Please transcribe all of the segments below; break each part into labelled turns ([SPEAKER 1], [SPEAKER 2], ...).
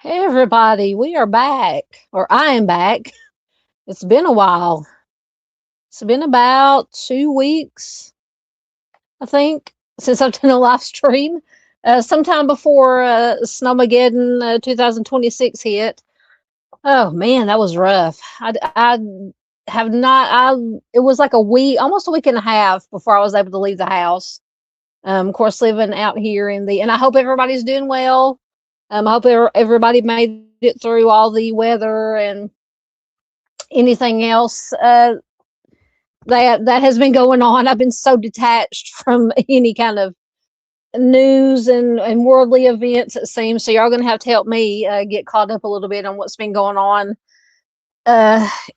[SPEAKER 1] Hey everybody, we are back, or I am back. It's been a while. It's been about 2 weeks, I think, since I've done a live stream. Sometime before Snowmageddon 2026 hit. Oh man, that was rough. I have not. It was like a week, almost a week and a half before I was able to leave the house. Of course, living out here and I hope everybody's doing well. I hope everybody made it through all the weather and anything else that has been going on. I've been so detached from any kind of news and worldly events, it seems. So y'all gonna have to help me get caught up a little bit on what's been going on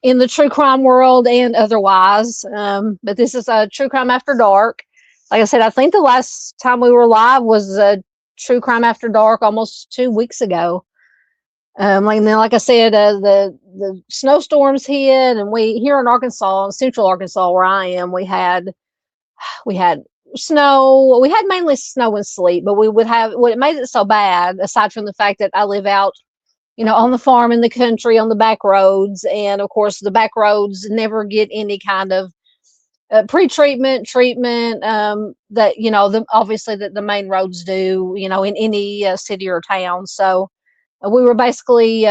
[SPEAKER 1] in the true crime world and otherwise. But this is a True Crime After Dark. Like I said, I think the last time we were live was True Crime After Dark almost 2 weeks ago. Like I said, the snowstorms hit, and we here in Arkansas, Central Arkansas, where I am, we had snow. We had mainly snow and sleet, but we would have what made it so bad, aside from the fact that I live out, on the farm in the country on the back roads, and of course the back roads never get any kind of pre-treatment treatment that obviously that the main roads do, in any city or town. So we were basically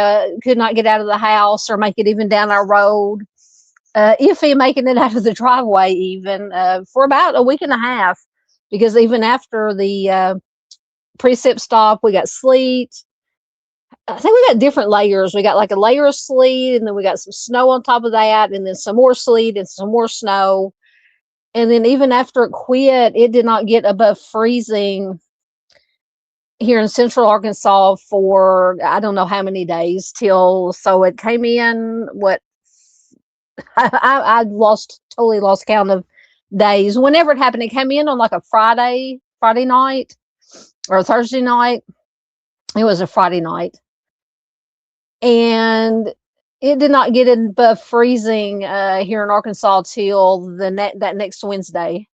[SPEAKER 1] could not get out of the house or make it even down our road, iffy making it out of the driveway even for about a week and a half, because even after the precip stop, we got sleet. I think we got different layers. We got like a layer of sleet, and then we got some snow on top of that, and then some more sleet and some more snow. And then even after it quit, it did not get above freezing here in Central Arkansas for I don't know how many days so it came in I totally lost count of days. Whenever it happened, it came in on like a Friday night or Thursday night. It was a Friday night, and it did not get above freezing here in Arkansas till that next Wednesday.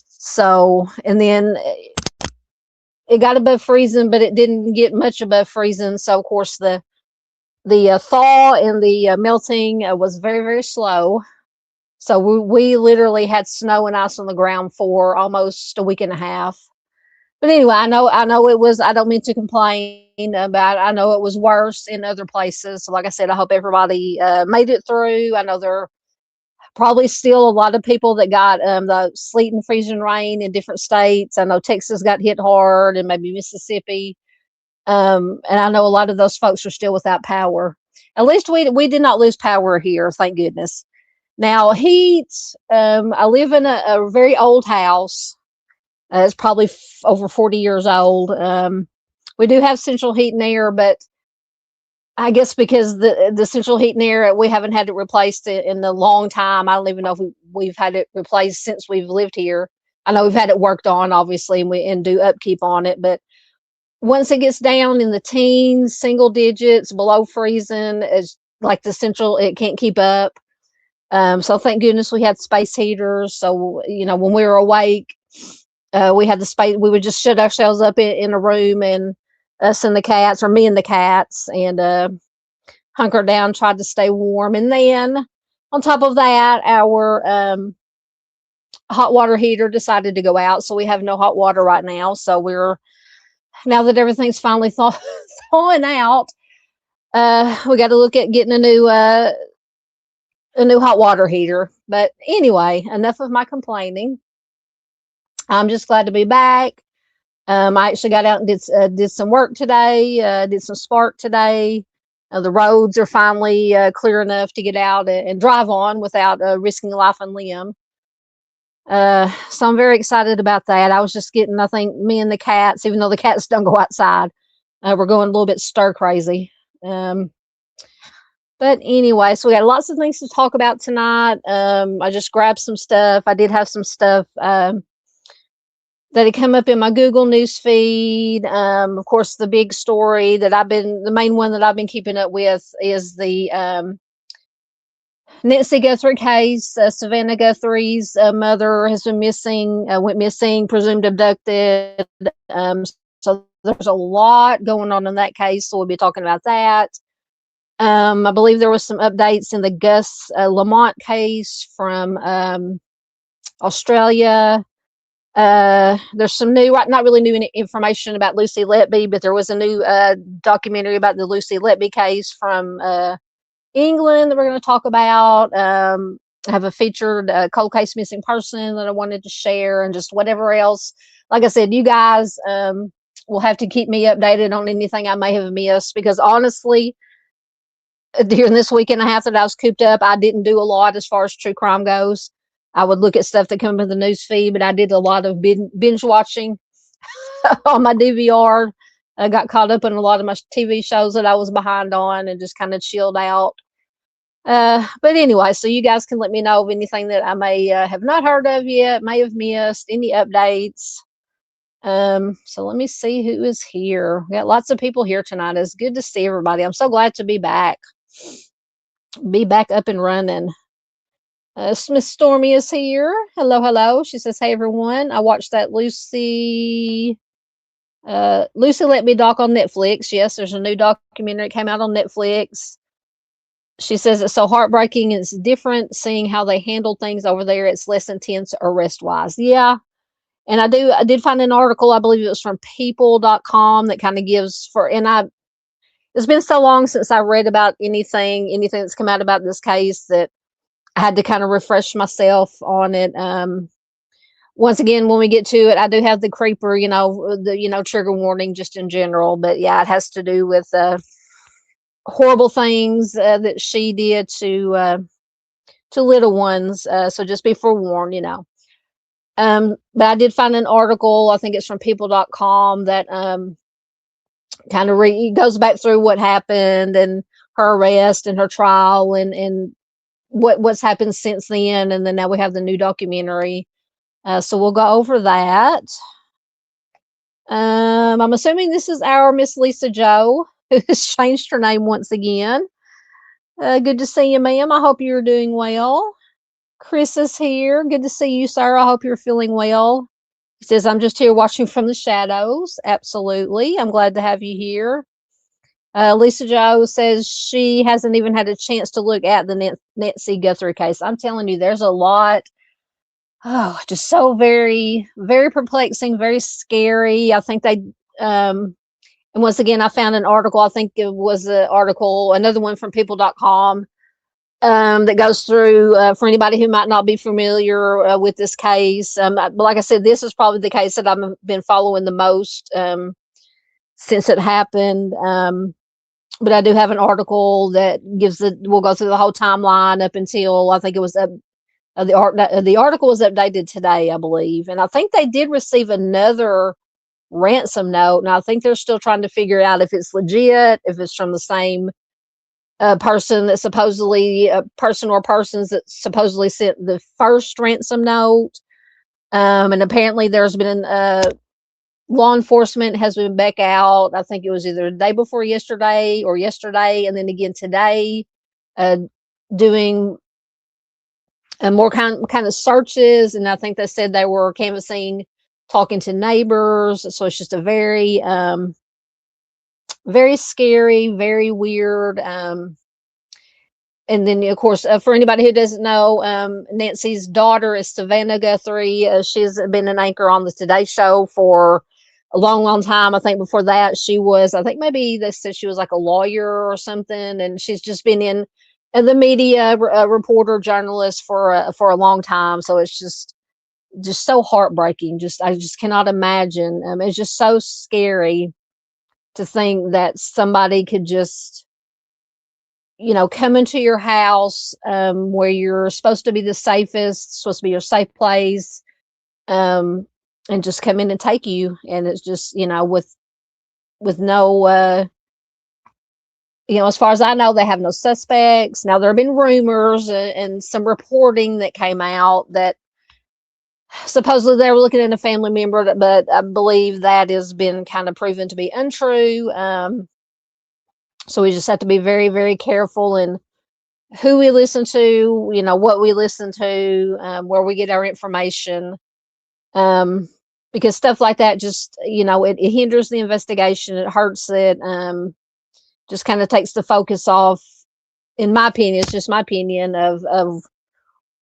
[SPEAKER 1] So, and then it got above freezing, but it didn't get much above freezing. So, of course, the the thaw and the melting was very, very slow. So we literally had snow and ice on the ground for almost a week and a half. But anyway, I know it was. I don't mean to complain about. I know it was worse in other places. So like I said, I hope everybody made it through. I know there are probably still a lot of people that got the sleet and freezing rain in different states. I know Texas got hit hard, and maybe Mississippi. And I know a lot of those folks are still without power. At least we did not lose power here, thank goodness. Now heat. I live in a very old house. It's probably over 40 years old. We do have central heat and air, but I guess because the central heat and air, we haven't had it replaced in a long time. I don't even know if we've had it replaced since we've lived here. I know we've had it worked on, obviously, and do upkeep on it. But once it gets down in the teens, single digits, below freezing, it's like the central, it can't keep up. So thank goodness we had space heaters. So, you know, when we were awake, we had the space, we would just shut ourselves up in a room, and us and the cats, or me and the cats, and hunker down, tried to stay warm. And then on top of that, our hot water heater decided to go out. So we have no hot water right now. So now that everything's finally thawing out, we got to look at getting a new hot water heater. But anyway, enough of my complaining. I'm just glad to be back. I actually got out and did some work today, did some spark today. The roads are finally clear enough to get out and drive on without risking life and limb. So I'm very excited about that. I was just getting, I think, me and the cats, even though the cats don't go outside, we're going a little bit stir crazy. But anyway, so we got lots of things to talk about tonight. I just grabbed some stuff. I did have some stuff that had come up in my Google news feed. Of course, the big story that the main one that I've been keeping up with is the Nancy Guthrie case. Savannah Guthrie's mother has been missing, went missing, presumed abducted. So there's a lot going on in that case. So we'll be talking about that. I believe there was some updates in the Gus Lamont case from Australia. There's some new, not really new information about Lucy Letby, but there was a new documentary about the Lucy Letby case from England that we're going to talk about. I have a featured cold case missing person that I wanted to share, and just whatever else. Like I said, you guys will have to keep me updated on anything I may have missed, because honestly, during this week and a half that I was cooped up, I didn't do a lot as far as true crime goes. I would look at stuff that come in the news feed, but I did a lot of binge watching on my DVR. I got caught up in a lot of my TV shows that I was behind on, and just kind of chilled out. But anyway, so you guys can let me know of anything that I may have not heard of yet, may have missed, any updates. So let me see who is here. We got lots of people here tonight. It's good to see everybody. I'm so glad to be back up and running. Miss Stormy is here. Hello, hello. She says, hey everyone, I watched that Lucy Let Me doc on Netflix. Yes, there's a new documentary that came out on Netflix. She says it's so heartbreaking, and it's different seeing how they handle things over there. It's less intense arrest wise. Yeah. And I did find an article, I believe it was from people.com, that kind of gives it's been so long since I read about anything that's come out about this case that I had to kind of refresh myself on it. Once again, when we get to it, I do have the creeper, trigger warning just in general. But yeah, it has to do with horrible things that she did to little ones. So just be forewarned, But I did find an article, I think it's from people.com, that kind of goes back through what happened, and her arrest and her trial, and what's happened since then. And then now we have the new documentary. So we'll go over that. I'm assuming this is our Miss Lisa Joe, who has changed her name once again. Good to see you, ma'am. I hope you're doing well. Chris is here. Good to see you, sir. I hope you're feeling well. He says, I'm just here watching from the shadows. Absolutely. I'm glad to have you here. Lisa Joe says she hasn't even had a chance to look at the Nancy Guthrie case. I'm telling you, there's a lot. Oh, just so very, very perplexing, very scary. I think they, and once again, I found an article. I think it was an article, another one from people.com, that goes through, for anybody who might not be familiar with this case. But like I said, this is probably the case that I've been following the most since it happened. But I do have an article that we'll go through the whole timeline up until I think it was the article was updated today, I believe. And I think they did receive another ransom note. And I think they're still trying to figure out if it's legit, if it's from the same person that supposedly, person or persons that supposedly sent the first ransom note. And apparently there's been law enforcement has been back out. I think it was either the day before yesterday or yesterday, and then again today, doing more kind of searches. And I think they said they were canvassing, talking to neighbors. So it's just a very, very scary, very weird. And then, of course, for anybody who doesn't know, Nancy's daughter is Savannah Guthrie. She's been an anchor on the Today Show for a long, long time. I think before that, she was, I think maybe they said she was like a lawyer or something. And she's just been in the media, reporter, journalist for a long time. So it's just so heartbreaking. I just cannot imagine. It's just so scary to think that somebody could just, come into your house, where you're supposed to be the safest, supposed to be your safe place, and just come in and take you. And it's just, with no, as far as I know, they have no suspects. Now, there have been rumors and some reporting that came out that supposedly they were looking at a family member, but I believe that has been kind of proven to be untrue. So we just have to be very, very careful in who we listen to, what we listen to, where we get our information. Because stuff like that just, it hinders the investigation. It hurts it. Just kind of takes the focus off, in my opinion. It's just my opinion of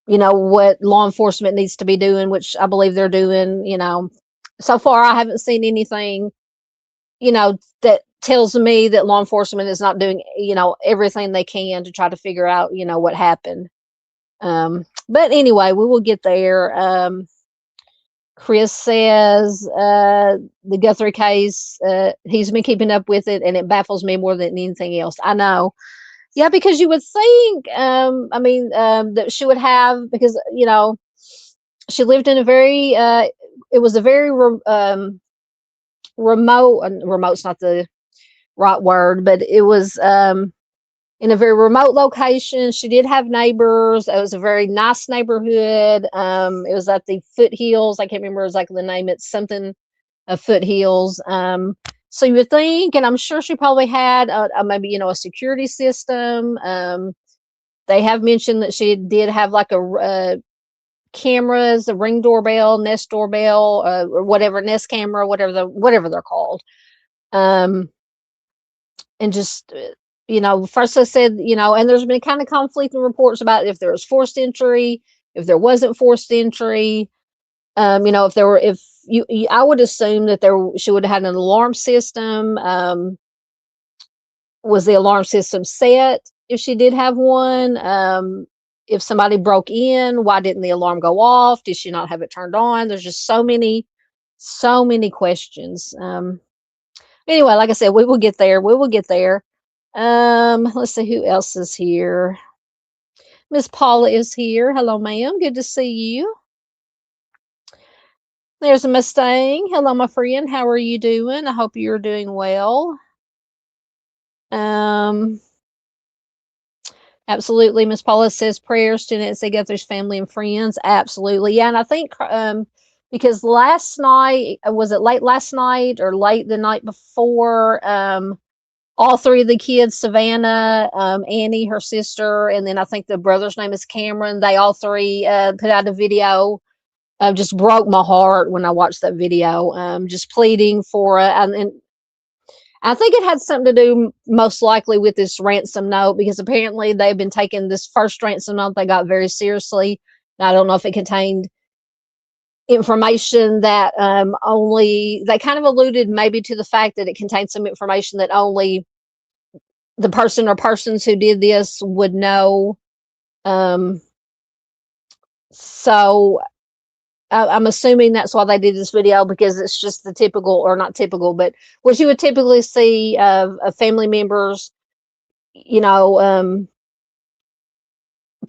[SPEAKER 1] what law enforcement needs to be doing, which I believe they're doing. So far I haven't seen anything, that tells me that law enforcement is not doing, everything they can to try to figure out, what happened. But anyway, we will get there. Chris says, the Guthrie case, he's been keeping up with it and it baffles me more than anything else. I know. Yeah, because you would think, that she would have, because, she lived in a very, it was a very remote's not the right word, but it was in a very remote location. She did have neighbors. It was a very nice neighborhood. It was at the Foothills. I can't remember exactly the name. It's something of Foothills. So you would think, and I'm sure she probably had maybe, a security system. They have mentioned that she did have like a cameras, a Ring doorbell, Nest doorbell, or whatever, Nest camera, whatever they're called. And just, first I said, and there's been kind of conflicting reports about if there was forced entry, if there wasn't forced entry. If there were, I would assume that she would have had an alarm system. Was the alarm system set if she did have one? If somebody broke in, why didn't the alarm go off? Did she not have it turned on? There's just so many questions. Anyway, like I said, we will get there. Let's see who else is here. Miss Paula is here. Hello, ma'am. Good to see you. There's a Mustang. Hello, my friend. How are you doing? I hope you're doing well. Absolutely. Miss Paula says prayers to Nancy Guthrie's family and friends. Absolutely. Yeah. And I think, because last night, was it late last night or late the night before, all three of the kids, Savannah, Annie, her sister, and then I think the brother's name is Cameron, they all three put out a video. Just broke my heart when I watched that video, just pleading for, and I think it had something to do most likely with this ransom note, because apparently they've been taking this first ransom note they got very seriously. I don't know if it contained information that only, they kind of alluded maybe to the fact that it contained some information that only the person or persons who did this would know. So I'm assuming that's why they did this video, because it's just the typical, or not typical, but what you would typically see of family members, you know,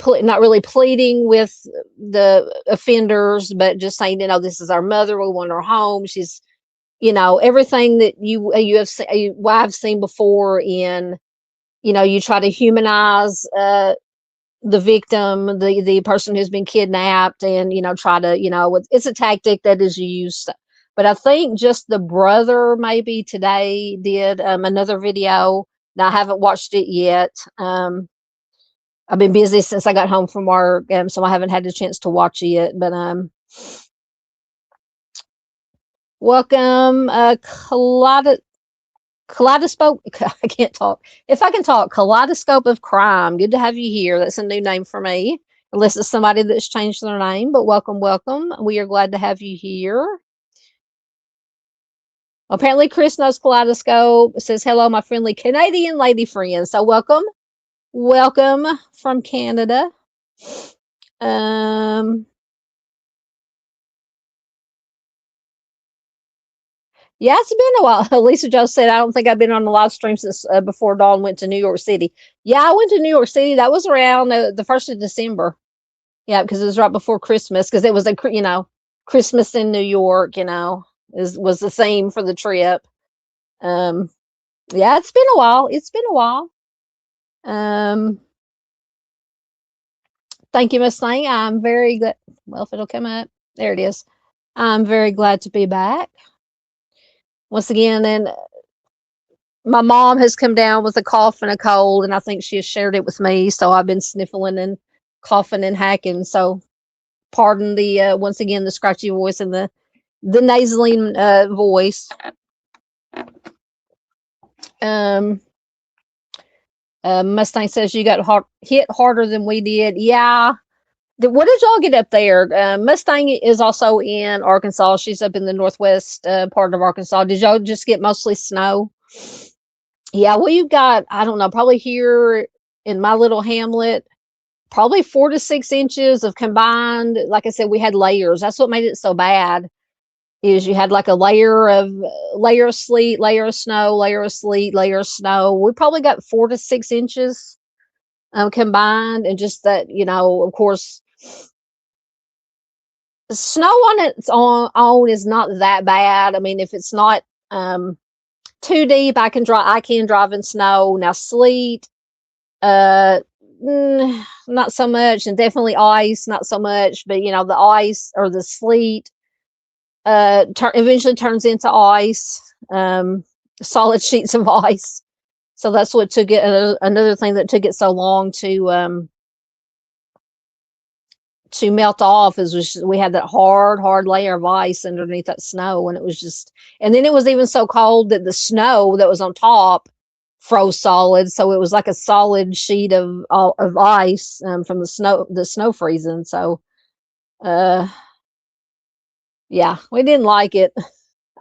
[SPEAKER 1] not really pleading with the offenders, but just saying, you know, this is our mother, we want her home. She's, you know, everything that you have seen, what I've seen before in, you know, you try to humanize the victim, the person who's been kidnapped, and, you know, try to, you know, it's a tactic that is used. But I think just the brother maybe today did another video. Now I haven't watched it yet. I've been busy since I got home from work, so I haven't had the chance to watch it yet. But welcome, Kaleidoscope. I can't talk. If I can talk, Kaleidoscope of Crime. Good to have you here. That's a new name for me, unless it's somebody that's changed their name. But welcome, welcome. We are glad to have you here. Apparently, Chris knows Kaleidoscope. It says hello, my friendly Canadian lady friend. So welcome, welcome from Canada. Yeah, it's been a while. Lisa Joe said, I don't think I've been on the live stream since before Dawn went to New York City. Yeah, I went to New York City. That was around the 1st of December. Yeah, because it was right before Christmas, because it was you know, Christmas in New York, you know, was the theme for the trip. Yeah, it's been a while. It's been a while. Thank you, Miss Lang. I'm very glad. Well, if it'll come up, there it is. I'm very glad to be back once again. And my mom has come down with a cough and a cold, and I think she has shared it with me. So I've been sniffling and coughing and hacking. So pardon the once again the scratchy voice and the nasally voice. Mustang says you got hit harder than we did. Yeah. What did y'all get up there? Mustang is also in Arkansas. She's up in the northwest part of Arkansas. Did y'all just get mostly snow? Yeah, we've got, I don't know, probably here in my little hamlet, probably 4 to 6 inches of combined. Like I said, we had layers. That's what made it so bad, is you had like a layer of sleet, layer of snow, layer of sleet, layer of snow. We probably got 4 to 6 inches combined. And just that, you know, of course, snow on its own is not that bad. I mean, if it's not too deep, I can drive in snow. Now sleet, not so much, and definitely ice, not so much. But you know, the ice or the sleet eventually turns into ice, solid sheets of ice. So that's what took it. Another thing that took it so long to melt off is we had that hard layer of ice underneath that snow, and it was just, and then it was even so cold that the snow that was on top froze solid, so it was like a solid sheet of ice from the snow freezing. So yeah, we didn't like it.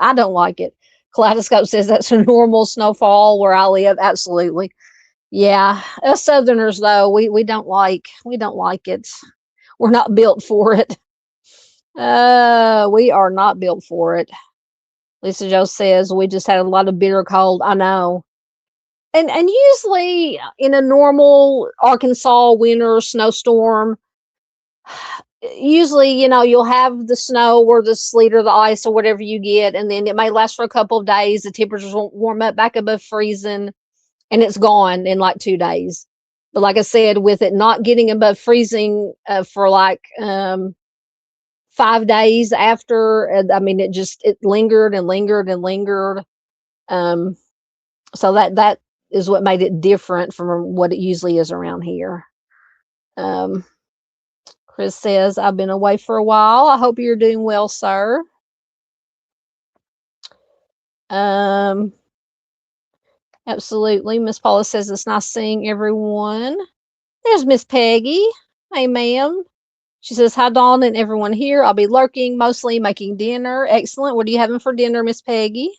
[SPEAKER 1] I don't like it. Kaleidoscope says that's a normal snowfall where I live. Absolutely. Yeah, us Southerners though, we don't like it. We're not built for it. We are not built for it. Lisa Joe says we just had a lot of bitter cold. I know. And usually in a normal Arkansas winter snowstorm, usually, you know, you'll have the snow or the sleet or the ice or whatever you get, and then it may last for a couple of days. The temperatures won't warm up back above freezing, and it's gone in like 2 days. But like I said, with it not getting above freezing for like 5 days after, I mean, it lingered and lingered and lingered. So that is what made it different from what it usually is around here. Chris says, I've been away for a while. I hope you're doing well, sir. Absolutely. Miss Paula says it's nice seeing everyone. There's Miss Peggy. Hey, ma'am. She says, hi, Dawn and everyone here. I'll be lurking, mostly making dinner. Excellent. What are you having for dinner, Miss Peggy?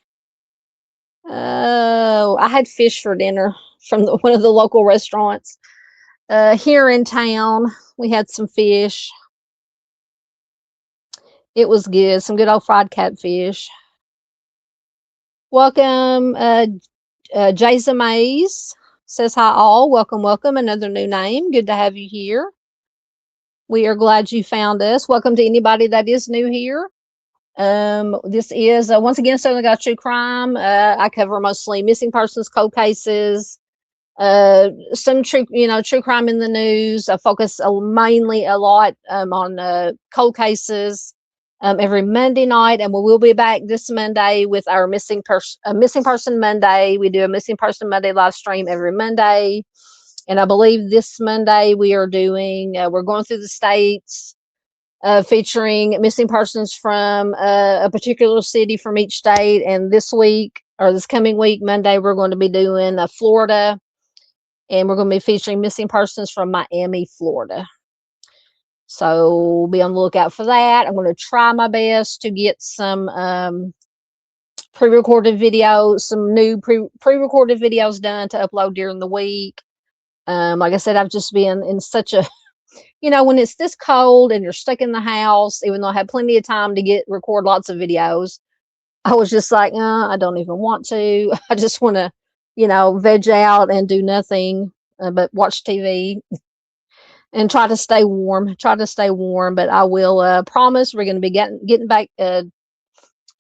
[SPEAKER 1] Oh, I had fish for dinner from one of the local restaurants here in town. We had some fish. It was good. Some good old fried catfish. Welcome, Jason Mays says hi all. Welcome, welcome. Another new name. Good to have you here. We are glad you found us. Welcome to anybody that is new here. This is once again Southern Got True Crime. I cover mostly missing persons, cold cases, some true crime in the news. I focus mainly a lot on cold cases every Monday night, and we will be back this Monday with our missing person Monday. We do a missing person Monday live stream every Monday, and I believe this Monday we are doing. We're going through the states. Featuring missing persons from a particular city from each state. And this week, or this coming week, Monday, we're going to be doing Florida. And we're going to be featuring missing persons from Miami, Florida. So be on the lookout for that. I'm going to try my best to get some pre-recorded videos, some new pre-recorded videos done to upload during the week. Like I said, I've just been in such a when it's this cold and you're stuck in the house, even though I had plenty of time to record lots of videos, I was just like, I don't even want to. I just want to, veg out and do nothing but watch TV and try to stay warm. But I will promise we're going to be getting back to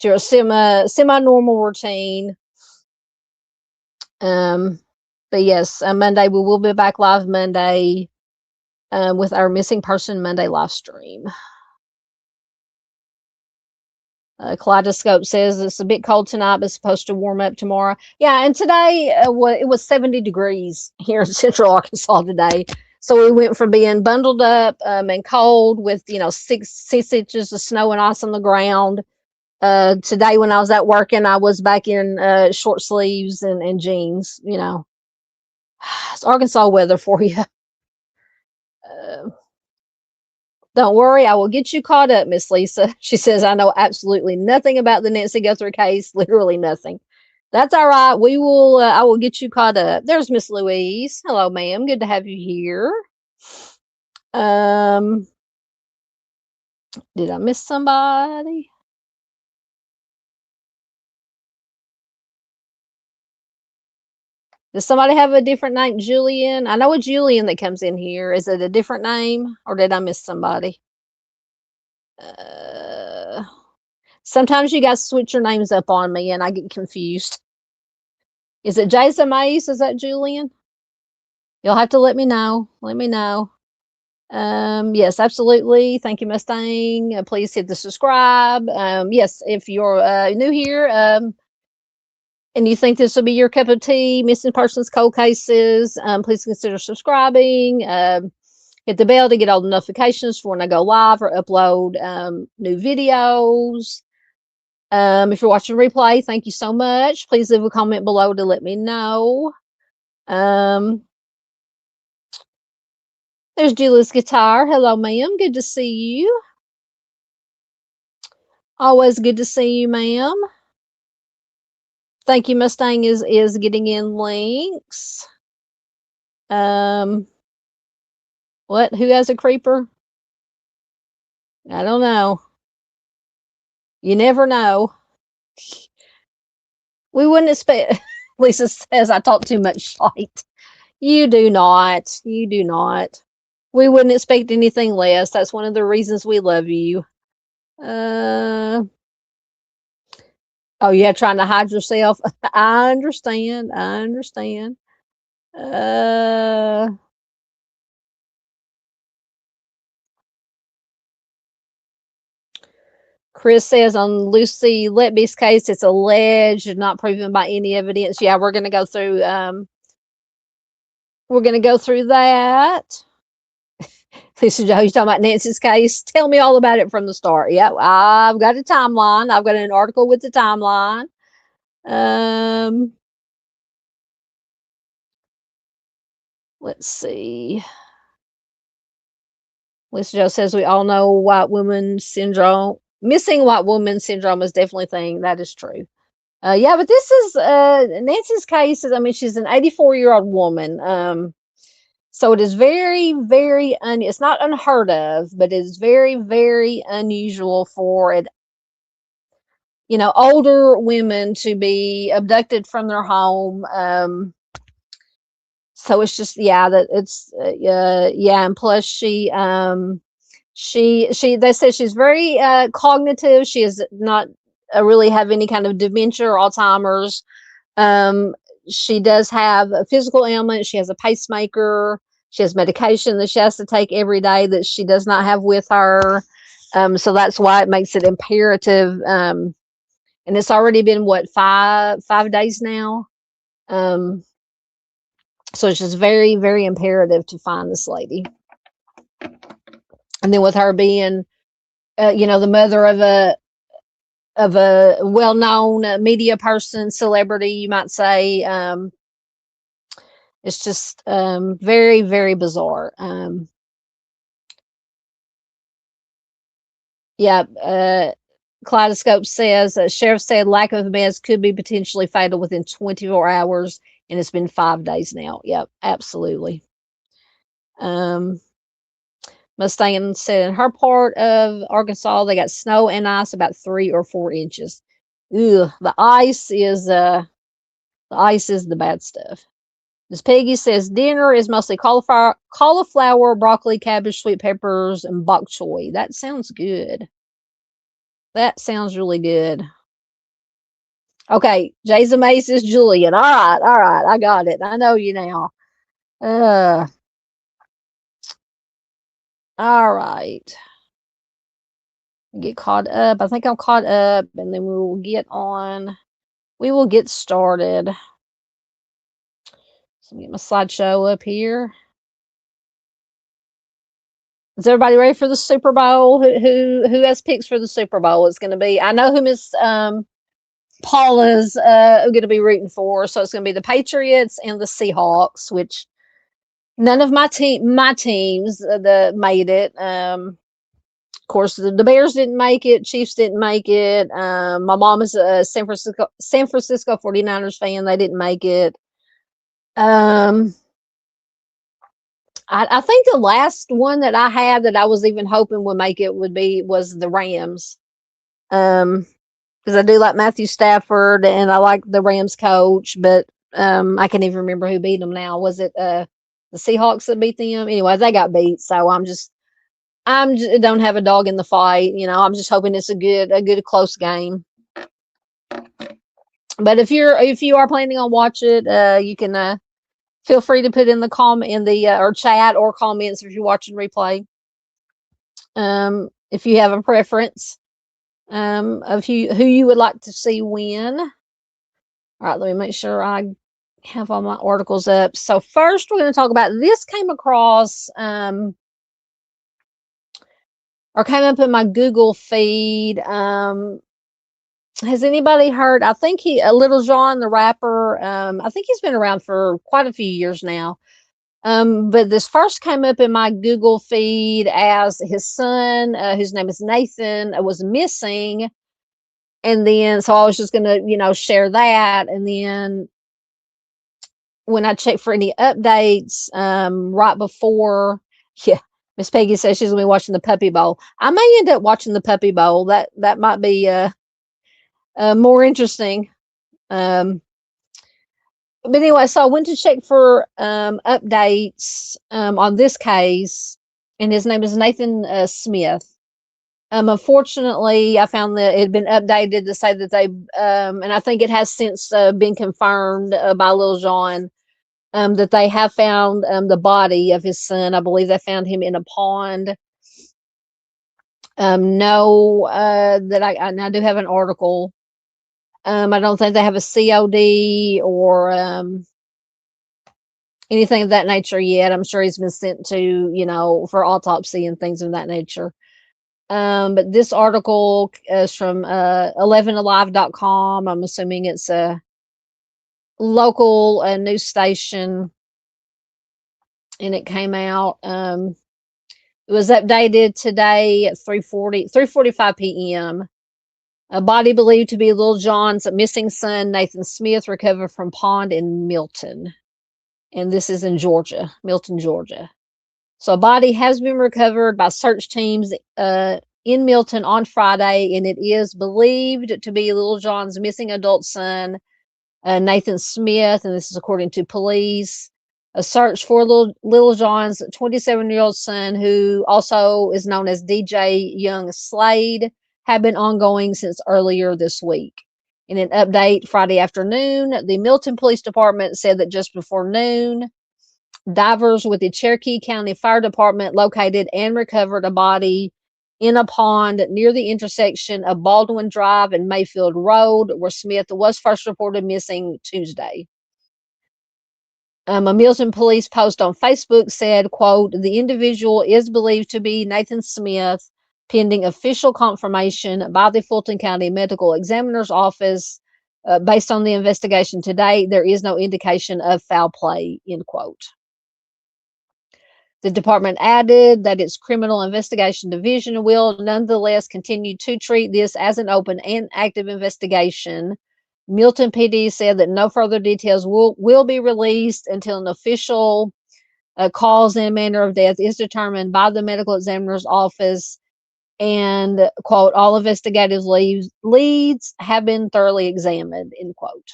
[SPEAKER 1] a semi-normal routine. But yes, Monday we will be back live Monday. With our Missing Person Monday live stream. Kaleidoscope says it's a bit cold tonight, but it's supposed to warm up tomorrow. Yeah, and today it was 70 degrees here in Central Arkansas today. So we went from being bundled up and cold with 6 inches of snow and ice on the ground. Today when I was at work and I was back in short sleeves and jeans. It's Arkansas weather for you. Don't worry, I will get you caught up, Miss Lisa. She says, I know absolutely nothing about the Nancy Guthrie case, literally nothing. That's all right. We will, I will get you caught up. There's Miss Louise. Hello, ma'am. Good to have you here. Did I miss somebody? Does somebody have a different name? Julian? I know a Julian that comes in here. Is it a different name or did I miss somebody? Sometimes you guys switch your names up on me and I get confused. Is it Jason Mace? Is that Julian? You'll have to let me know. Yes, absolutely. Thank you, Mustang. Please hit the subscribe. Yes, if you're new here and you think this will be your cup of tea, missing persons, cold cases, please consider subscribing. Hit the bell to get all the notifications for when I go live or upload new videos. If you're watching replay, thank you so much. Please leave a comment below to let me know. There's Julie's guitar. Hello, ma'am. Good to see you. Always good to see you, ma'am. Thank you, Mustang is getting in links. What? Who has a creeper? I don't know. You never know. We wouldn't expect. Lisa says I talk too much shite. You do not. You do not. We wouldn't expect anything less. That's one of the reasons we love you. Oh yeah, trying to hide yourself. I understand. Chris says on Lucy Letby's case, it's alleged, not proven by any evidence. Yeah, we're gonna go through that. Lisa Joe, you talking about Nancy's case? Tell me all about it from the start. Yeah, I've got a timeline. I've got an article with the timeline. Let's see. Lisa Joe says we all know white woman syndrome. Missing white woman syndrome is definitely a thing. That is true. Yeah, but this is Nancy's case. I mean, she's an 84-year-old woman. So it is very, very it's not unheard of, but it is very, very unusual for it, older women to be abducted from their home. So it's just, yeah, that it's, yeah. And plus they said she's very cognitive. She is not really have any kind of dementia or Alzheimer's. She does have a physical ailment. She has a pacemaker. She has medication that she has to take every day that she does not have with her. So that's why it makes it imperative. And it's already been what, 5 days now. So it's just very, very imperative to find this lady. And then with her being, the mother of a well-known media person, celebrity, you might say, it's just very, very bizarre. Yeah. Kaleidoscope says, sheriff said lack of meds could be potentially fatal within 24 hours, and it's been 5 days now. Yep, absolutely. Mustang said in her part of Arkansas, they got snow and ice about 3 or 4 inches. Ugh, the ice is the bad stuff. Miss Peggy says dinner is mostly cauliflower, broccoli, cabbage, sweet peppers, and bok choy. That sounds good. That sounds really good. Okay, Jason May says Julian. All right, I got it. I know you now. All right. Get caught up. I think I'm caught up, and then we will get on. We will get started. So let me get my slideshow up here. Is everybody ready for the Super Bowl? Who has picks for the Super Bowl? It's going to be. I know who Miss Paula's going to be rooting for. So it's going to be the Patriots and the Seahawks, which none of my teams made it. Of course, the Bears didn't make it. Chiefs didn't make it. My mom is a San Francisco 49ers fan. They didn't make it. I think the last one that I had that I was even hoping would make it was the Rams. Because I do like Matthew Stafford and I like the Rams coach, but I can't even remember who beat them now. Was it the Seahawks that beat them? Anyway, they got beat, so I don't have a dog in the fight. I'm just hoping it's a good close game. But if you are planning on watching it, you can feel free to put in the comment in the or chat or comments if you're watching replay. If you have a preference of who you would like to see win. All right, let me make sure I have all my articles up. So first, we're going to talk about this. Came across or came up in my Google feed. Has anybody heard? I think Lil Jon, the rapper. I think he's been around for quite a few years now. But this first came up in my Google feed as his son, whose name is Nathan, was missing. And then, so I was just going to, share that. And then when I checked for any updates, right before, yeah, Miss Peggy says she's going to be watching the Puppy Bowl. I may end up watching the Puppy Bowl. That might be more interesting. But anyway, so I went to check for updates on this case, and his name is Nathan Smith. Unfortunately, I found that it had been updated to say that they, and I think it has since been confirmed by Lil Jon, that they have found the body of his son. I believe they found him in a pond. That I do have an article. I don't think they have a COD or anything of that nature yet. I'm sure he's been sent to, for autopsy and things of that nature. But this article is from 11alive.com. I'm assuming it's a local news station. and it came out. It was updated today at 3:45 p.m. A body believed to be Lil Jon's missing son, Nathan Smith, recovered from pond in Milton. And this is in Georgia, Milton, Georgia. So a body has been recovered by search teams in Milton on Friday, and it is believed to be Lil Jon's missing adult son, Nathan Smith, and this is according to police. A search for Lil Jon's 27-year-old son, who also is known as DJ Young Slade, had been ongoing since earlier this week. In an update Friday afternoon, the Milton Police Department said that just before noon, divers with the Cherokee County Fire Department located and recovered a body in a pond near the intersection of Baldwin Drive and Mayfield Road, where Smith was first reported missing Tuesday. A Milton police post on Facebook said, quote, the individual is believed to be Nathan Smith, pending official confirmation by the Fulton County Medical Examiner's Office. Based on the investigation to date, there is no indication of foul play, end quote. The department added that its criminal investigation division will nonetheless continue to treat this as an open and active investigation. Milton PD said that no further details will be released until an official cause and manner of death is determined by the medical examiner's office. And, quote, all investigative leads have been thoroughly examined, end quote.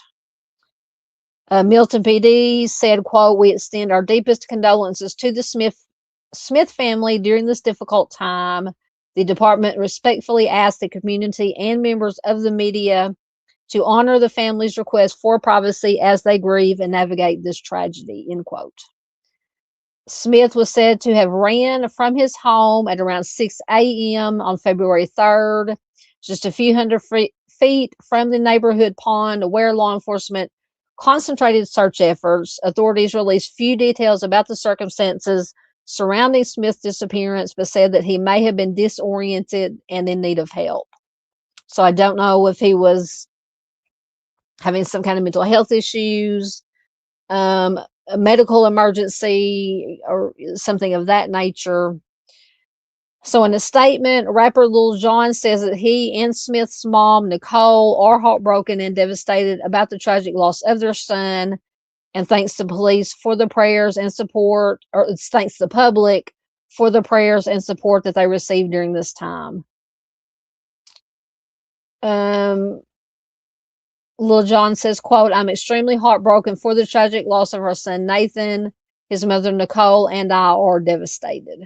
[SPEAKER 1] Milton PD said, quote, we extend our deepest condolences to the Smith family during this difficult time. The department respectfully asks the community and members of the media to honor the family's request for privacy as they grieve and navigate this tragedy, end quote. Smith was said to have ran from his home at around 6 a.m. on February 3rd, just a few hundred feet from the neighborhood pond where law enforcement concentrated search efforts. Authorities released few details about the circumstances surrounding Smith's disappearance, but said that he may have been disoriented and in need of help. So I don't know if he was having some kind of mental health issues, a medical emergency, or something of that nature. So in a statement, rapper Lil Jon says that he and Smith's mom, Nicole, are heartbroken and devastated about the tragic loss of their son, and thanks the police for the prayers and support, or thanks the public for the prayers and support that they received during this time. Lil Jon says, quote, I'm extremely heartbroken for the tragic loss of our son, Nathan. His mother, Nicole, and I are devastated.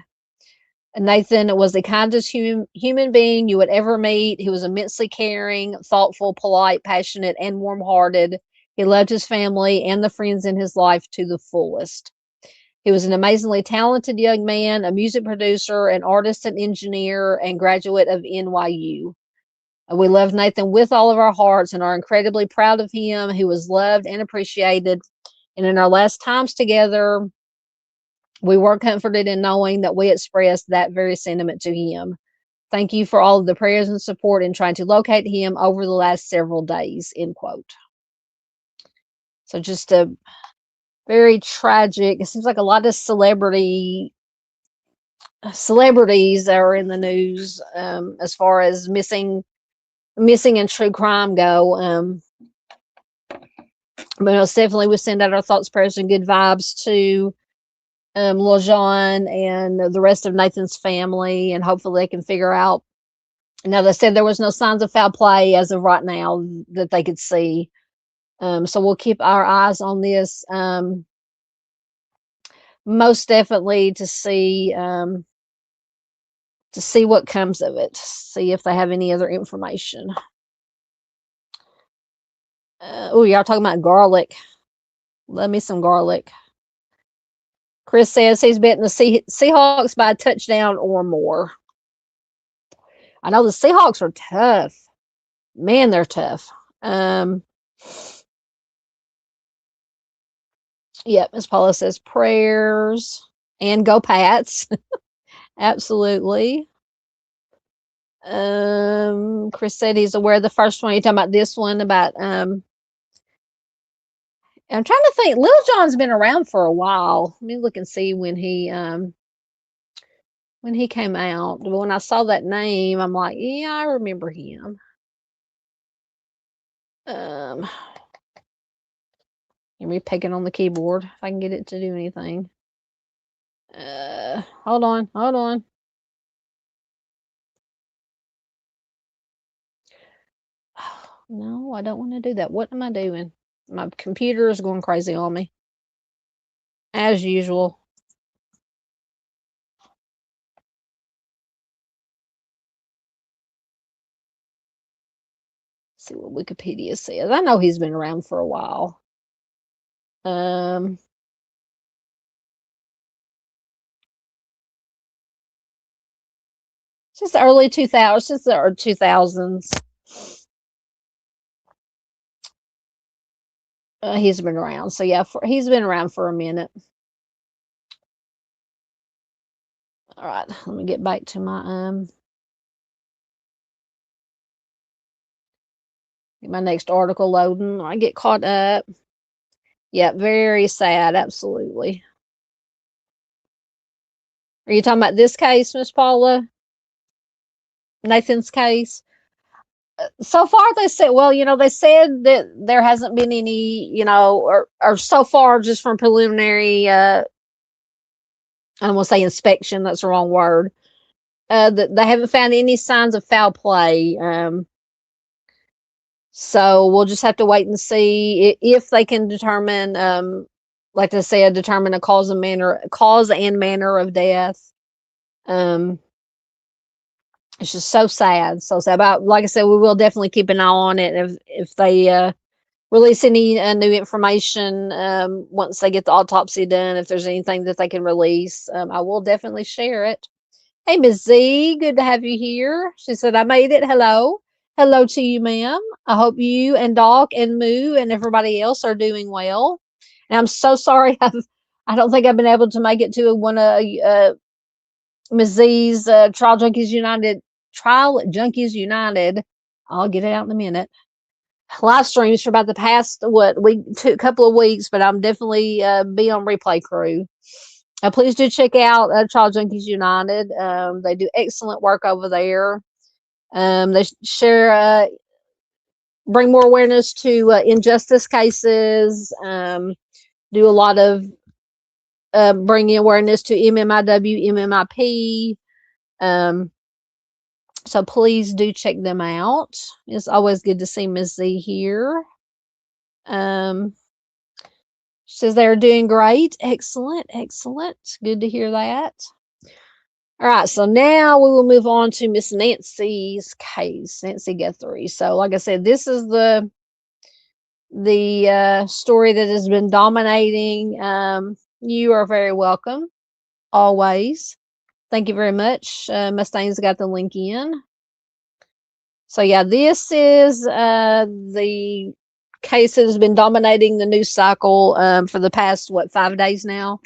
[SPEAKER 1] Nathan was the kindest human being you would ever meet. He was immensely caring, thoughtful, polite, passionate, and warm-hearted. He loved his family and the friends in his life to the fullest. He was an amazingly talented young man, a music producer, an artist and engineer, and graduate of NYU. We love Nathan with all of our hearts and are incredibly proud of him. He was loved and appreciated. And in our last times together, we were comforted in knowing that we expressed that very sentiment to him. Thank you for all of the prayers and support in trying to locate him over the last several days, end quote. So just a very tragic, it seems like a lot of celebrities are in the news as far as missing and true crime go. But most definitely we send out our thoughts, prayers, and good vibes to Lil Jon and the rest of Nathan's family, and hopefully they can figure out. Now, they said there was no signs of foul play as of right now that they could see. So we'll keep our eyes on this, most definitely to see what comes of it, see if they have any other information. Oh, y'all talking about garlic. Love me some garlic. Chris says he's betting the Seahawks by a touchdown or more. I know the Seahawks are tough. Man, they're tough. Yep, Miss Paula says prayers and go Pats. Absolutely. Chris said he's aware of the first one. You're talking about this one about I'm trying to think. Lil Jon's been around for a while. Let me look and see when he came out. But when I saw that name, I'm like, yeah, I remember him. Me picking on the keyboard if I can get it to do anything. Hold on. No, I don't want to do that. What am I doing? My computer is going crazy on me. As usual. Let's see what Wikipedia says. I know he's been around for a while. Since the early 2000s, since the 2000s. He's been around. So yeah, he's been around for a minute. All right, let me get back to my get my next article loading. I get caught up. Yeah, very sad. Absolutely. Are you talking about this case, Miss Paula? Nathan's case? So far they said, well, they said that there hasn't been any, or so far just from preliminary, I don't want to say inspection, that's the wrong word, that they haven't found any signs of foul play. So we'll just have to wait and see if they can determine, like I said, determine a cause and manner of death. It's just so sad, so sad. But like I said, we will definitely keep an eye on it. If they release any new information once they get the autopsy done, if there's anything that they can release, I will definitely share it. Hey, Ms. Z, good to have you here. She said, I made it. Hello. Hello to you, ma'am. I hope you and Doc and Moo and everybody else are doing well. And I'm so sorry. I don't think I've been able to make it to one of Ms. Z's Trial Junkies United. I'll get it out in a minute. Live streams for about the past couple of weeks, but I'm definitely be on replay crew. Please do check out Trial Junkies United. They do excellent work over there. They share, bring more awareness to injustice cases. Do a lot of bringing awareness to MMIW, MMIP. So please do check them out. It's always good to see Ms. Z here. Says they're doing great. Excellent. Good to hear that. All right, so now we will move on to Miss Nancy's case, Nancy Guthrie. So, like I said, this is the story that has been dominating. You are very welcome, always. Thank you very much. Mustane's got the link in. So yeah, this is the case that has been dominating the news cycle for the past 5 days now.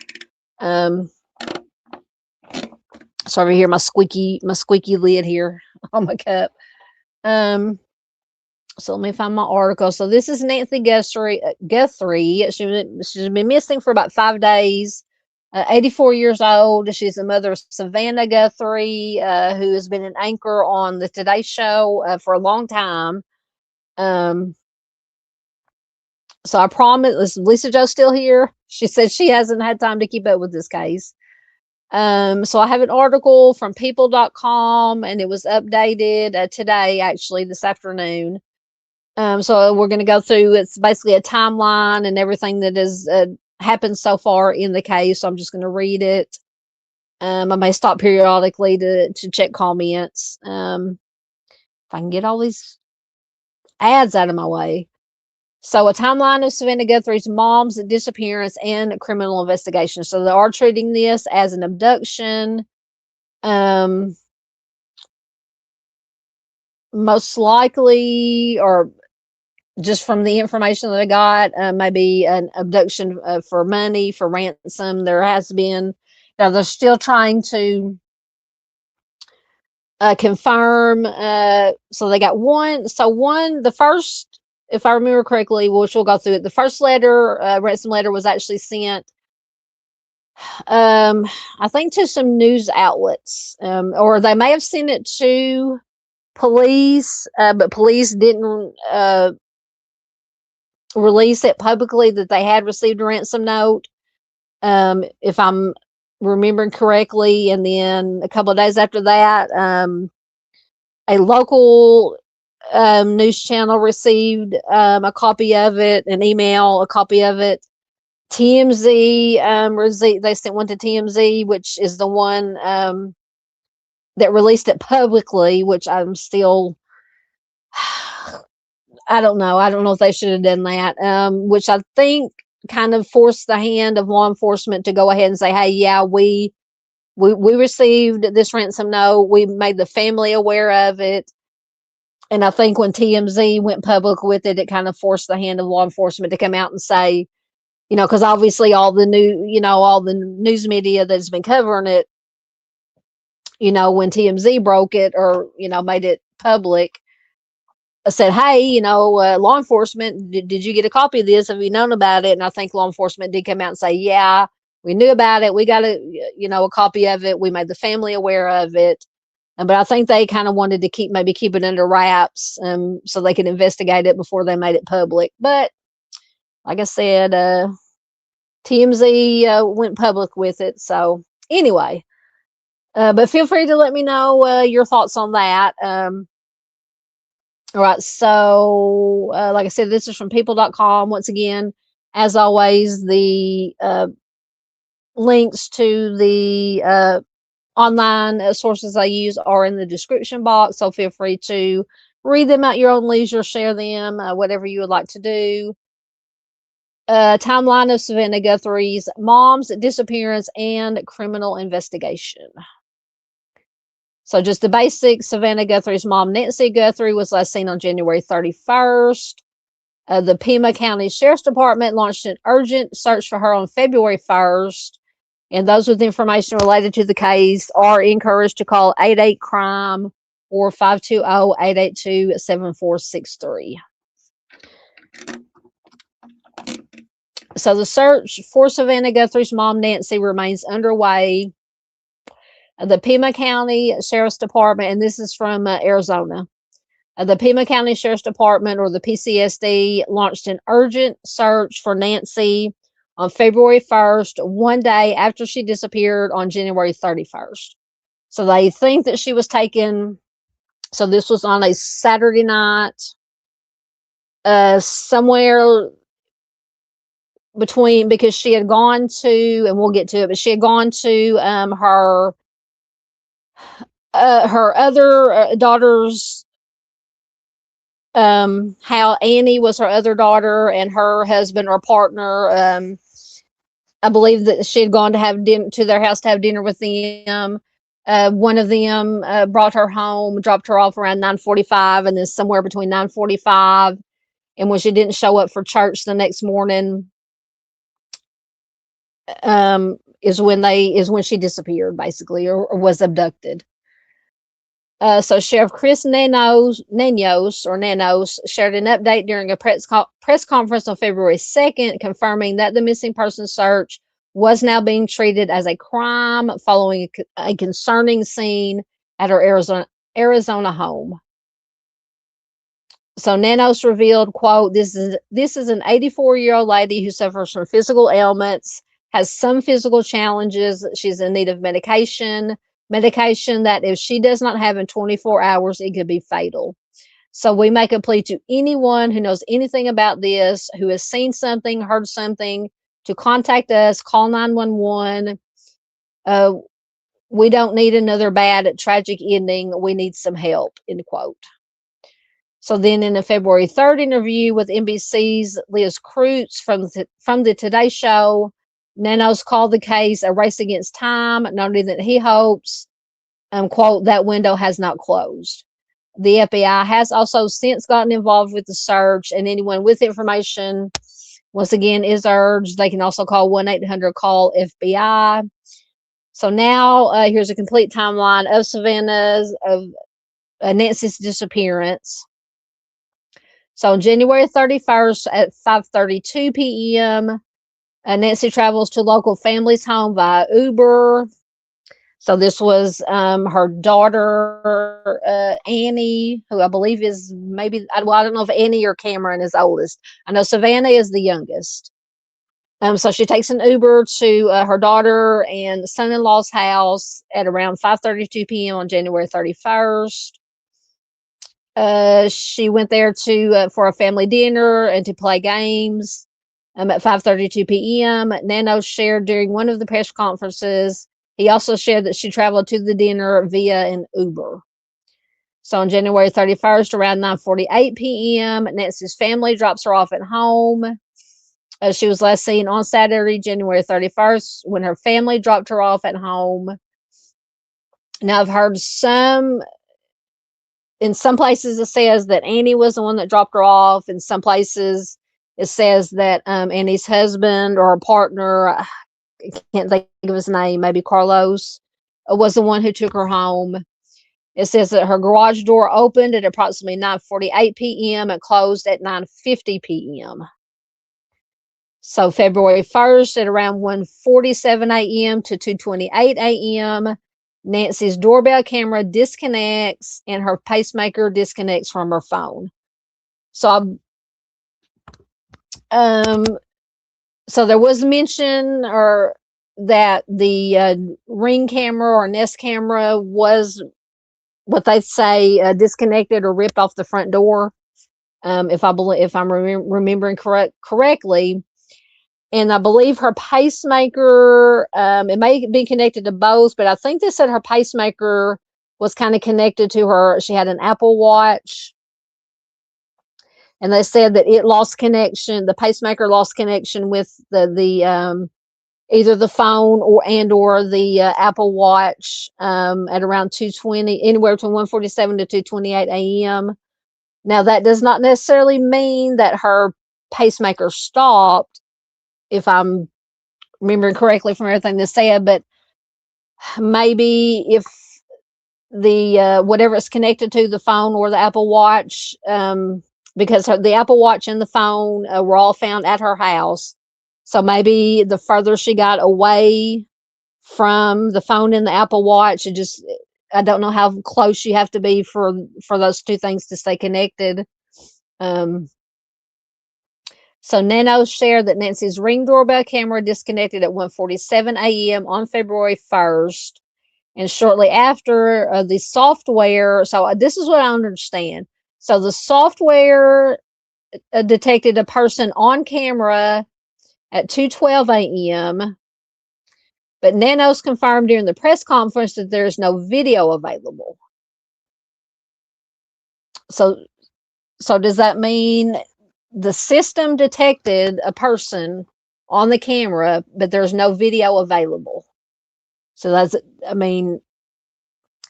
[SPEAKER 1] Sorry, hear my squeaky lid here on my cup. So let me find my article. So this is Nancy Guthrie. She's been missing for about 5 days. 84 years old. She's the mother of Savannah Guthrie, who has been an anchor on the Today Show for a long time. So I promise, Lisa Jo's still here. She said she hasn't had time to keep up with this case. So I have an article from people.com, and it was updated today, actually, this afternoon. So we're going to go through, it's basically a timeline and everything that has happened so far in the case. So I'm just going to read it. I may stop periodically to check comments. If I can get all these ads out of my way. So a timeline of Savannah Guthrie's mom's disappearance and criminal investigation. So they are treating this as an abduction. Most likely, or just from the information that I got, maybe an abduction for money, for ransom. There has been, now they're still trying to confirm. So they got one. So the first if I remember correctly, which we'll go through it. The first letter, ransom letter, was actually sent, I think, to some news outlets, or they may have sent it to police, but police didn't release it publicly that they had received a ransom note, if I'm remembering correctly. And then a couple of days after that, a local news channel received a copy of it, an email, a copy of it. TMZ, they sent one to TMZ, which is the one that released it publicly, which I'm still, I don't know. I don't know if they should have done that, which I think kind of forced the hand of law enforcement to go ahead and say, hey, yeah, we received this ransom note. We made the family aware of it. And I think when TMZ went public with it, it kind of forced the hand of law enforcement to come out and say, because obviously all the news media that's been covering it, when TMZ broke it, or, made it public, said, hey, law enforcement, did you get a copy of this? Have you known about it? And I think law enforcement did come out and say, yeah, we knew about it. We got a copy of it. We made the family aware of it. But I think they kind of wanted to keep it under wraps, so they could investigate it before they made it public. But like I said, TMZ went public with it. So anyway, but feel free to let me know your thoughts on that. All right, so like I said, this is from people.com. Once again, as always, the links to the online sources I use are in the description box, so feel free to read them at your own leisure, share them, whatever you would like to do. Timeline of Savannah Guthrie's mom's disappearance and criminal investigation. So just the basics: Savannah Guthrie's mom, Nancy Guthrie, was last seen on January 31st. The Pima County Sheriff's Department launched an urgent search for her on February 1st. And those with information related to the case are encouraged to call 88-CRIME or 520-882-7463. So the search for Savannah Guthrie's mom, Nancy, remains underway. The Pima County Sheriff's Department, and this is from Arizona, the Pima County Sheriff's Department, or the PCSD, launched an urgent search for Nancy on February 1st, one day after she disappeared on January 31st. So they think that she was taken. So this was on a Saturday night, somewhere between, because she had gone to, and we'll get to it, but she had gone to her other daughter's how Annie was her other daughter, and her husband or partner, I believe that she had gone to have dinner to their house to have dinner with them. One of them brought her home, dropped her off around 9:45, and then somewhere between 9:45 and when she didn't show up for church the next morning, is when she disappeared, basically, or was abducted. So Sheriff Chris Nanos shared an update during a press conference on February 2nd, confirming that the missing person search was now being treated as a crime following a concerning scene at her Arizona home. So Nanos revealed, quote, this is an 84-year-old lady who suffers from physical ailments, has some physical challenges. She's in need of medication that if she does not have in 24 hours, it could be fatal. So we make a plea to anyone who knows anything about this, who has seen something, heard something, to contact us, call 911. We don't need another bad, tragic ending. We need some help, end quote. So then in a February 3rd interview with NBC's Liz Kreutz from the Today Show, Nanos called the case a race against time, noting that he hopes, quote, that window has not closed. The FBI has also since gotten involved with the search, and anyone with information, once again, is urged. They can also call 1-800-CALL-FBI. So now here's a complete timeline of Nancy's disappearance. So on January 31st at 5:32 p.m., Nancy travels to local family's home via Uber. So this was her daughter, Annie, who I believe is maybe, well, I don't know if Annie or Cameron is oldest. I know Savannah is the youngest. So she takes an Uber to her daughter and son-in-law's house at around 5:32 p.m. on January 31st. She went there to for a family dinner and to play games. At 5:32 p.m., Nano shared during one of the press conferences. He also shared that she traveled to the dinner via an Uber. So on January 31st, around 9:48 p.m., Nancy's family drops her off at home. She was last seen on Saturday, January 31st, when her family dropped her off at home. Now, I've heard in some places it says that Annie was the one that dropped her off. In some places it says that Annie's husband or her partner, I can't think of his name, maybe Carlos, was the one who took her home. It says that her garage door opened at approximately 9:48 p.m. and closed at 9:50 p.m. So February 1st at around 1:47 a.m. to 2:28 a.m., Nancy's doorbell camera disconnects and her pacemaker disconnects from her phone. So so there was mention or that the Ring camera or Nest camera was what they say disconnected or ripped off the front door. If I'm remembering correctly. And I believe her pacemaker, it may be connected to both, but I think they said her pacemaker was kind of connected to her. She had an Apple Watch. And they said that it lost connection. The pacemaker lost connection with the either the phone or the Apple Watch at around 2:20, anywhere between 1:47 to 2:28 a.m. Now, that does not necessarily mean that her pacemaker stopped, if I'm remembering correctly from everything they said, but maybe if the whatever it's connected to, the phone or the Apple Watch, because the Apple Watch and the phone were all found at her house. So maybe the further she got away from the phone and the Apple Watch, I don't know how close you have to be for those two things to stay connected. So Nano shared that Nancy's Ring doorbell camera disconnected at 1:47 a.m. on February 1st. And shortly after, the software, so this is what I understand. So the software detected a person on camera at 2:12 a.m. But Nanos confirmed during the press conference that there is no video available. So does that mean the system detected a person on the camera, but there's no video available? So that's, I mean,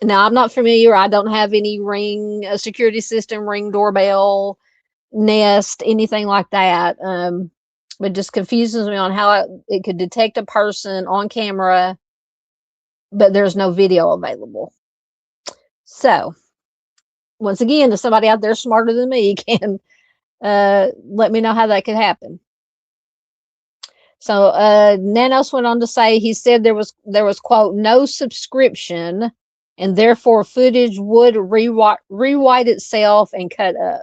[SPEAKER 1] now I'm not familiar. I don't have any Ring security system, Ring doorbell, Nest, anything like that. It just confuses me on how it could detect a person on camera, but there's no video available. So once again, if somebody out there smarter than me can let me know how that could happen. So Nanos went on to say, he said there was quote, no subscription, and therefore footage would rewrite itself and cut up.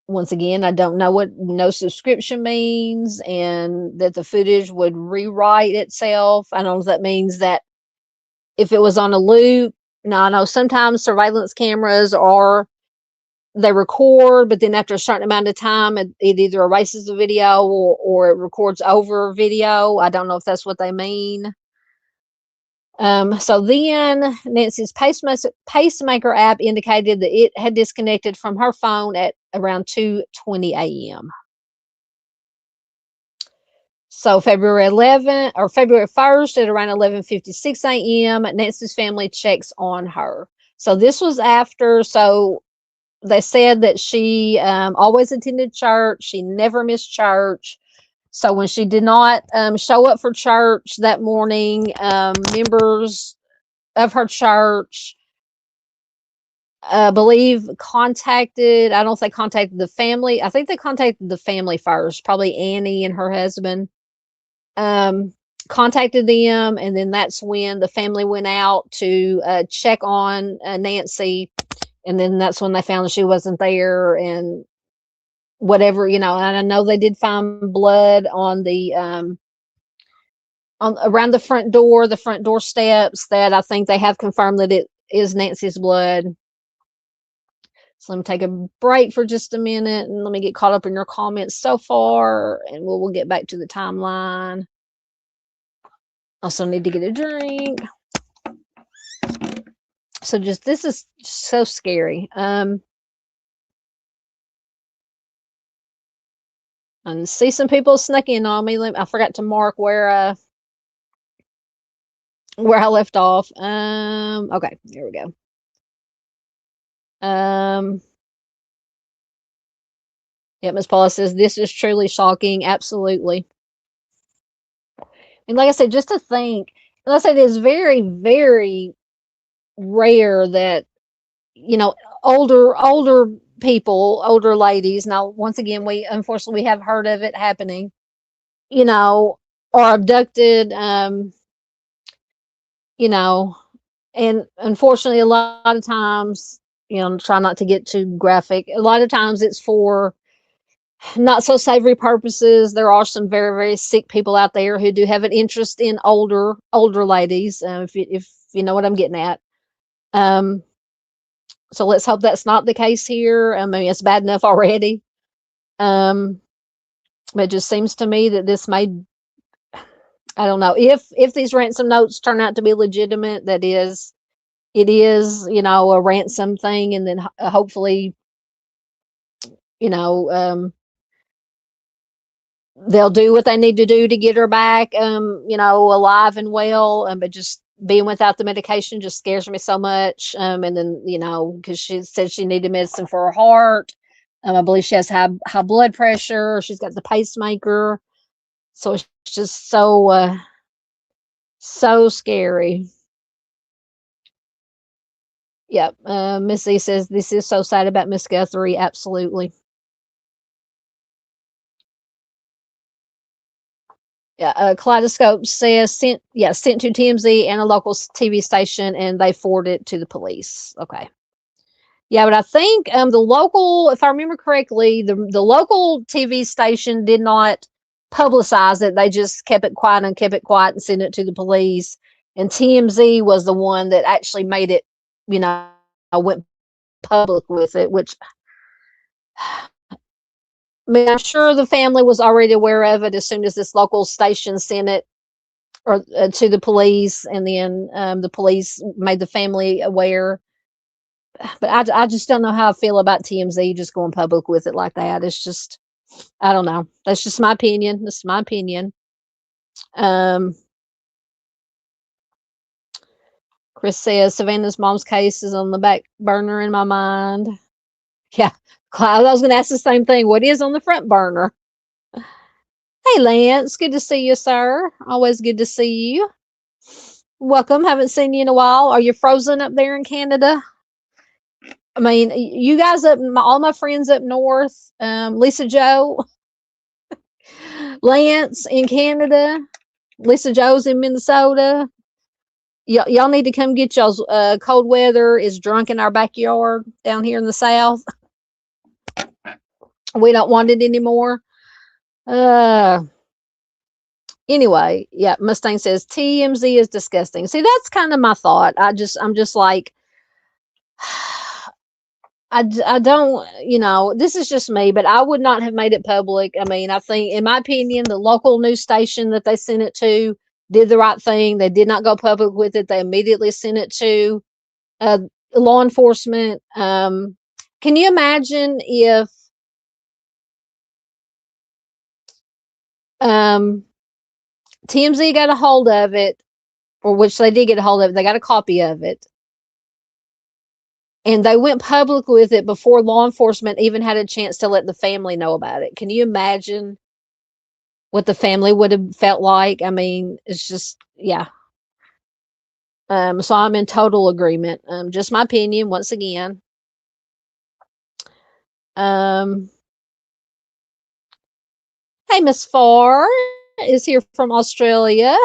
[SPEAKER 1] Once again, I don't know what no subscription means, and that the footage would rewrite itself. I don't know if that means that if it was on a loop. Now, I know sometimes surveillance cameras they record, but then after a certain amount of time, it either erases the video or it records over video. I don't know if that's what they mean. So then Nancy's pacemaker app indicated that it had disconnected from her phone at around 2:20 a.m. So February 1st at around 11:56 a.m., Nancy's family checks on her. So this was after, so they said that she always attended church. She never missed church. So when she did not show up for church that morning, members of her church believe contacted, I don't think contacted the family. I think they contacted the family first, probably Annie and her husband. Contacted them, and then that's when the family went out to check on Nancy, and then that's when they found she wasn't there and whatever, and I know they did find blood on the on around the front door steps, that I think they have confirmed that it is Nancy's blood. So let me take a break for just a minute and let me get caught up in your comments so far, and we'll get back to the timeline. Also need to get a drink. So this is so scary. And see, some people snuck in on me. I forgot to mark where I left off. Okay, here we go. Yeah, Miss Paula says this is truly shocking. Absolutely. And like I said, just to think, like I said, it's very, very rare that, older people, older ladies. Now, once again, we unfortunately have heard of it happening, are abducted, and unfortunately, a lot of times, try not to get too graphic. A lot of times it's for not so savory purposes. There are some very, very sick people out there who do have an interest in older ladies. If you know what I'm getting at. So let's hope that's not the case here. I mean, it's bad enough already. But it just seems to me that this may, I don't know, if these ransom notes turn out to be legitimate, it is, a ransom thing, and then hopefully, they'll do what they need to do to get her back, alive and well. But just being without the medication just scares me so much. And then, because she said she needed medicine for her heart. I believe she has high blood pressure. She's got the pacemaker. So it's just so scary. Yep. Missy says this is so sad about Miss Guthrie. Absolutely. Yeah, Kaleidoscope says sent to TMZ and a local TV station, and they forwarded it to the police. Okay. Yeah, but I think the local, if I remember correctly, the local TV station did not publicize it. They just kept it quiet and sent it to the police. And TMZ was the one that actually made it, went public with it, which, I mean, I'm sure the family was already aware of it as soon as this local station sent it to the police, and then the police made the family aware. But I just don't know how I feel about TMZ just going public with it like that. It's just, I don't know. That's just my opinion. This is my opinion. Chris says Savannah's mom's case is on the back burner in my mind. Yeah, I was going to ask the same thing. What is on the front burner? Hey, Lance. Good to see you, sir. Always good to see you. Welcome. Haven't seen you in a while. Are you frozen up there in Canada? I mean, you guys all my friends up north, Lisa Joe, Lance in Canada, Lisa Joe's in Minnesota. Y'all need to come get y'all's cold weather is drunk in our backyard down here in the South. We don't want it anymore. Anyway, yeah, Mustang says TMZ is disgusting. See, that's kind of my thought. I'm just like, I don't, this is just me, but I would not have made it public. I mean, I think, in my opinion, the local news station that they sent it to did the right thing. They did not go public with it. They immediately sent it to law enforcement. Can you imagine if TMZ got a hold of it, or which they did get a hold of it, they got a copy of it, and they went public with it before law enforcement even had a chance to let the family know about it? Can you imagine what the family would have felt like? I mean, it's just, yeah. So I'm in total agreement. Just my opinion, once again. Um, hey, Miss Farr is here from Australia.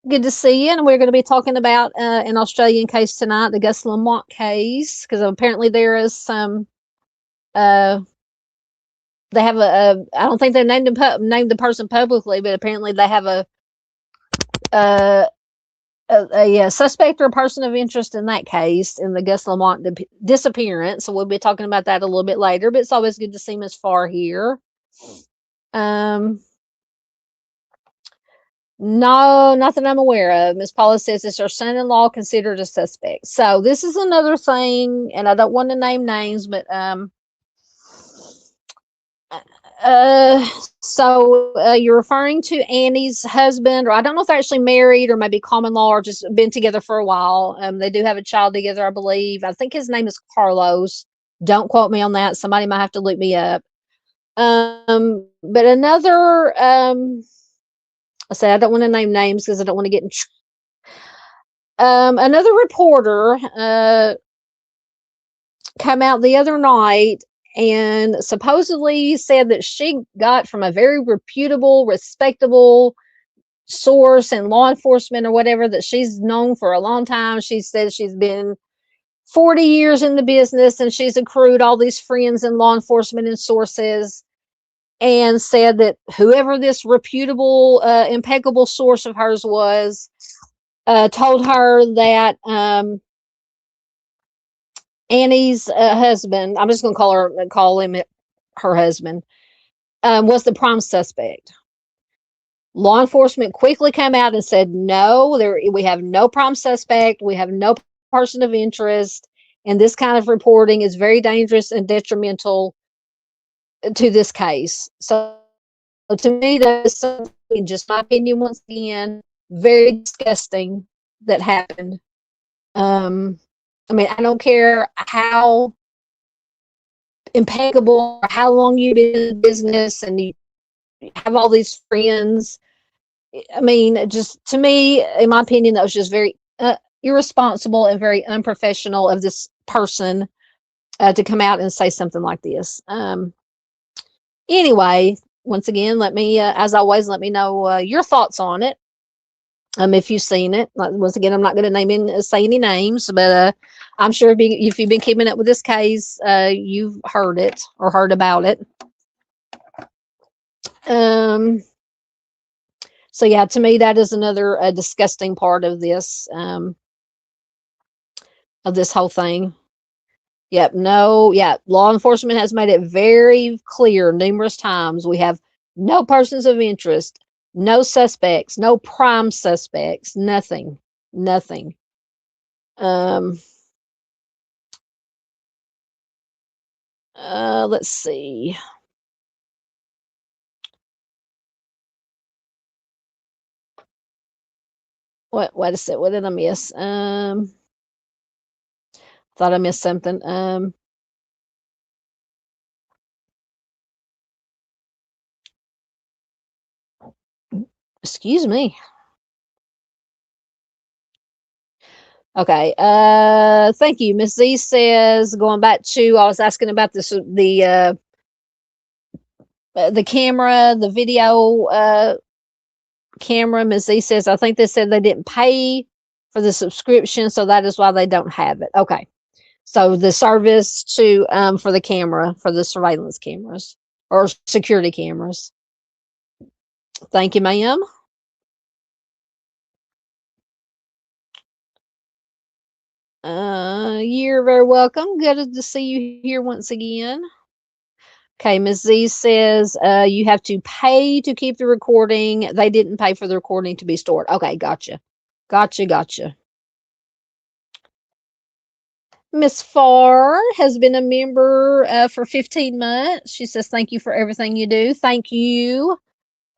[SPEAKER 1] Good to see you. And we're going to be talking about an Australian case tonight, the Gus Lamont case, because apparently there is some. They have I don't think they named the person publicly, but apparently they have a, a suspect or a person of interest in that case, in the Gus Lamont disappearance. So we'll be talking about that a little bit later. But it's always good to see Miss Farr here. No, not that I'm aware of. Miss Paula says, is her son-in-law considered a suspect? So this is another thing, and I don't want to name names, but you're referring to Annie's husband, or I don't know if they're actually married or maybe common law or just been together for a while. They do have a child together, I believe. I think his name is Carlos. Don't quote me on that. Somebody might have to look me up. But another, I said I don't want to name names because I don't want to get in another reporter came out the other night and supposedly said that she got from a very reputable, respectable source in law enforcement or whatever, that she's known for a long time. She said she's been 40 years in the business and she's accrued all these friends in law enforcement and sources, and said that whoever this reputable, impeccable source of hers was, told her that Annie's husband, I'm just going to call him her husband, was the prime suspect. Law enforcement quickly came out and said, no, we have no prime suspect. We have no person of interest. And this kind of reporting is very dangerous and detrimental to this case. So to me, that is something, just my opinion, once again, very disgusting that happened. I mean, I don't care how impeccable or how long you've been in business and you have all these friends. I mean, just to me, in my opinion, that was just very irresponsible and very unprofessional of this person to come out and say something like this. Anyway, once again, let me, as always, let me know your thoughts on it. If you've seen it. Once again, I'm not going to say any names, but I'm sure if you've been keeping up with this case, you've heard it or heard about it. So yeah, to me, that is another disgusting part of this whole thing. Yep. No. Yeah. Law enforcement has made it very clear numerous times. We have no persons of interest, no suspects, no prime suspects, nothing. Let's see. Wait a sec. What did I miss? Thought I missed something. Excuse me. Okay. Thank you. Miss Z says, going back to, I was asking about this, the camera, the video camera. Miss Z says, I think they said they didn't pay for the subscription, so that is why they don't have it. Okay. So the service to for the camera, for the surveillance cameras or security cameras. Thank you, ma'am. You're very welcome. Good to see you here once again. Okay, Ms. Z says you have to pay to keep the recording. They didn't pay for the recording to be stored. Okay, gotcha. Miss Farr has been a member for 15 months. She says, thank you for everything you do. Thank you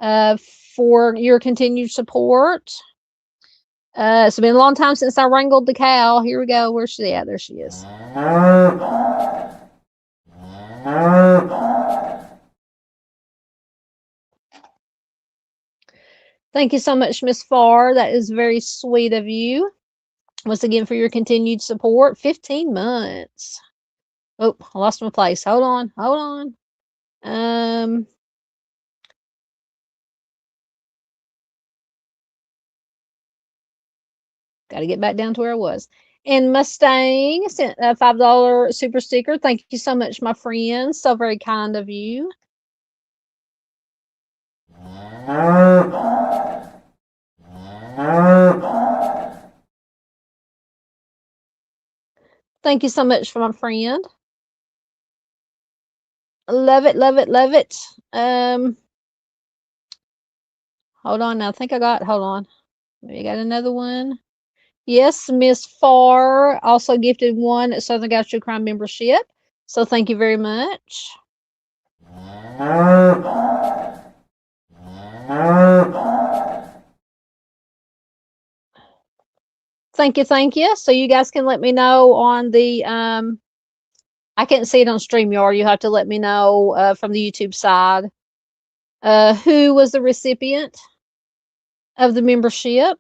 [SPEAKER 1] for your continued support. It's been a long time since I wrangled the cow. Here we go. Where's she at? There she is. Thank you so much, Miss Farr. That is very sweet of you. Once again, for your continued support. 15 months. Oh, I lost my place. Hold on. Hold on. Got to get back down to where I was. And Mustang sent a $5 super sticker. Thank you so much, my friend. So very kind of you. Thank you so much for my friend. Love it, love it, love it. Hold on now. I think I got, hold on. We got another one. Yes, Miss Farr also gifted one at Southern Guys True Crime membership. So thank you very much. Thank you, thank you. So you guys can let me know on the I can't see it on StreamYard. You have to let me know from the YouTube side who was the recipient of the membership.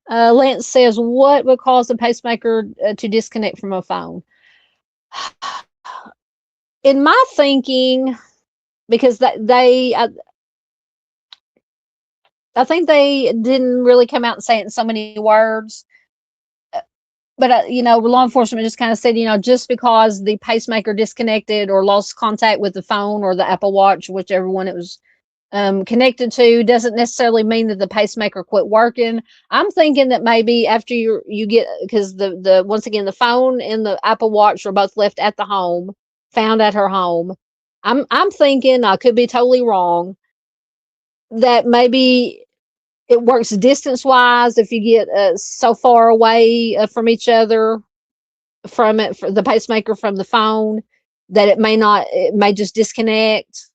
[SPEAKER 1] Lance says, what would cause the pacemaker to disconnect from a phone? In my thinking, because I think they didn't really come out and say it in so many words. But, law enforcement just kind of said, just because the pacemaker disconnected or lost contact with the phone or the Apple Watch, whichever one it was connected to, doesn't necessarily mean that the pacemaker quit working. I'm thinking that maybe after you get, because the once again, the phone and the Apple Watch are both left at the home, found at her home. I'm thinking, I could be totally wrong, that maybe it works distance wise if you get so far away from each other, from it, for the pacemaker from the phone, that it may just disconnect.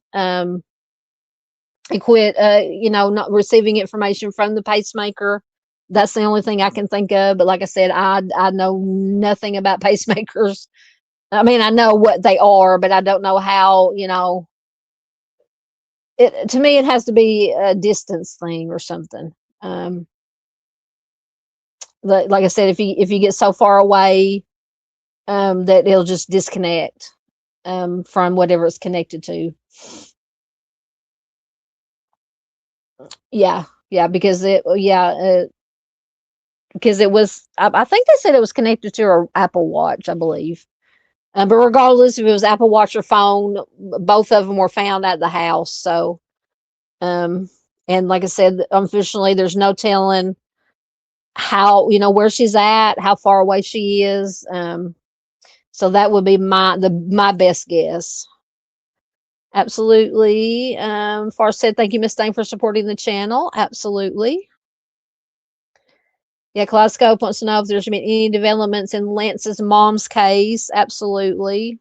[SPEAKER 1] It quit, not receiving information from the pacemaker. That's the only thing I can think of. But like I said, I know nothing about pacemakers. I mean, I know what they are, but I don't know how. To me, it has to be a distance thing or something. Like I said, if you get so far away, that it'll just disconnect from whatever it's connected to. Yeah, because it was, I think they said it was connected to her Apple Watch, I believe. But regardless if it was Apple Watch or phone, both of them were found at the house. So, and like I said, unfortunately, there's no telling how, where she's at, how far away she is. So that would be my best guess. Absolutely. Far said, thank you, Miss Dane, for supporting the channel. Absolutely. Yeah, Kaleidoscope wants to know if there's been any developments in Lance's mom's case. Absolutely.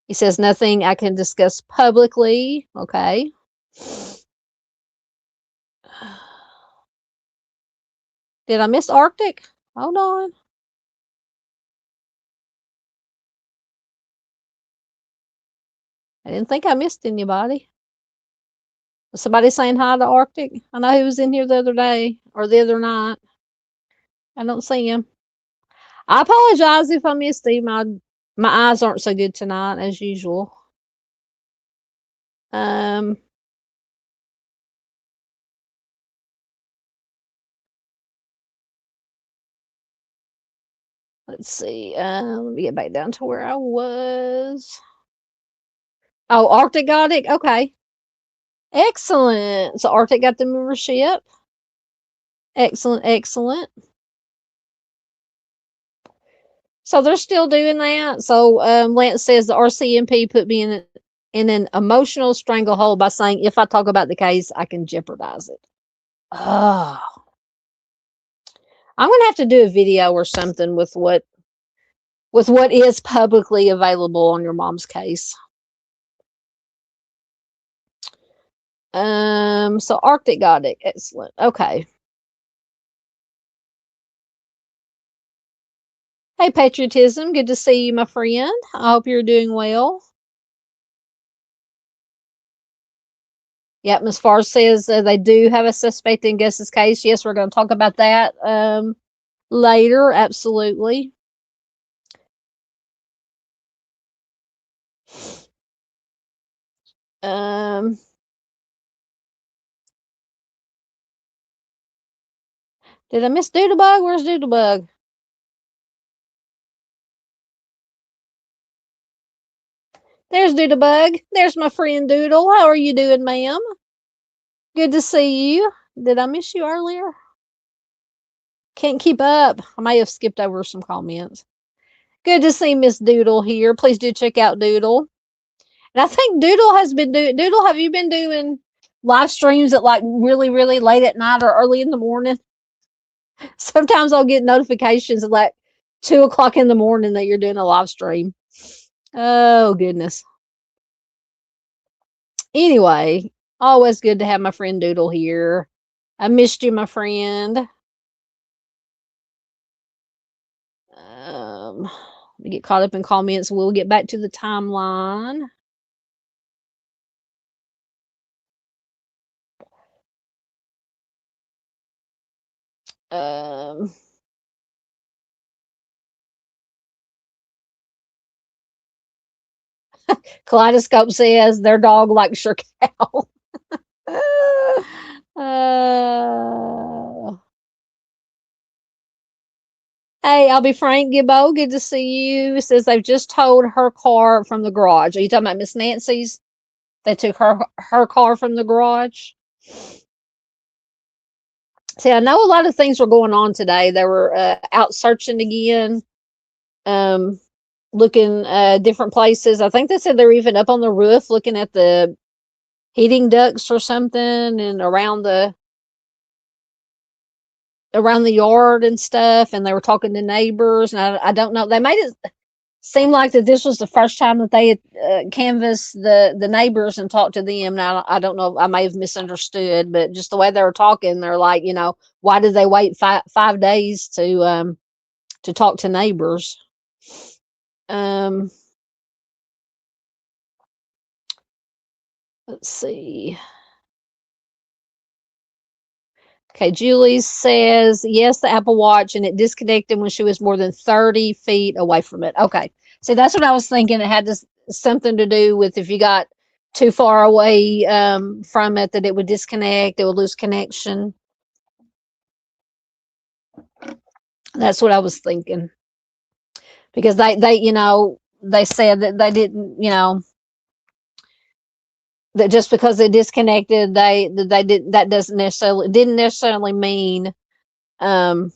[SPEAKER 1] He says nothing I can discuss publicly. Okay. Did I miss Arctic? Hold on. I didn't think I missed anybody. Was somebody saying hi to Arctic? I know he was in here the other day or the other night. I don't see him. I apologize if I missed him. My eyes aren't so good tonight as usual. Let's see. Let me get back down to where I was. Oh, Arctic got it. Okay. Excellent. So Arctic got the membership. Excellent, excellent. So they're still doing that. So Lance says the RCMP put me in an emotional stranglehold by saying if I talk about the case, I can jeopardize it. Oh, I'm gonna have to do a video or something with what is publicly available on your mom's case. So Arctic got it. Excellent. Okay. Hey, Patriotism. Good to see you, my friend. I hope you're doing well. Yep, Ms. Farr says they do have a suspect in Gus's case. Yes, we're going to talk about that later. Absolutely. Did I miss Doodlebug? Where's Doodlebug? There's Doodlebug. There's my friend Doodle. How are you doing, ma'am? Good to see you. Did I miss you earlier? Can't keep up. I may have skipped over some comments. Good to see Miss Doodle here. Please do check out Doodle. And I think Doodle has been doing. Doodle, have you been doing live streams at like really, really late at night or early in the morning? Sometimes I'll get notifications at like 2 o'clock in the morning that you're doing a live stream. Oh, goodness. Anyway, always good to have my friend Doodle here. I missed you, my friend. Let me get caught up in comments. We'll get back to the timeline. Kaleidoscope says their dog likes your cow. Hey, I'll be Frank Gibbo. Good to see you. It says they've just towed her car from the garage. Are you talking about Miss Nancy's? They took her car from the garage. See, I know a lot of things were going on today. They were out searching again, looking different places. I think they said they're even up on the roof looking at the heating ducts or something, and around the yard and stuff. And they were talking to neighbors. And I don't know. They made it seem like that this was the first time that they had canvassed the neighbors and talked to them. Now, I don't know. I may have misunderstood, but just the way they were talking, they're like, why did they wait 5 days to talk to neighbors? Let's see. Okay, Julie says, yes, the Apple Watch, and it disconnected when she was more than 30 feet away from it. Okay, so that's what I was thinking. It had something to do with if you got too far away from it, that it would disconnect, it would lose connection. That's what I was thinking. Because they said that they didn't, that just because they disconnected, that didn't necessarily mean that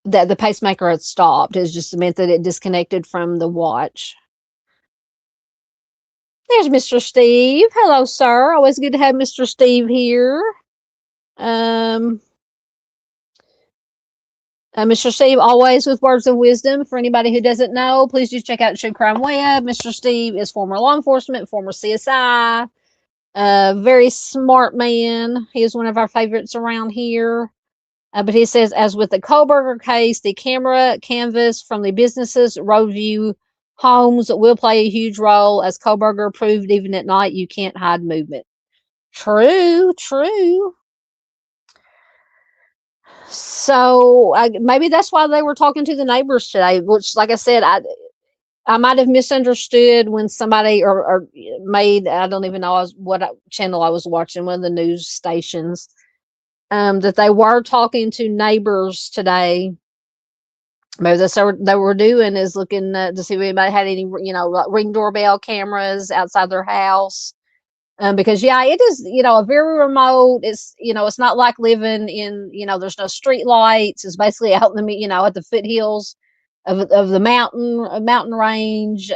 [SPEAKER 1] the pacemaker had stopped. It just meant that it disconnected from the watch. There's Mr. Steve. Hello, sir. Always good to have Mr. Steve here. Mr. Steve, always with words of wisdom. For anybody who doesn't know, please do check out True Crime Web. Mr. Steve is former law enforcement, former CSI, very smart man. He is one of our favorites around here. But he says, as with the Kohlberger case, the camera canvas from the businesses' roadview homes will play a huge role. As Kohlberger proved, even at night, you can't hide movement. True. So maybe that's why they were talking to the neighbors today, which, like I said, I might have misunderstood when somebody or made, I don't even know what channel I was watching, one of the news stations, that they were talking to neighbors today. Maybe that's what they were doing, is looking to see if anybody had any, like Ring doorbell cameras outside their house. Because it is, a very remote, it's not like living in, there's no street lights. It's basically out in the, at the foothills of the mountain range,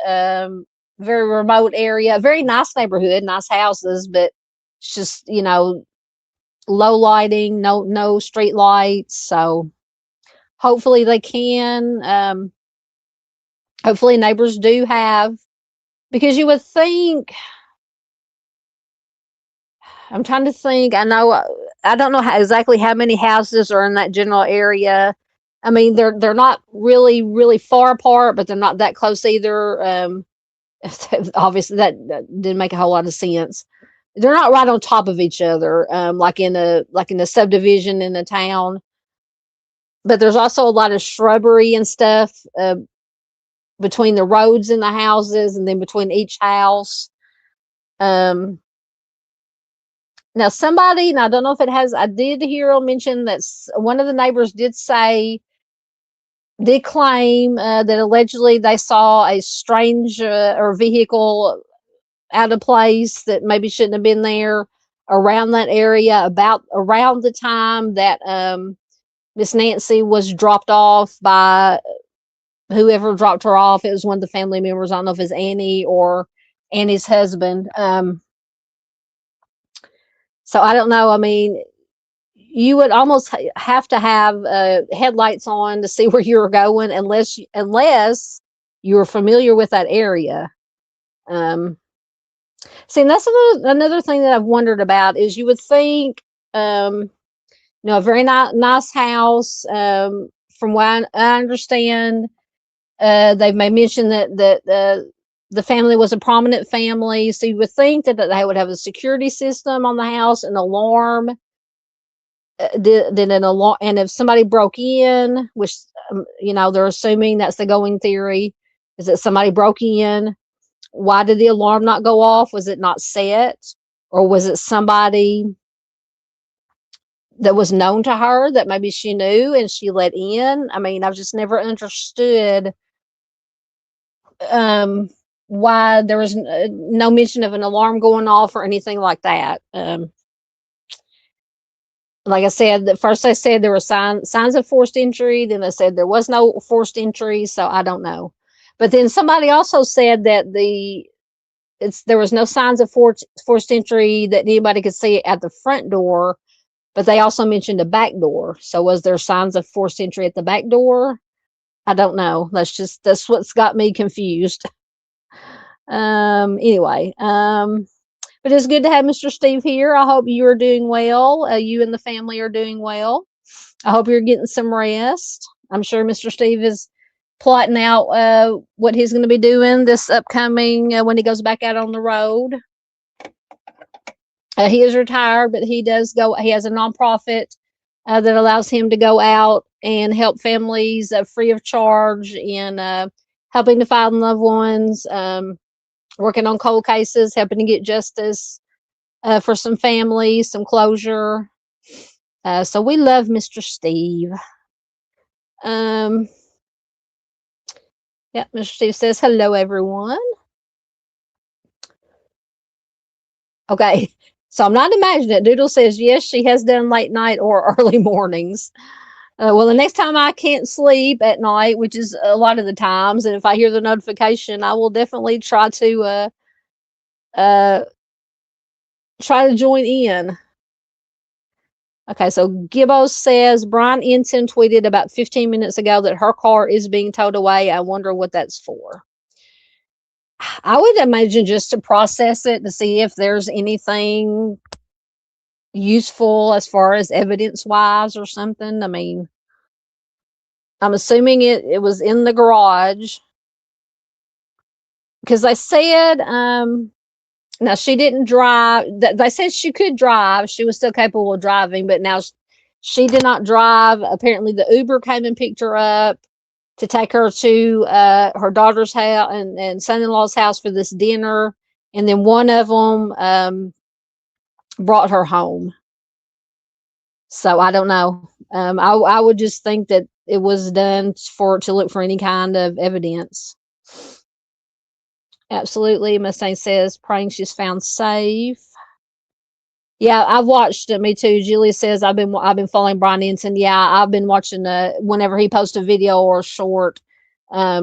[SPEAKER 1] very remote area, very nice neighborhood, nice houses, but it's just, low lighting, no street lights. So hopefully they can, hopefully neighbors do have, because you would think, I'm trying to think. I don't know exactly how many houses are in that general area. I mean, they're not really, really far apart, but they're not that close either. Obviously, that didn't make a whole lot of sense. They're not right on top of each other, like in a subdivision in a town. But there's also a lot of shrubbery and stuff between the roads and the houses, and then between each house. Um, Now, somebody, and I don't know if it has, I did hear a mention that one of the neighbors did claim that allegedly they saw a strange or vehicle out of place that maybe shouldn't have been there around that area about around the time that Miss Nancy was dropped off by whoever dropped her off. It was one of the family members. I don't know if it's Annie or Annie's husband. So I don't know. I mean, you would almost have to have headlights on to see where you're going, unless you're familiar with that area. See, and that's another thing that I've wondered about is you would think, a very nice house. From what I understand, they've made mention that the family was a prominent family, so you would think that they would have a security system on the house, an alarm. Then an alarm, and if somebody broke in, which they're assuming that's the going theory, is that somebody broke in. Why did the alarm not go off? Was it not set, or was it somebody that was known to her that maybe she knew and she let in? I mean, I've just never understood why there was no mention of an alarm going off or anything like that. Like I said, at first they said there were signs of forced entry. Then they said there was no forced entry. So I don't know. But then somebody also said that there was no signs of forced entry that anybody could see at the front door. But they also mentioned a back door. So was there signs of forced entry at the back door? I don't know. That's what's got me confused. Anyway, but it's good to have Mr. Steve here. I hope you are doing well. You and the family are doing well. I hope you're getting some rest. I'm sure Mr. Steve is plotting out what he's going to be doing this upcoming when he goes back out on the road. He is retired, but he does go. He has a nonprofit that allows him to go out and help families free of charge in helping to find loved ones, working on cold cases, helping to get justice for some families, some closure. So we love Mr. Steve. Yeah, Mr. Steve says, hello, everyone. Okay, so I'm not imagining it. Doodle says, yes, she has done late night or early mornings. Well, the next time I can't sleep at night, which is a lot of the times, and if I hear the notification, I will definitely try to join in. Okay, so Gibbo says Brian Ensign tweeted about 15 minutes ago that her car is being towed away. I wonder what that's for. I would imagine just to process it to see if there's anything useful as far as evidence wise or something. I mean, I'm assuming it was in the garage because they said now she didn't drive. They said she could drive. She was still capable of driving, but now she did not drive. Apparently the Uber came and picked her up to take her to her daughter's house and son-in-law's house for this dinner, and then one of them brought her home. So I don't know. I would just think that it was done to look for any kind of evidence. Absolutely. Mustang says praying she's found safe. Yeah, I've watched it. Me too. Julie says I've been following Brian Ensign. Yeah, I've been watching whenever he posts a video or a short. I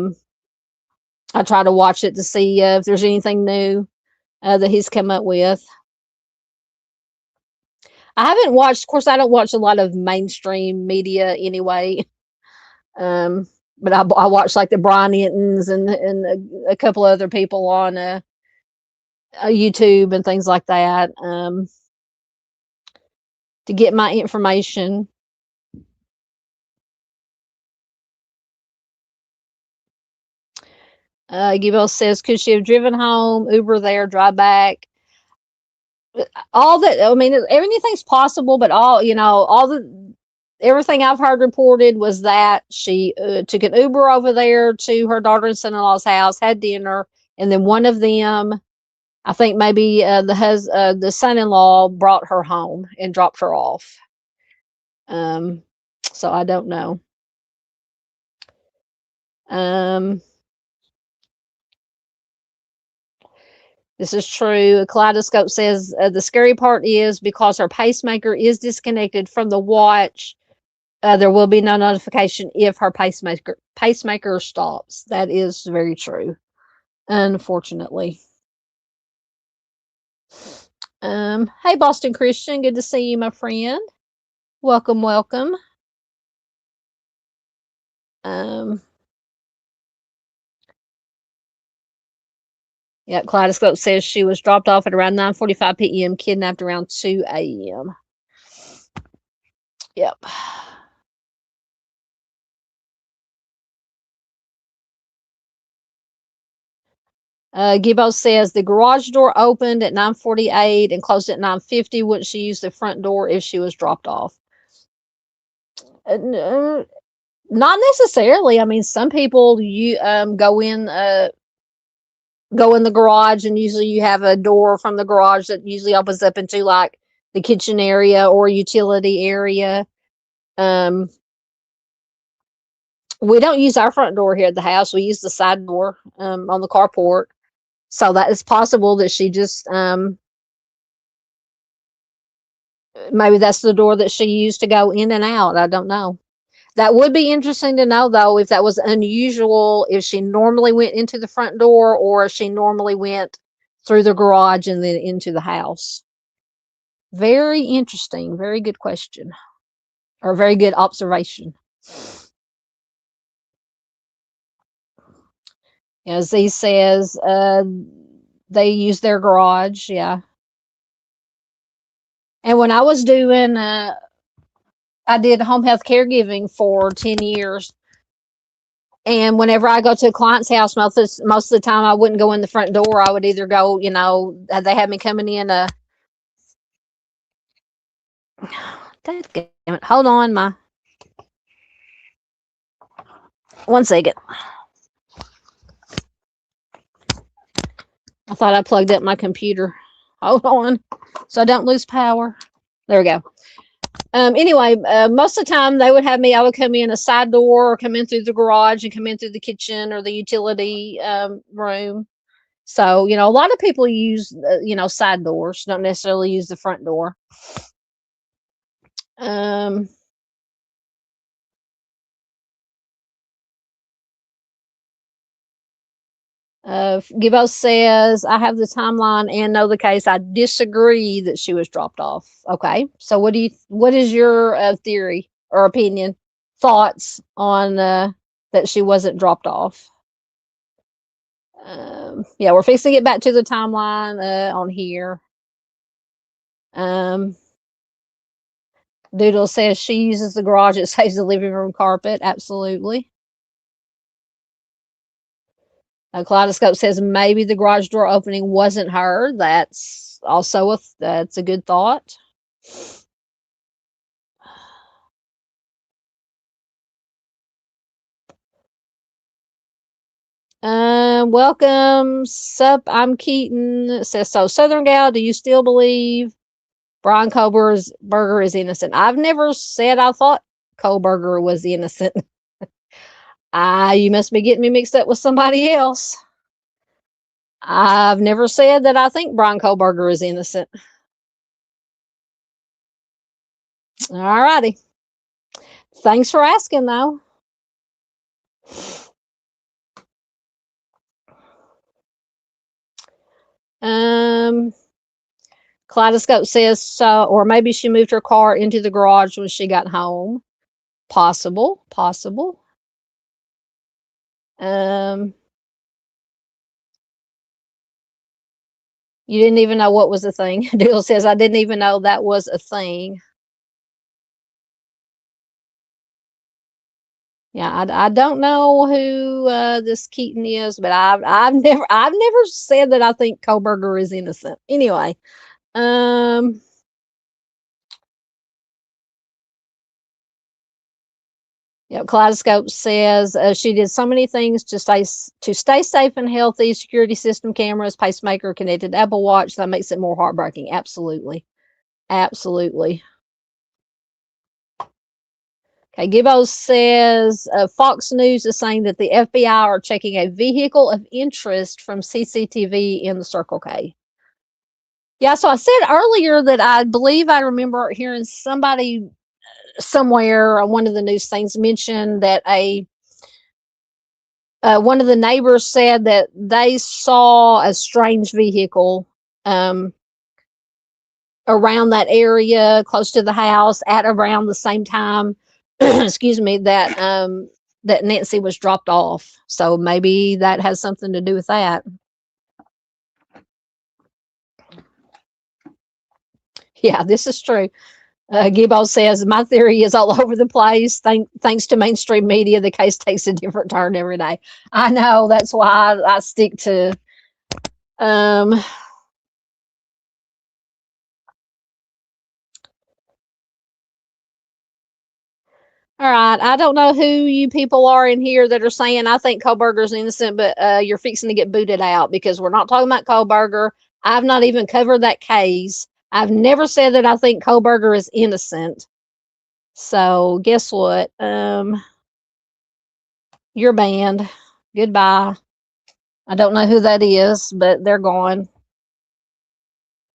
[SPEAKER 1] try to watch it to see if there's anything new that he's come up with. I haven't watched. Of course, I don't watch a lot of mainstream media anyway. But I watch like the Brian Entons and a couple other people on YouTube and things like that to get my information. Gibel says, could she have driven home, Uber there, drive back? All that, I mean, everything's possible, but everything I've heard reported was that she took an Uber over there to her daughter and son-in-law's house, had dinner, and then one of them, I think maybe the son-in-law, brought her home and dropped her off. So I don't know. This is true. A Kaleidoscope says the scary part is because her pacemaker is disconnected from the watch, there will be no notification if her pacemaker stops. That is very true, unfortunately. Hey, Boston Christian, good to see you, my friend. Welcome, welcome. Yeah, Kaleidoscope says she was dropped off at around 9:45 p.m., kidnapped around 2 a.m. Yep. Gibbo says the garage door opened at 9:48 and closed at 9:50. Wouldn't she use the front door if she was dropped off? Not necessarily. I mean, some people go in the garage, and usually you have a door from the garage that usually opens up into like the kitchen area or utility area. We don't use our front door here at the house. We use the side door on the carport. So that is possible that she just maybe that's the door that she used to go in and out. I don't know. That would be interesting to know, though, if that was unusual, if she normally went into the front door or if she normally went through the garage and then into the house. Very interesting. Very good question, or very good observation. As he says, they use their garage. Yeah. And when I was doing, I did home health caregiving for 10 years. And whenever I go to a client's house, most of the time I wouldn't go in the front door. I would either go, they had me coming in hold on, one second. I thought I plugged up my computer. Hold on, so I don't lose power. There we go. Anyway, most of the time I would come in a side door or come in through the garage and come in through the kitchen or the utility room. So, a lot of people use, side doors, don't necessarily use the front door. Gibbo says, I have the timeline and know the case. I disagree that she was dropped off. Okay. So what is your theory or opinion, thoughts on that she wasn't dropped off? Yeah, we're fixing to get back to the timeline on here. Doodle says she uses the garage. It saves the living room carpet. Absolutely. Kaleidoscope says maybe the garage door opening wasn't her. That's also that's a good thought. Welcome, sup. I'm Keaton. It says, so Southern Gal, do you still believe Brian Kohlberger is innocent? I've never said I thought Kohlberger was innocent. You must be getting me mixed up with somebody else. I've never said that I think Brian Kohlberger is innocent. All righty. Thanks for asking, though. Kaleidoscope says so, or maybe she moved her car into the garage when she got home. Possible. You didn't even know what was a thing. Doodle says, I didn't even know that was a thing. Yeah, I don't know who this Keaton is, but I've never said that I think Koberger is innocent. Anyway, um, yeah, Kaleidoscope says she did so many things to stay safe and healthy. Security system cameras, pacemaker, connected Apple Watch. That makes it more heartbreaking. Absolutely, absolutely. Okay, Gibbo says Fox News is saying that the FBI are checking a vehicle of interest from CCTV in the Circle K. Yeah, so I said earlier that I believe I remember hearing somebody somewhere on one of the news things mention that a one of the neighbors said that they saw a strange vehicle um, around that area close to the house at around the same time excuse me, that Nancy was dropped off. So maybe that has something to do with that. Yeah, this is true. Gibbo says, my theory is all over the place. Thanks to mainstream media, the case takes a different turn every day. I know. That's why I stick to all right. I don't know who you people are in here that are saying I think Koberger's innocent, but you're fixing to get booted out because we're not talking about Koberger. I've not even covered that case. I've never said that I think Koberger is innocent. So guess what? You're banned. Goodbye. I don't know who that is, but they're gone.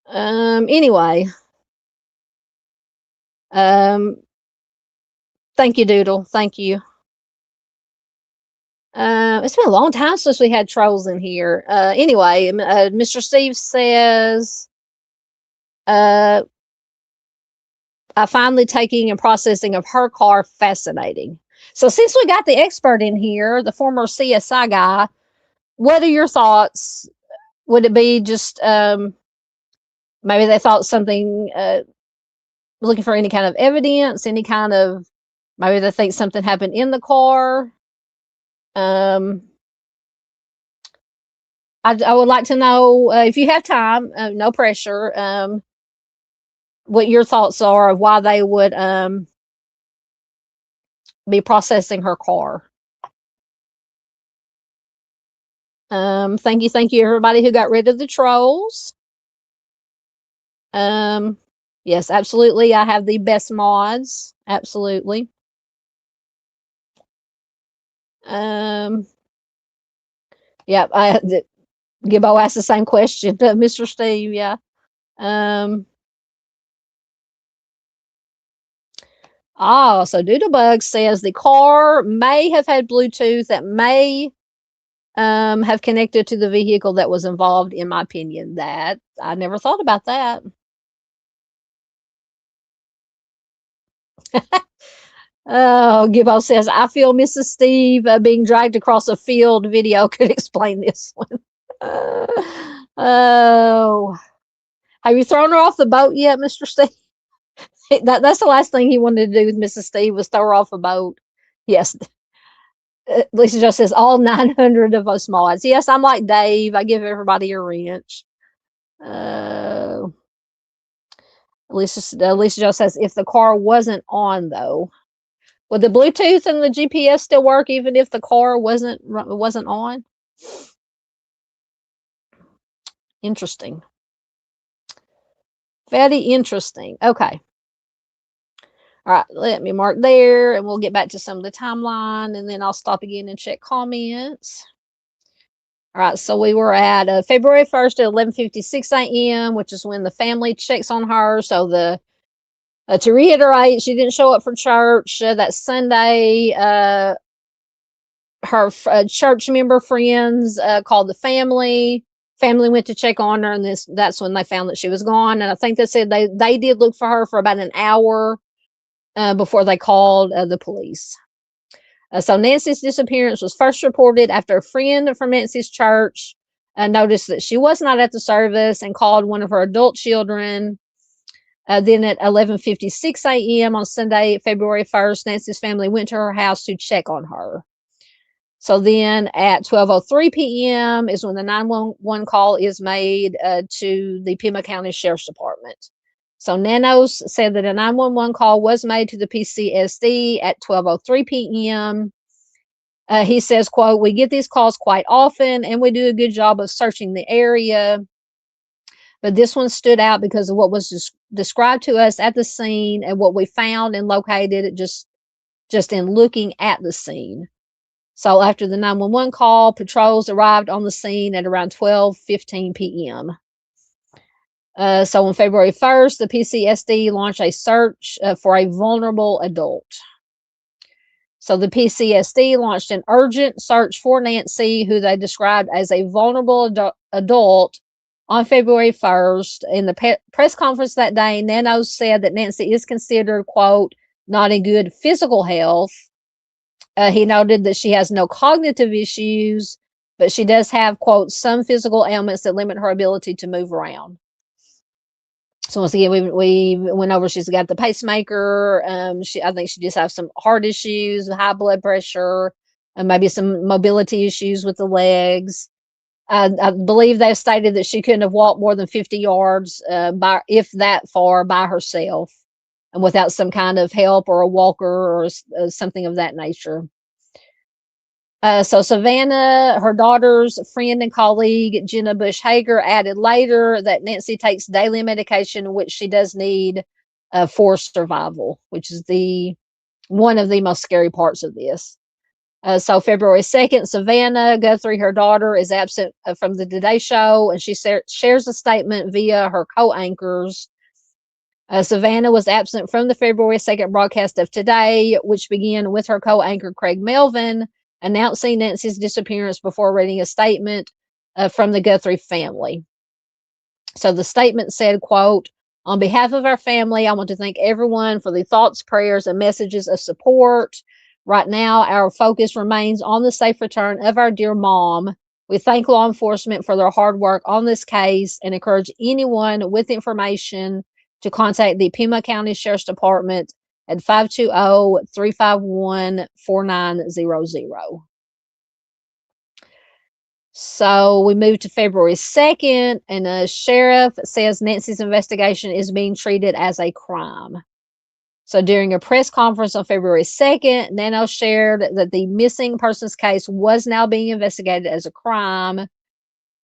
[SPEAKER 1] Anyway. Thank you, Doodle. Thank you. It's been a long time since we had trolls in here. Anyway, Mr. Steve says, finally taking and processing of her car, fascinating. So since we got the expert in here, the former CSI guy, what are your thoughts? Would it be just maybe they thought something, looking for any kind of evidence, any kind of, maybe they think something happened in the car? I would like to know, if you have time, no pressure, what your thoughts are of why they would be processing her car. Thank you, everybody who got rid of the trolls. Yes, absolutely. I have the best mods. Absolutely. Yeah, Gibbo asked the same question, Mr. Steve. Yeah. So Doodlebug says the car may have had Bluetooth that may have connected to the vehicle that was involved, in my opinion. That I never thought about that. Oh, Gibbo says, I feel Mrs. Steve being dragged across a field video could explain this one. Oh, have you thrown her off the boat yet, Mr. Steve? That's the last thing he wanted to do with Mrs. Steve was throw her off a boat. Yes. Lisa just says all 900 of us mods. Yes, I'm like Dave. I give everybody a wrench. Lisa just says if the car wasn't on though, would the Bluetooth and the GPS still work even if the car wasn't on? Interesting. Very interesting. Okay. All right, let me mark there and we'll get back to some of the timeline and then I'll stop again and check comments. All right, so we were at February 1st at 11:56 a.m., which is when the family checks on her. So to reiterate, she didn't show up for church that Sunday. Her church member friends called the family. Family went to check on her, and that's when they found that she was gone. And I think they said they did look for her for about an hour before they called the police. So Nancy's disappearance was first reported after a friend from Nancy's church noticed that she was not at the service and called one of her adult children Then at 11:56 a.m. on Sunday, February 1st, Nancy's family went to her house to check on her. So then at 12:03 p.m. is when the 911 call is made to the Pima County Sheriff's Department. So Nanos said that a 911 call was made to the PCSD at 12:03 p.m. He says, quote, "We get these calls quite often and we do a good job of searching the area. But this one stood out because of what was described to us at the scene and what we found and located just in looking at the scene." So after the 911 call, patrols arrived on the scene at around 12:15 p.m. So on February 1st, the PCSD launched a search for a vulnerable adult. So the PCSD launched an urgent search for Nancy, who they described as a vulnerable adult, on February 1st. In the press conference that day, Nano said that Nancy is considered, quote, "not in good physical health." He noted that she has no cognitive issues, but she does have, quote, "some physical ailments that limit her ability to move around." So once again, we went over. She's got the pacemaker. I think she just has some heart issues, high blood pressure, and maybe some mobility issues with the legs. I believe they've stated that she couldn't have walked more than 50 yards, if that far, by herself, and without some kind of help or a walker or something of that nature. So Savannah, her daughter's friend and colleague, Jenna Bush Hager, added later that Nancy takes daily medication, which she does need for survival, which is one of the most scary parts of this. So February 2nd, Savannah Guthrie, her daughter, is absent from the Today Show, and she shares a statement via her co-anchors. Savannah was absent from the February 2nd broadcast of Today, which began with her co-anchor Craig Melvin announcing Nancy's disappearance before reading a statement from the Guthrie family. So the statement said, quote, "On behalf of our family, I want to thank everyone for the thoughts, prayers, and messages of support. Right now, our focus remains on the safe return of our dear mom. We thank law enforcement for their hard work on this case and encourage anyone with information to contact the Pima County Sheriff's Department at 520-351-4900. So we moved to February 2nd, and the sheriff says Nancy's investigation is being treated as a crime. So during a press conference on February 2nd, Nano shared that the missing persons case was now being investigated as a crime.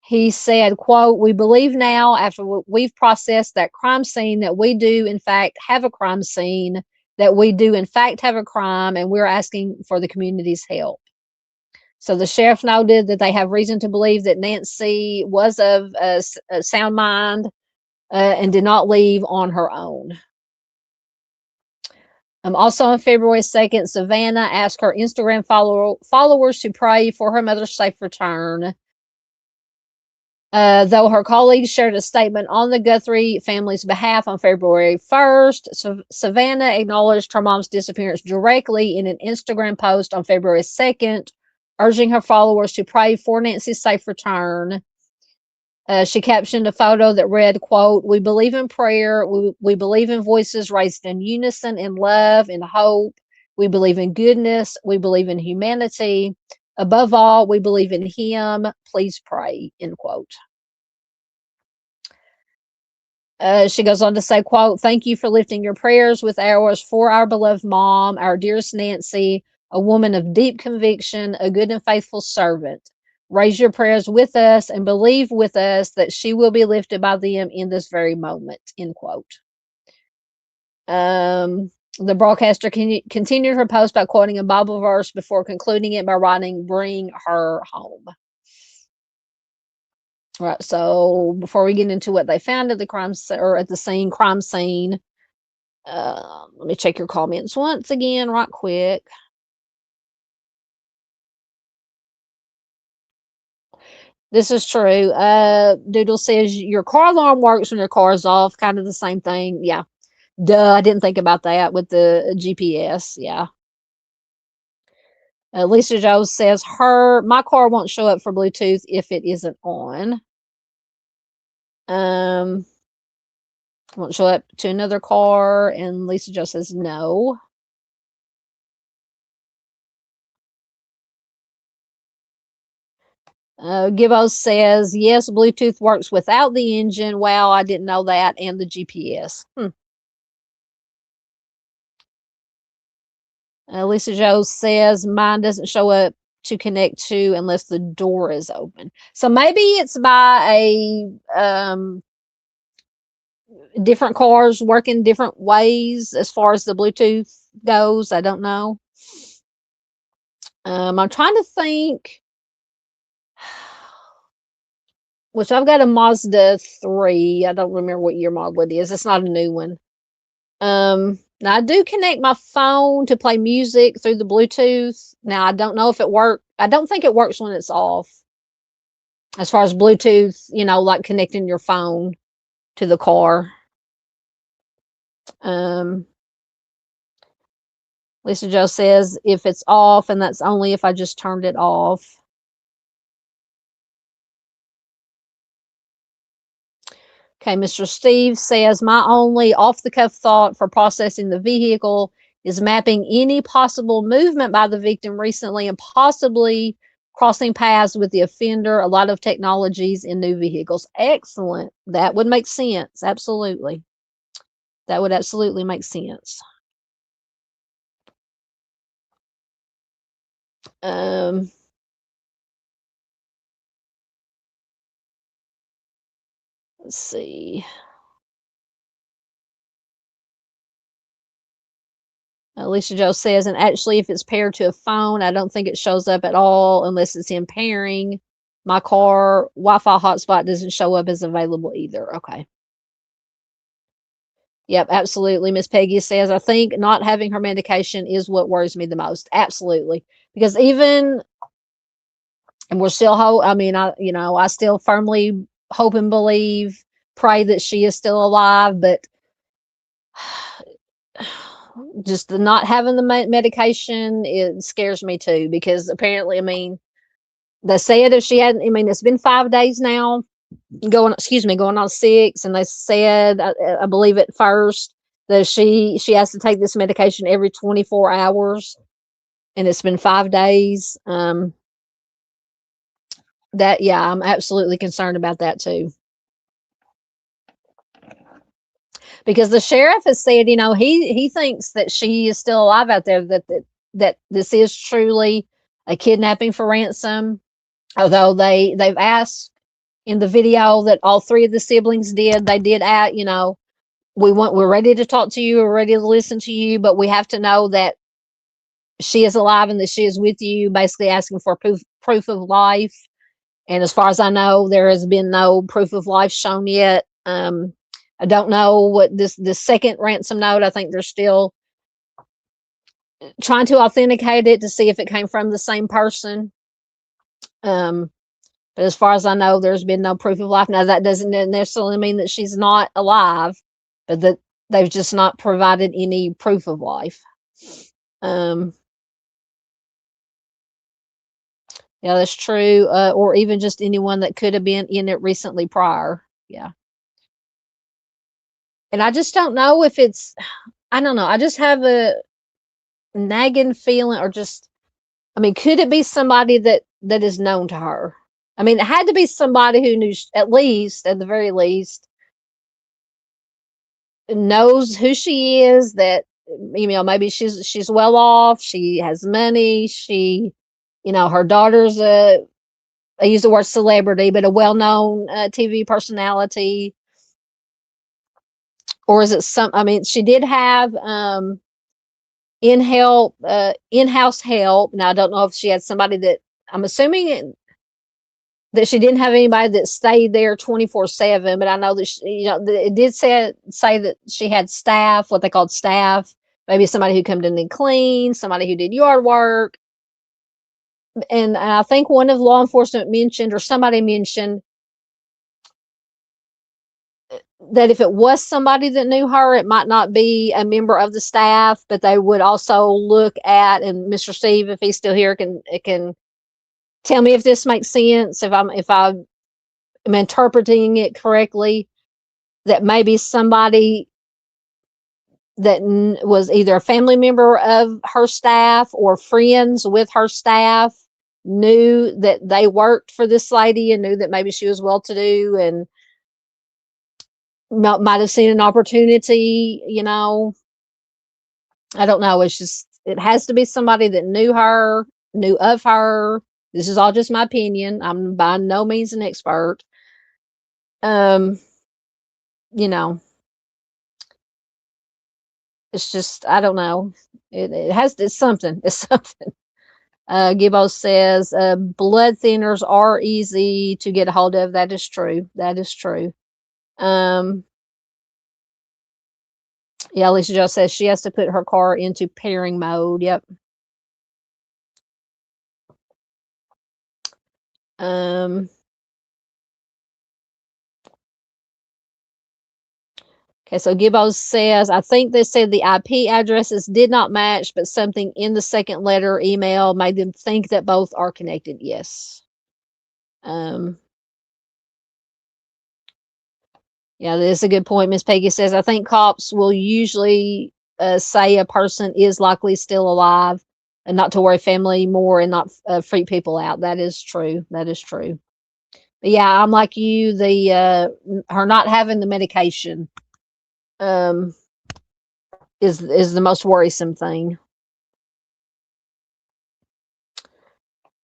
[SPEAKER 1] He said, quote, "We believe now, after we've processed that crime scene, that we do, in fact, have a crime scene, that we do, in fact, have a crime, and we're asking for the community's help." So the sheriff noted that they have reason to believe that Nancy was of a sound mind and did not leave on her own. Also on February 2nd, Savannah asked her Instagram followers to pray for her mother's safe return. Though her colleagues shared a statement on the Guthrie family's behalf on February 1st, Savannah acknowledged her mom's disappearance directly in an Instagram post on February 2nd, urging her followers to pray for Nancy's safe return. She captioned a photo that read, quote, "We believe in prayer. We believe in voices raised in unison, in love, in hope. We believe in goodness. We believe in humanity. Above all, we believe in him. Please pray," end quote. She goes on to say, quote, "Thank you for lifting your prayers with ours for our beloved mom, our dearest Nancy, a woman of deep conviction, a good and faithful servant. Raise your prayers with us and believe with us that she will be lifted by them in this very moment," end quote. The broadcaster continued her post by quoting a Bible verse before concluding it by writing, "Bring her home." All right, so before we get into what they found at the crime scene, let me check your comments once again, right quick. This is true. Doodle says your car alarm works when your car is off. Kind of the same thing. Yeah. Duh. I didn't think about that with the GPS. Yeah. Lisa Joe says my car won't show up for Bluetooth if it isn't on. Won't show up to another car. And Lisa Jo says no. Gibbo says, yes, Bluetooth works without the engine. Wow, I didn't know that. And the GPS. Lisa Jo says, mine doesn't show up to connect to unless the door is open. So maybe it's by a different cars working different ways as far as the Bluetooth goes. I don't know. I'm trying to think. Which I've got a Mazda 3. I don't remember what year model it is. It's not a new one. Now I do connect my phone to play music through the Bluetooth. Now I don't know if it works. I don't think it works when it's off. As far as Bluetooth, like connecting your phone to the car. Lisa Jo says if it's off, and that's only if I just turned it off. Okay, Mr. Steve says, my only off-the-cuff thought for processing the vehicle is mapping any possible movement by the victim recently and possibly crossing paths with the offender. A lot of technologies in new vehicles. Excellent. That would make sense. Absolutely. That would absolutely make sense. Let's see. Lisa Jo says, and actually, if it's paired to a phone, I don't think it shows up at all unless it's in pairing. My car Wi-Fi hotspot doesn't show up as available either. Okay. Yep, absolutely. Miss Peggy says, I think not having her medication is what worries me the most. Absolutely. Because even, and we're still, I still firmly hope and believe, pray that she is still alive, but just not having the medication, it scares me too, because apparently, they said if she hadn't, it's been 5 days now, going on 6, and they said, I believe at first, that she has to take this medication every 24 hours, and it's been 5 days. I'm absolutely concerned about that too. Because the sheriff has said, he thinks that she is still alive out there, that this is truly a kidnapping for ransom. Although they've asked in the video that all 3 of the siblings did, they did add, we're ready to talk to you, we're ready to listen to you, but we have to know that she is alive and that she is with you, basically asking for proof of life. And as far as I know, there has been no proof of life shown yet. I don't know what this second ransom note, I think they're still trying to authenticate it to see if it came from the same person. But as far as I know, there's been no proof of life. Now, that doesn't necessarily mean that she's not alive, but that they've just not provided any proof of life. Yeah, that's true. Or even just anyone that could have been in it recently prior. Yeah. And I just don't know if it's, I don't know. I just have a nagging feeling, or just, could it be somebody that is known to her? It had to be somebody who knew, at the very least, knows who she is, that, maybe she's well off, she has money, she, her daughter's I use the word celebrity, but a well-known TV personality. Or is it she did have in-house help. Now, I don't know if she had somebody that, I'm assuming that she didn't have anybody that stayed there 24/7, but I know that it did say that she had staff, what they called staff, maybe somebody who came in and clean, somebody who did yard work. And I think one of law enforcement mentioned, or somebody mentioned, that if it was somebody that knew her, it might not be a member of the staff, but they would also look at, and Mr. Steve, if he's still here, can tell me if this makes sense, if I'm interpreting it correctly, that maybe somebody that was either a family member of her staff or friends with her staff knew that they worked for this lady and knew that maybe she was well to do and might have seen an opportunity, you know. I don't know. It's just, it has to be somebody that knew her, knew of her. This is all just my opinion. I'm by no means an expert. You know, it's just, I don't know. It's something. It's something. Gibbo says, blood thinners are easy to get a hold of. That is true. That is true. Yeah, Lisa Jo says she has to put her car into pairing mode. Yep. Okay, so Gibbo says, I think they said the IP addresses did not match, but something in the second letter email made them think that both are connected. Yes. Yeah, that's a good point. Miss Peggy says, I think cops will usually say a person is likely still alive and not to worry family more and not freak people out. That is true. That is true. But yeah, I'm like you. Her not having the medication is the most worrisome thing.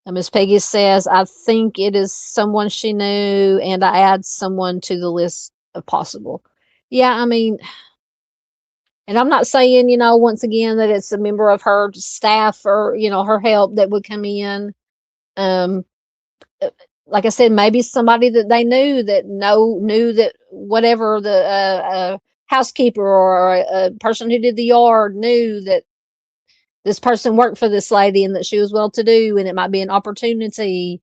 [SPEAKER 1] Miss Peggy says, I think it is someone she knew, and I add someone to the list of possible. Yeah, I mean, and I'm not saying, you know, once again that it's a member of her staff or, you know, her help that would come in. Um, like I said, maybe somebody that they knew that knew that whatever the housekeeper or a person who did the yard knew that this person worked for this lady and that she was well to do, and it might be an opportunity.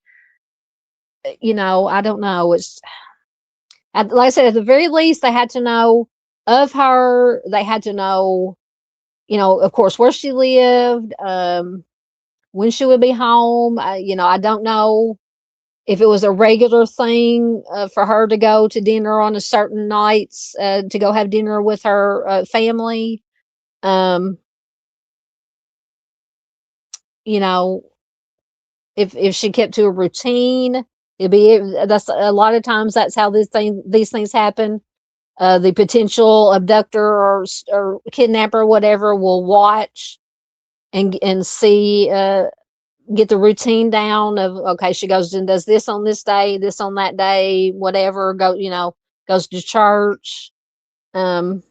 [SPEAKER 1] You know, I don't know. Like I said, at the very least, they had to know of her. They had to know, you know, of course, where she lived, when she would be home. You know, I don't know if it was a regular thing for her to go to dinner on a certain nights to go have dinner with her family. You know, if she kept to a routine, that's a lot of times that's how these things happen. The potential abductor or kidnapper or whatever will watch and see get the routine down of, okay, she goes and does this on this day, this on that day, whatever, goes to church. Miss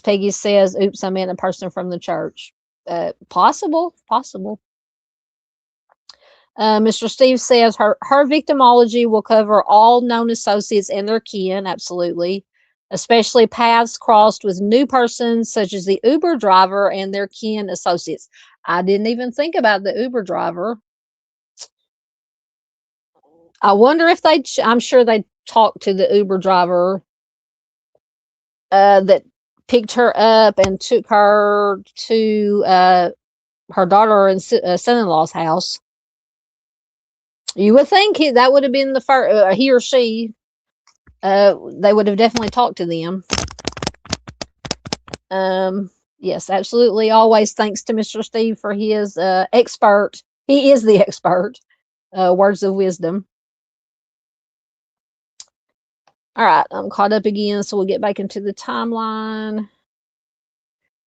[SPEAKER 1] Peggy says, oops, I meant a person from the church. Possible. Mr. Steve says her victimology will cover all known associates and their kin, absolutely, especially paths crossed with new persons such as the Uber driver and their kin associates. I didn't even think about the Uber driver. I wonder if I'm sure they talked to the Uber driver that picked her up and took her to her daughter and son-in-law's house. You would think that would have been the first, he or she, they would have definitely talked to them. Yes, absolutely. Always thanks to Mr. Steve for his expert. He is the expert. Words of wisdom. All right, I'm caught up again, so we'll get back into the timeline.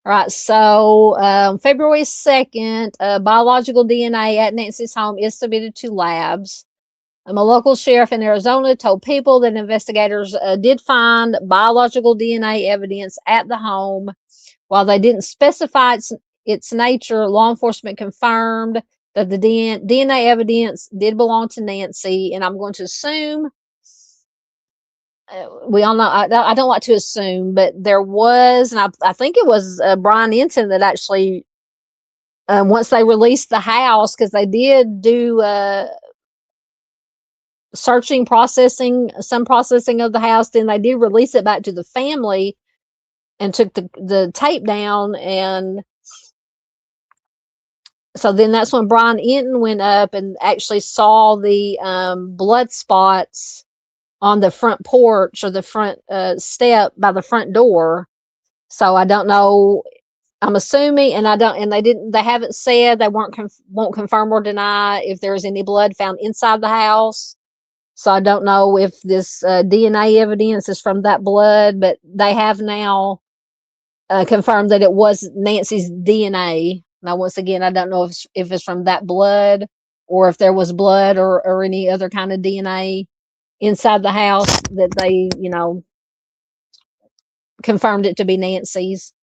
[SPEAKER 1] All right, so February 2nd, biological DNA at Nancy's home is submitted to labs. A local sheriff in Arizona told people that investigators did find biological DNA evidence at the home. While they didn't specify its nature, law enforcement confirmed that the DNA evidence did belong to Nancy, and I'm going to assume, we all know, I don't like to assume, but there was, and I think it was Brian Enton that actually, once they released the house, because they did do some processing of the house, then they did release it back to the family and took the tape down, and so then that's when Brian Enton went up and actually saw the blood spots on the front porch or the front step by the front door. So I don't know. I'm assuming, and they haven't said, they won't confirm or deny if there's any blood found inside the house. So I don't know if this DNA evidence is from that blood, but they have now confirmed that it was Nancy's DNA. Now, once again, I don't know if it's from that blood or if there was blood or any other kind of DNA inside the house that they, confirmed it to be Nancy's.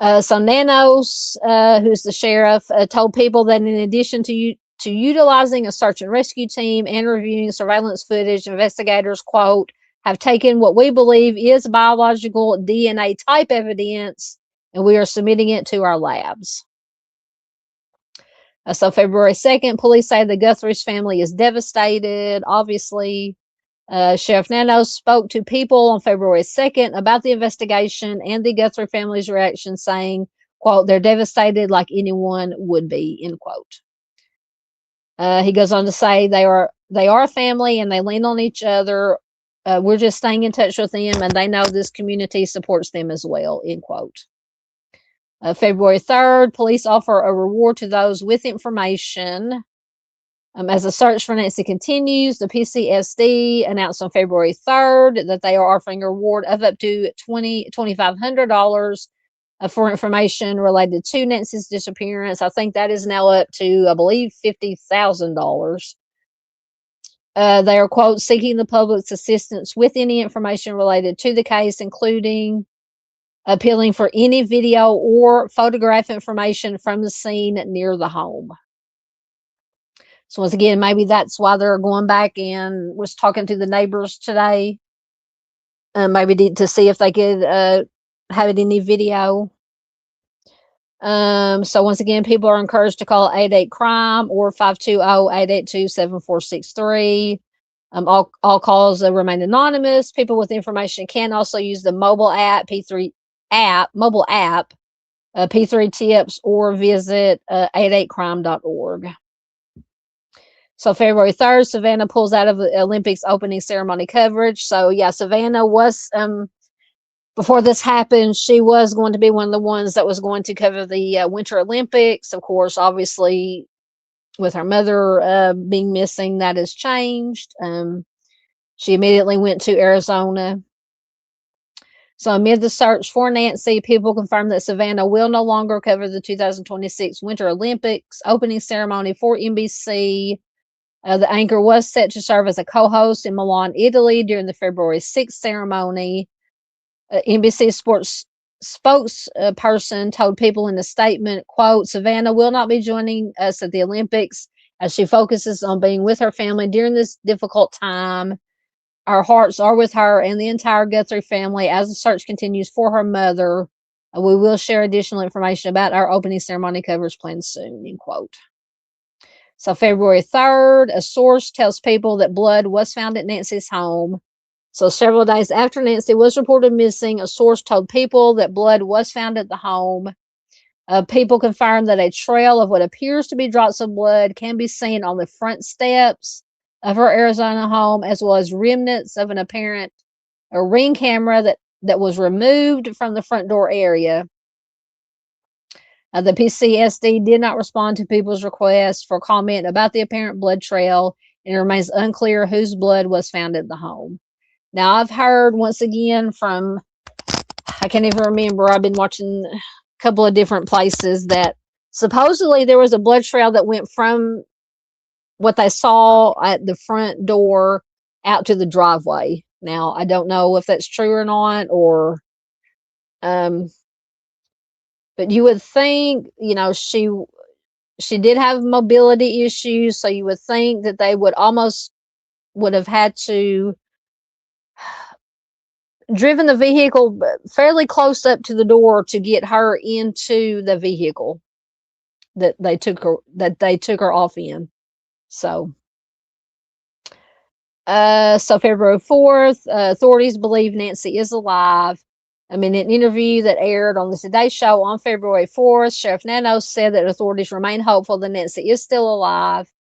[SPEAKER 1] So Nanos, who's the sheriff, told people that in addition to utilizing a search and rescue team and reviewing surveillance footage, investigators, quote, have taken what we believe is biological DNA type evidence, and we are submitting it to our labs. So February 2nd, police say the Guthrie's family is devastated, obviously. Sheriff Nanos spoke to people on February 2nd about the investigation and the Guthrie family's reaction, saying, quote, they're devastated like anyone would be, end quote. He goes on to say they are a family and they lean on each other. We're just staying in touch with them and they know this community supports them as well, end quote. February 3rd, police offer a reward to those with information. As the search for Nancy continues, the PCSD announced on February 3rd that they are offering a reward of up to $2,500 for information related to Nancy's disappearance. I think that is now up to, I believe, $50,000. They are, quote, seeking the public's assistance with any information related to the case, including appealing for any video or photograph information from the scene near the home. So once again, maybe that's why they're going back and was talking to the neighbors today, maybe to see if they could have it in the video. So once again, people are encouraged to call 88-CRIME or 520-882-7463. All calls remain anonymous. People with information can also use the mobile app, P3 Tips, or visit 88crime.org. So February 3rd, Savannah pulls out of the Olympics opening ceremony coverage. So yeah, Savannah was, before this happened, she was going to be one of the ones that was going to cover the Winter Olympics. Of course, obviously, with her mother being missing, that has changed. She immediately went to Arizona. So amid the search for Nancy, people confirmed that Savannah will no longer cover the 2026 Winter Olympics opening ceremony for NBC. The anchor was set to serve as a co-host in Milan, Italy during the February 6th ceremony. NBC Sports spokesperson told people in a statement, quote, Savannah will not be joining us at the Olympics as she focuses on being with her family during this difficult time. Our hearts are with her and the entire Guthrie family as the search continues for her mother. We will share additional information about our opening ceremony coverage planned soon, end quote. So February 3rd, a source tells people that blood was found at Nancy's home. So several days after Nancy was reported missing, a source told people that blood was found at the home. People confirmed that a trail of what appears to be drops of blood can be seen on the front steps of her Arizona home, as well as remnants of an apparent Ring camera that was removed from the front door area. The PCSD did not respond to people's requests for comment about the apparent blood trail, and it remains unclear whose blood was found at the home. Now, I've heard, once again, from, I can't even remember, I've been watching a couple of different places that supposedly there was a blood trail that went from what they saw at the front door out to the driveway. Now, I don't know if that's true or not, or but you would think, she did have mobility issues, so you would think that they would have had to driven the vehicle fairly close up to the door to get her into the vehicle that they took her off in. So February 4th, authorities believe Nancy is alive. In an interview that aired on the Today Show on February 4th, Sheriff Nanos said that authorities remain hopeful that Nancy is still alive.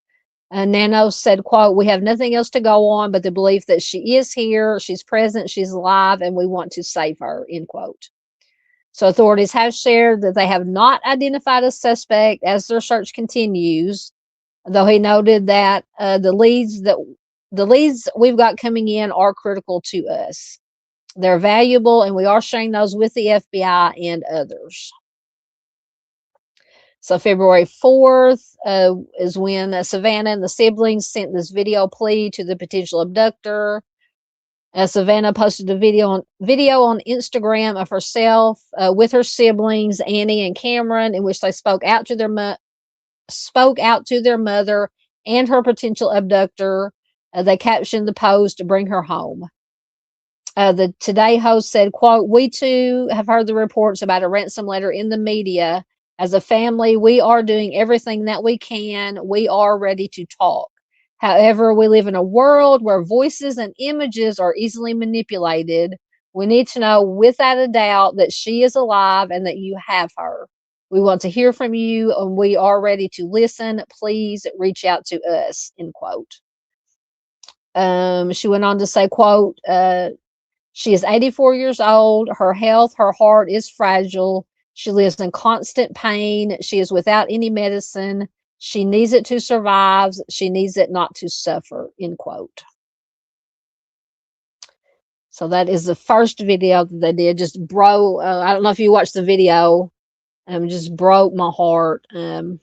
[SPEAKER 1] Nano said, quote, "We have nothing else to go on but the belief that she is here, she's present, she's alive, and we want to save her," end quote. So authorities have shared that they have not identified a suspect as their search continues, though he noted that the leads we've got coming in are critical to us. They're valuable, and we are sharing those with the FBI and others. So February 4th is when Savannah and the siblings sent this video plea to the potential abductor. Savannah posted a video on Instagram of herself with her siblings Annie and Cameron, in which they spoke out to their mother and her potential abductor. They captioned the post to bring her home. The Today host said, quote, "We too have heard the reports about a ransom letter in the media. As a family, we are doing everything that we can. We are ready to talk. However, we live in a world where voices and images are easily manipulated. We need to know without a doubt that she is alive and that you have her. We want to hear from you, and we are ready to listen. Please reach out to us," end quote. She went on to say, quote, "She is 84 years old. Her health, her heart is fragile. She lives in constant pain. She is without any medicine. She needs it to survive. She needs it not to suffer," end quote. So that is the first video that they did. Just broke. I don't know if you watched the video. Just broke my heart. When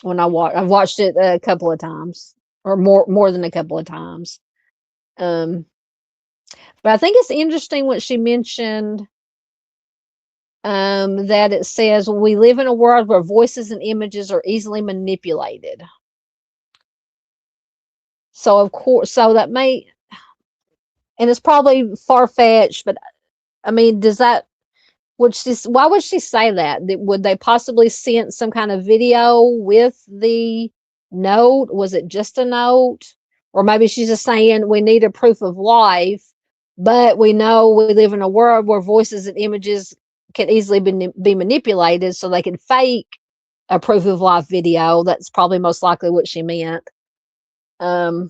[SPEAKER 1] I've watched it a couple of times, or more than a couple of times. But I think it's interesting what she mentioned. That it says we live in a world where voices and images are easily manipulated. So of course, so that may, and it's probably far-fetched, but I mean, why would she say that? Would they possibly send some kind of video with the note? Was it just a note? Or maybe she's just saying we need a proof of life, but we know we live in a world where voices and images can easily be manipulated, so they can fake a proof of life video. That's probably most likely what she meant. So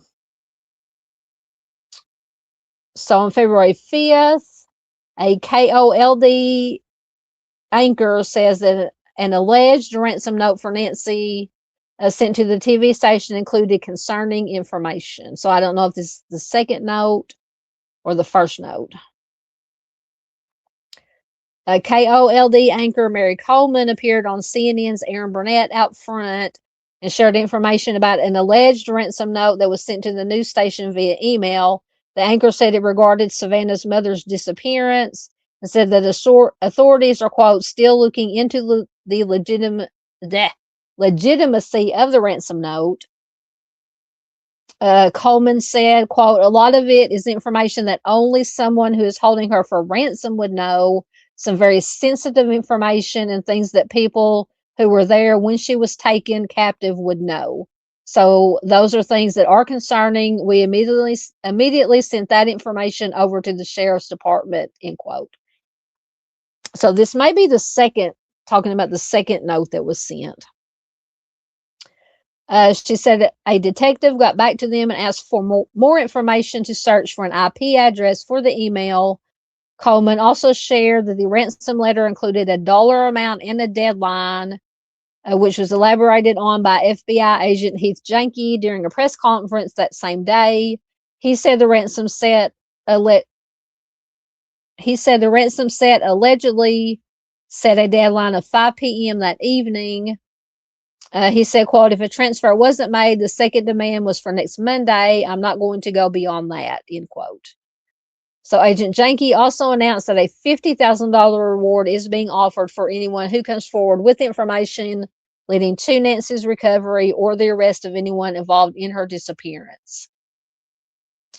[SPEAKER 1] on February 5th, a KOLD anchor says that an alleged ransom note for Nancy sent to the TV station included concerning information. So I don't know if this is the second note or the first note. KOLD anchor Mary Coleman appeared on CNN's Aaron Burnett out front and shared information about an alleged ransom note that was sent to the news station via email. The anchor said it regarded Savannah's mother's disappearance and said that authorities are, quote, "still looking into the legitimacy of the ransom note." Coleman said, quote, "A lot of it is information that only someone who is holding her for ransom would know. Some very sensitive information and things that people who were there when she was taken captive would know. So those are things that are concerning. We immediately sent that information over to the sheriff's department," end quote. So this may be talking about the second note that was sent. She said a detective got back to them and asked for more information to search for an IP address for the email. Coleman also shared that the ransom letter included a dollar amount and a deadline, which was elaborated on by FBI agent Heath Janke during a press conference that same day. He said the ransom set allegedly set a deadline of 5 p.m. that evening. He said, quote, "If a transfer wasn't made, the second demand was for next Monday. I'm not going to go beyond that," end quote. So Agent Janke also announced that a $50,000 reward is being offered for anyone who comes forward with information leading to Nancy's recovery or the arrest of anyone involved in her disappearance.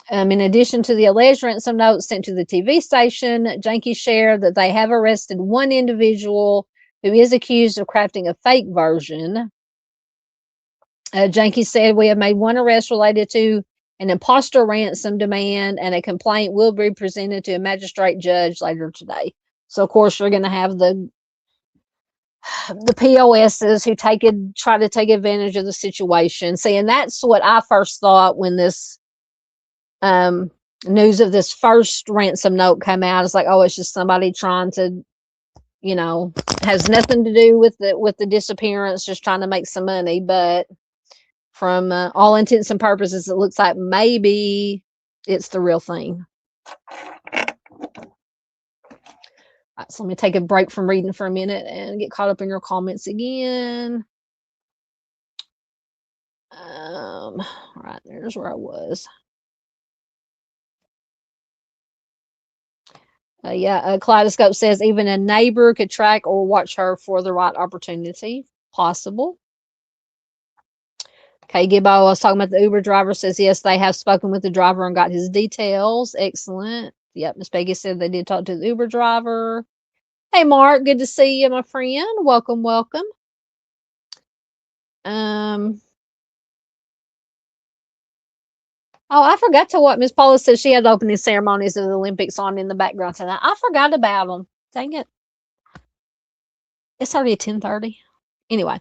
[SPEAKER 1] In addition to the alleged ransom note sent to the TV station, Janke shared that they have arrested one individual who is accused of crafting a fake version. Janke said, "We have made one arrest related to an imposter ransom demand, and a complaint will be presented to a magistrate judge later today." So, of course, you're going to have the POSs who try to take advantage of the situation. See, and that's what I first thought when this news of this first ransom note came out. It's like, oh, it's just somebody trying to, has nothing to do with the disappearance, just trying to make some money. But from all intents and purposes, it looks like maybe it's the real thing. Right, so let me take a break from reading for a minute and get caught up in your comments again. Right, there's where I was. Kaleidoscope says even a neighbor could track or watch her for the right opportunity. Possible. Okay, Gibbo, I was talking about the Uber driver, says yes, they have spoken with the driver and got his details. Excellent. Yep, Miss Peggy said they did talk to the Uber driver. Hey, Mark, good to see you, my friend. Welcome, welcome. Oh, I forgot to what Miss Paula said. She had the opening ceremonies of the Olympics on in the background tonight. I forgot about them. Dang it. It's already 10:30. Anyway,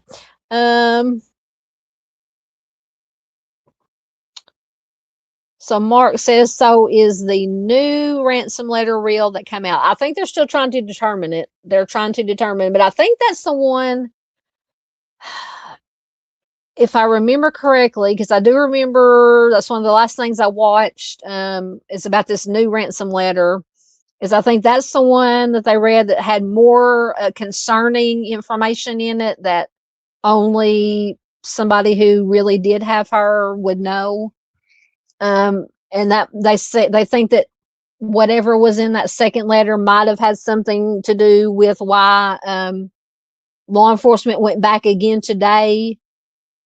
[SPEAKER 1] so Mark says, so is the new ransom letter real that came out? I think they're still trying to determine it. They're trying to determine, but I think that's the one, if I remember correctly, because I do remember that's one of the last things I watched, is about this new ransom letter. Is I think that's the one that they read that had more concerning information in it that only somebody who really did have her would know. And that they think that whatever was in that second letter might have had something to do with why law enforcement went back again today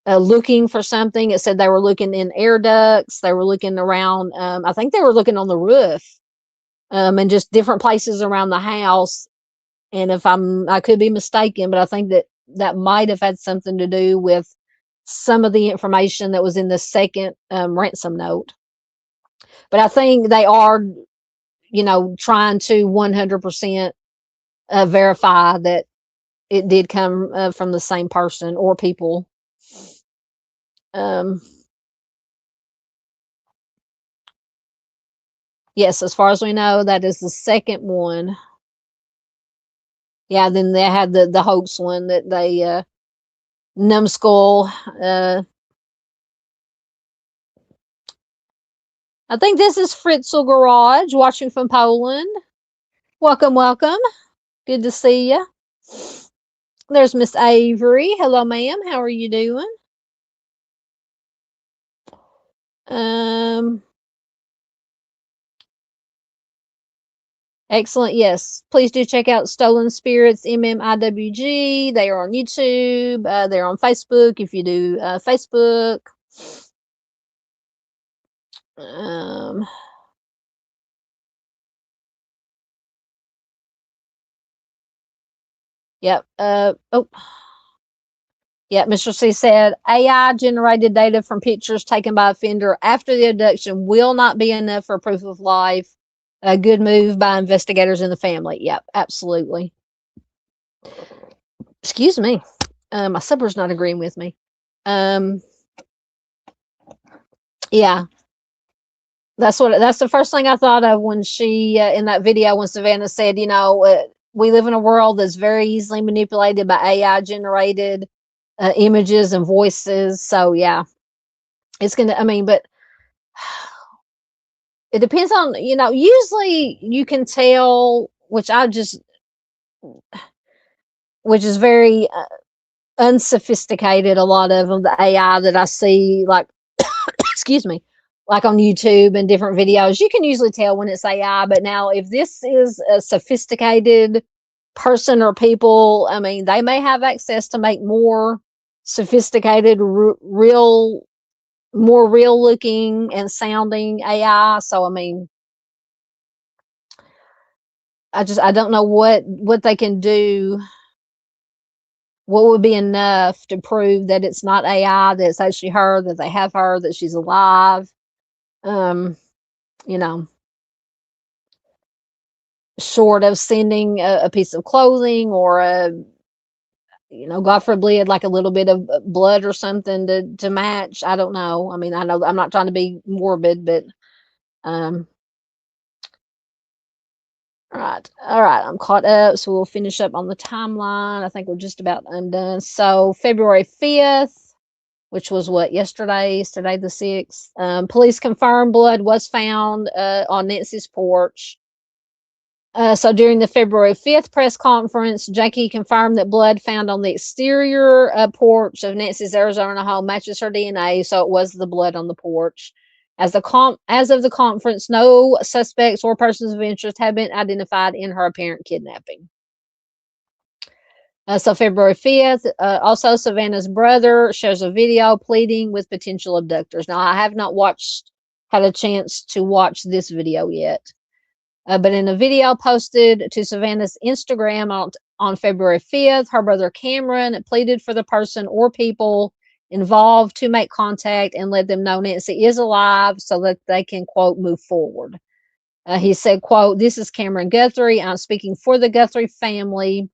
[SPEAKER 1] looking for something. It said they were looking in air ducts, they were looking around, I think they were looking on the roof, and just different places around the house. And if I could be mistaken, but I think that might have had something to do with some of the information that was in the second ransom note. But I think they are, trying to 100% verify that it did come from the same person or people. Yes, as far as we know, that is the second one. Yeah, then they had the hoax one that they numbskull. I think this is Fritzl Garage watching from Poland. Welcome, welcome. Good to see you. There's Miss Avery. Hello, ma'am. How are you doing? Excellent. Yes. Please do check out Stolen Spirits MMIWG. They are on YouTube. They're on Facebook if you do Facebook. Yep. Yeah, Mr. C said AI generated data from pictures taken by offender after the abduction will not be enough for proof of life. A good move by investigators in the family. Yep, absolutely. Excuse me. My supper's not agreeing with me. Yeah. That's the first thing I thought of when she in that video when Savannah said, we live in a world that's very easily manipulated by AI generated images and voices. So yeah, it's gonna. I mean, but it depends on usually you can tell, which is very unsophisticated. A lot of them, the AI that I see, like excuse me, like on YouTube and different videos, you can usually tell when it's AI. But now, if this is a sophisticated person or people, I mean, they may have access to make more sophisticated, more real looking and sounding AI. So, I mean, I don't know what they can do. What would be enough to prove that it's not AI, that it's actually her, that they have her, that she's alive? Short of sending a piece of clothing or God forbid, like a little bit of blood or something to match. I don't know. I mean, I know I'm not trying to be morbid, but um, all right, I'm caught up, so we'll finish up on the timeline. I think we're just about undone. So February 5th, which was what, yesterday the 6th. Police confirmed blood was found on Nancy's porch. So during the February 5th press conference, Jackie confirmed that blood found on the exterior porch of Nancy's Arizona home matches her DNA, so it was the blood on the porch. As of the conference, no suspects or persons of interest have been identified in her apparent kidnapping. So February 5th, also Savannah's brother shares a video pleading with potential abductors. Now, I have not had a chance to watch this video yet. But in a video posted to Savannah's Instagram on February 5th, her brother Cameron pleaded for the person or people involved to make contact and let them know Nancy is alive so that they can, quote, move forward. He said, quote, "This is Cameron Guthrie. I'm speaking for the Guthrie family.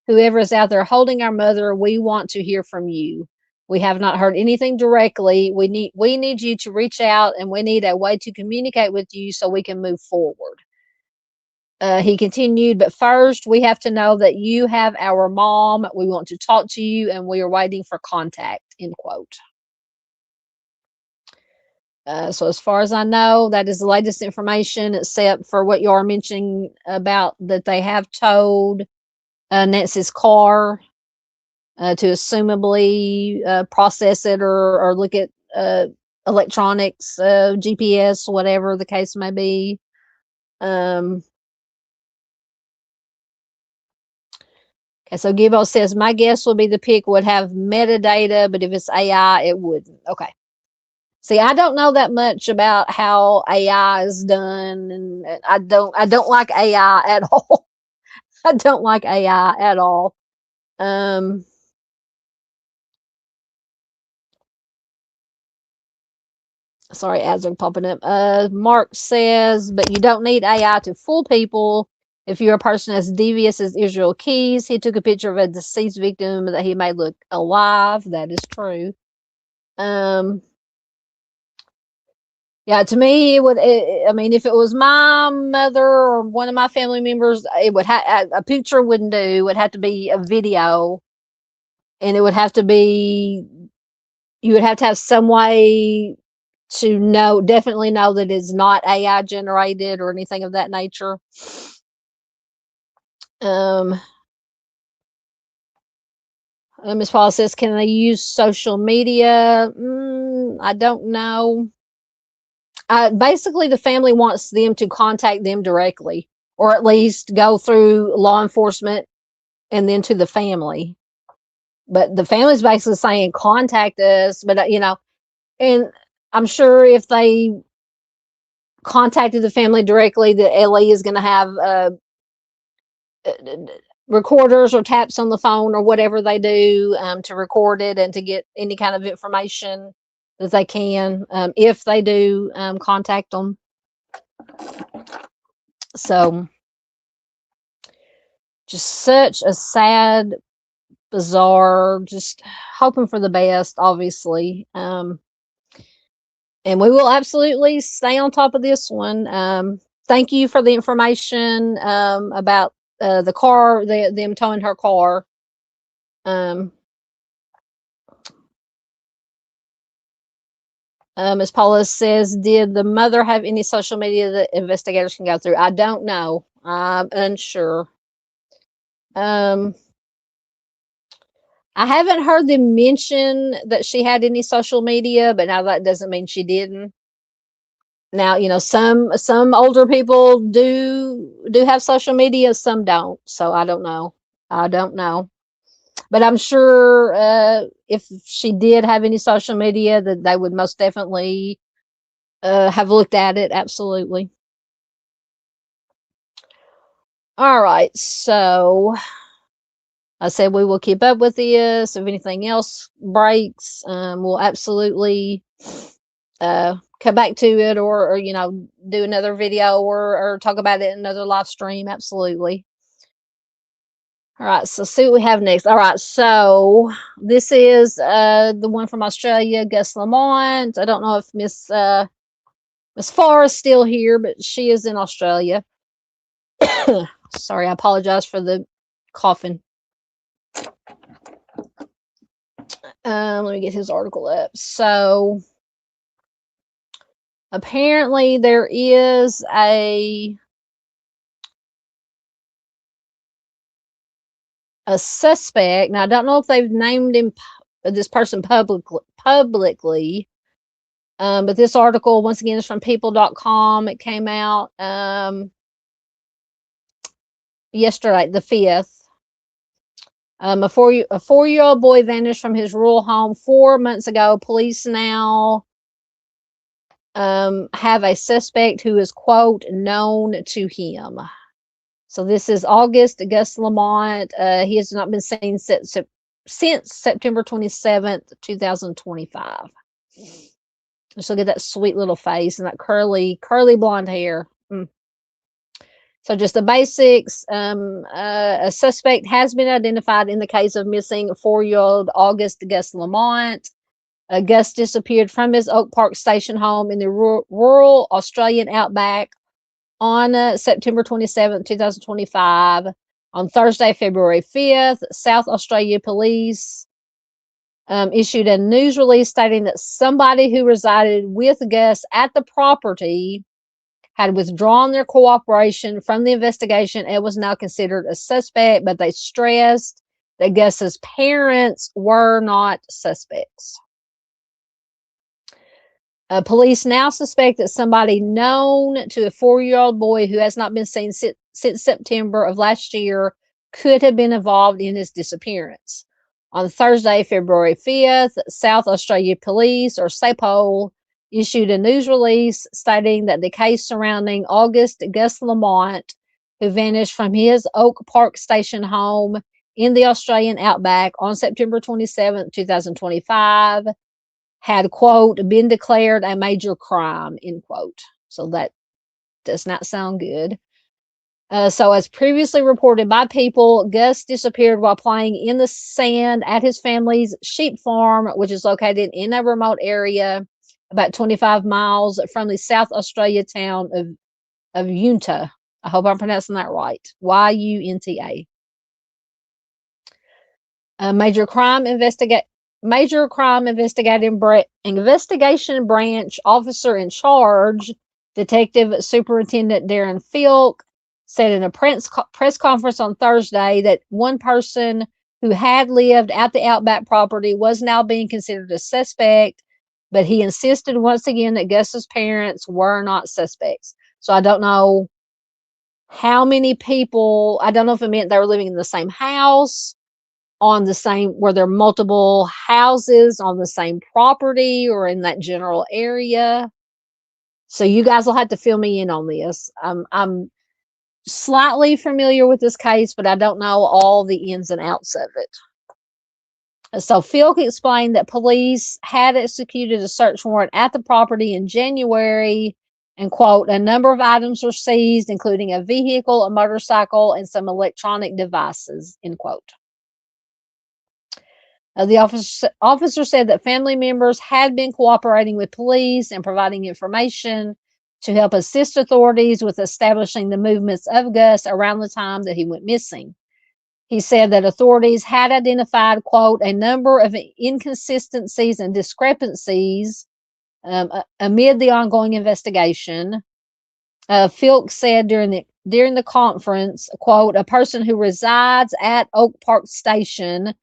[SPEAKER 1] Whoever is out there holding our mother, we want to hear from you. We have not heard anything directly. We need you to reach out, and we need a way to communicate with you so we can move forward." He continued, "But first, we have to know that you have our mom. We want to talk to you, and we are waiting for contact," end quote. So as far as I know, that is the latest information, except for what you are mentioning about that they have towed Nancy's car to assumably process it or look at electronics, GPS, whatever the case may be. Okay, so Gibbo says, "My guess would be the pic would have metadata, but if it's AI, it wouldn't." Okay. See, I don't know that much about how AI is done, and I don't like AI at all. I don't like AI at all. Sorry, ads are popping up. Mark says, "But you don't need AI to fool people. If you're a person as devious as Israel Keys, he took a picture of a deceased victim that he made look alive." That is true. Yeah, to me, I mean, if it was my mother or one of my family members, it would have a picture wouldn't do. It would have to be a video, and it would have to be. You would have to have some way to definitely know that it's not AI generated or anything of that nature. Ms. Paul says, "Can they use social media?" I don't know. Basically, the family wants them to contact them directly, or at least go through law enforcement and then to the family. But the family's basically saying, "Contact us." But and I'm sure if they contacted the family directly, the LE is going to have recorders or taps on the phone or whatever they do to record it and to get any kind of information that they can if they do contact them. So just such a sad, bizarre, just hoping for the best, obviously. And we will absolutely stay on top of this one. Thank you for the information about the car, them towing her car. Ms. Paula says, "Did the mother have any social media that investigators can go through?" I don't know. I'm unsure. I haven't heard them mention that she had any social media, but now that doesn't mean she didn't. Now, some older people do have social media, some don't. So I don't know. I don't know. But I'm sure if she did have any social media, that they would most definitely have looked at it. Absolutely. All right. So I said we will keep up with this. If anything else breaks, we'll absolutely come back to it or do another video or talk about it in another live stream. Absolutely. All right, so see what we have next. All right, so this is the one from Australia, Gus Lamont. I don't know if Miss Farr is still here, but she is in Australia. Sorry, I apologize for the coughing. Let me get his article up. So apparently there is a suspect. Now I don't know if they've named him, this person publicly. But this article, once again, is from people.com. It came out yesterday, the 5th. A four-year-old boy vanished from his rural home 4 months ago. Police now have a suspect who is, quote, known to him. So this is August Gus Lamont. He has not been seen since September 27th, 2025. Just look at that sweet little face and that curly blonde hair. So just the basics. A suspect has been identified in the case of missing 4-year-old August Gus Lamont. Gus disappeared from his Oak Park Station home in the rural Australian outback on September 27, 2025. On Thursday, February 5th, South Australia Police issued a news release stating that somebody who resided with Gus at the property had withdrawn their cooperation from the investigation and was now considered a suspect, but they stressed that Gus's parents were not suspects. Police now suspect that somebody known to a 4-year-old boy who has not been seen since September of last year could have been involved in his disappearance. On Thursday, February 5th, South Australia Police, or SAPOL, issued a news release stating that the case surrounding August Gus Lamont, who vanished from his Oak Park Station home in the Australian outback on September 27, 2025, had, quote, been declared a major crime, end quote. So that does not sound good. So as previously reported by People, Gus disappeared while playing in the sand at his family's sheep farm, which is located in a remote area about 25 miles from the South Australia town of Yunta. I hope I'm pronouncing that right. Yunta. A major crime investigation branch officer in charge, Detective Superintendent Darren Filk, said in a press conference on Thursday that one person who had lived at the Outback property was now being considered a suspect, but he insisted once again that Gus's parents were not suspects. So I don't know how many people, I don't know if it meant they were living in the same house, were there multiple houses on the same property or in that general area. So you guys will have to fill me in on this. I'm slightly familiar with this case, but I don't know all the ins and outs of it. So Phil explained that police had executed a search warrant at the property in January, and, quote, a number of items were seized, including a vehicle, a motorcycle, and some electronic devices, end quote. The officer said that family members had been cooperating with police and providing information to help assist authorities with establishing the movements of Gus around the time that he went missing. He said that authorities had identified, quote, a number of inconsistencies and discrepancies amid the ongoing investigation. Filk said during the conference, quote, a person who resides at Oak Park Station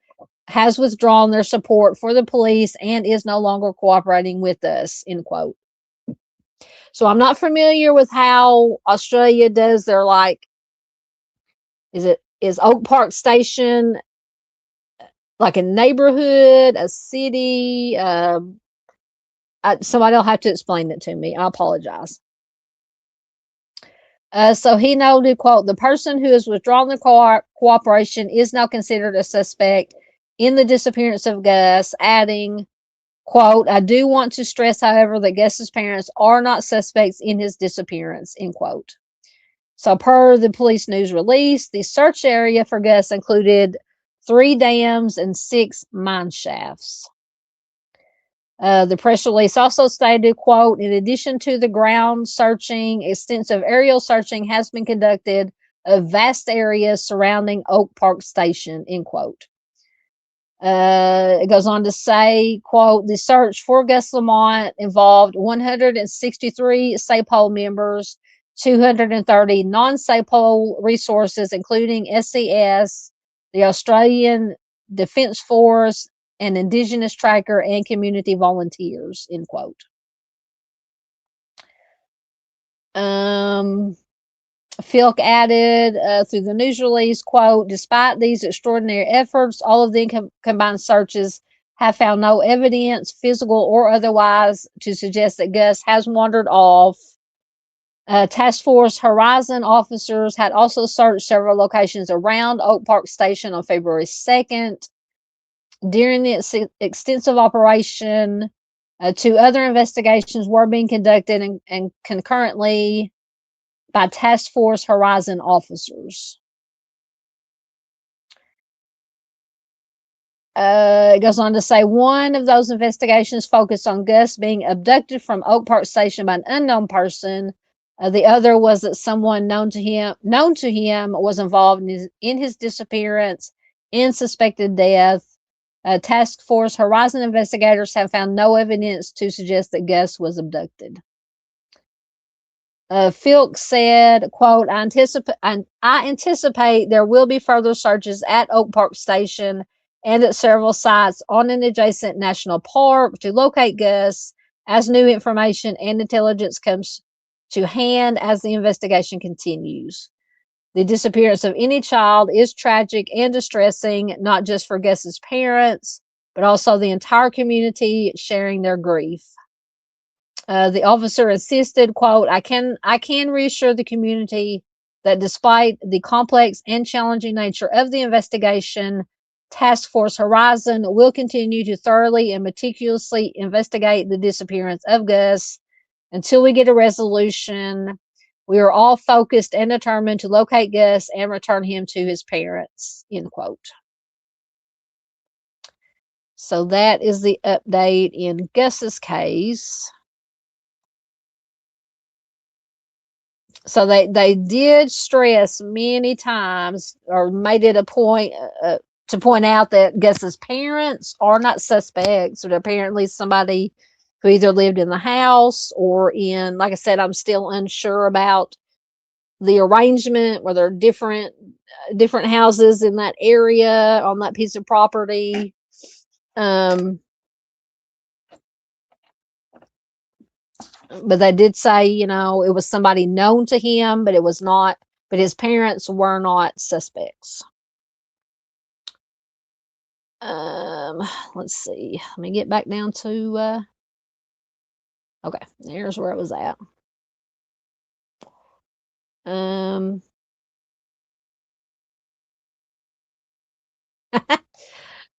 [SPEAKER 1] has withdrawn their support for the police and is no longer cooperating with us, end quote. So I'm not familiar with how Australia does their, like, is Oak Park Station like a neighborhood, a city? Somebody will have to explain it to me. I apologize. So he noted, quote, the person who has withdrawn their cooperation is now considered a suspect in the disappearance of Gus, adding, quote, I do want to stress, however, that Gus's parents are not suspects in his disappearance, end quote. So per the police news release, the search area for Gus included 3 dams and 6 mine shafts. The press release also stated, quote, in addition to the ground searching, extensive aerial searching has been conducted of vast areas surrounding Oak Park Station, end quote. It goes on to say, quote, the search for Gus Lamont involved 163 SAPOL members, 230 non-SAPOL resources, including SES, the Australian Defence Force, and Indigenous Tracker and community volunteers, end quote. Filk added through the news release, quote, despite these extraordinary efforts, all of the combined searches have found no evidence, physical or otherwise, to suggest that Gus has wandered off. Task Force Horizon officers had also searched several locations around Oak Park Station on February 2nd. During the extensive operation, 2 other investigations were being conducted and concurrently by Task Force Horizon officers. It goes on to say one of those investigations focused on Gus being abducted from Oak Park Station by an unknown person. The other was that someone known to him was involved in his disappearance and suspected death. Task Force Horizon investigators have found no evidence to suggest that Gus was abducted. Filk said, quote, I anticipate there will be further searches at Oak Park Station and at several sites on an adjacent national park to locate Gus as new information and intelligence comes to hand as the investigation continues. The disappearance of any child is tragic and distressing, not just for Gus's parents, but also the entire community sharing their grief. The officer insisted, quote, I can reassure the community that despite the complex and challenging nature of the investigation, Task Force Horizon will continue to thoroughly and meticulously investigate the disappearance of Gus until we get a resolution. We are all focused and determined to locate Gus and return him to his parents, end quote. So that is the update in Gus's case. So they did stress many times, or made it a point to point out that Gus's parents are not suspects. But apparently somebody who either lived in the house or in, like I said, I'm still unsure about the arrangement, where there are different houses in that area on that piece of property. But they did say, you know, it was somebody known to him, but it was not, but his parents were not suspects. Let's see. Let me get back down to, okay, there's where it was at.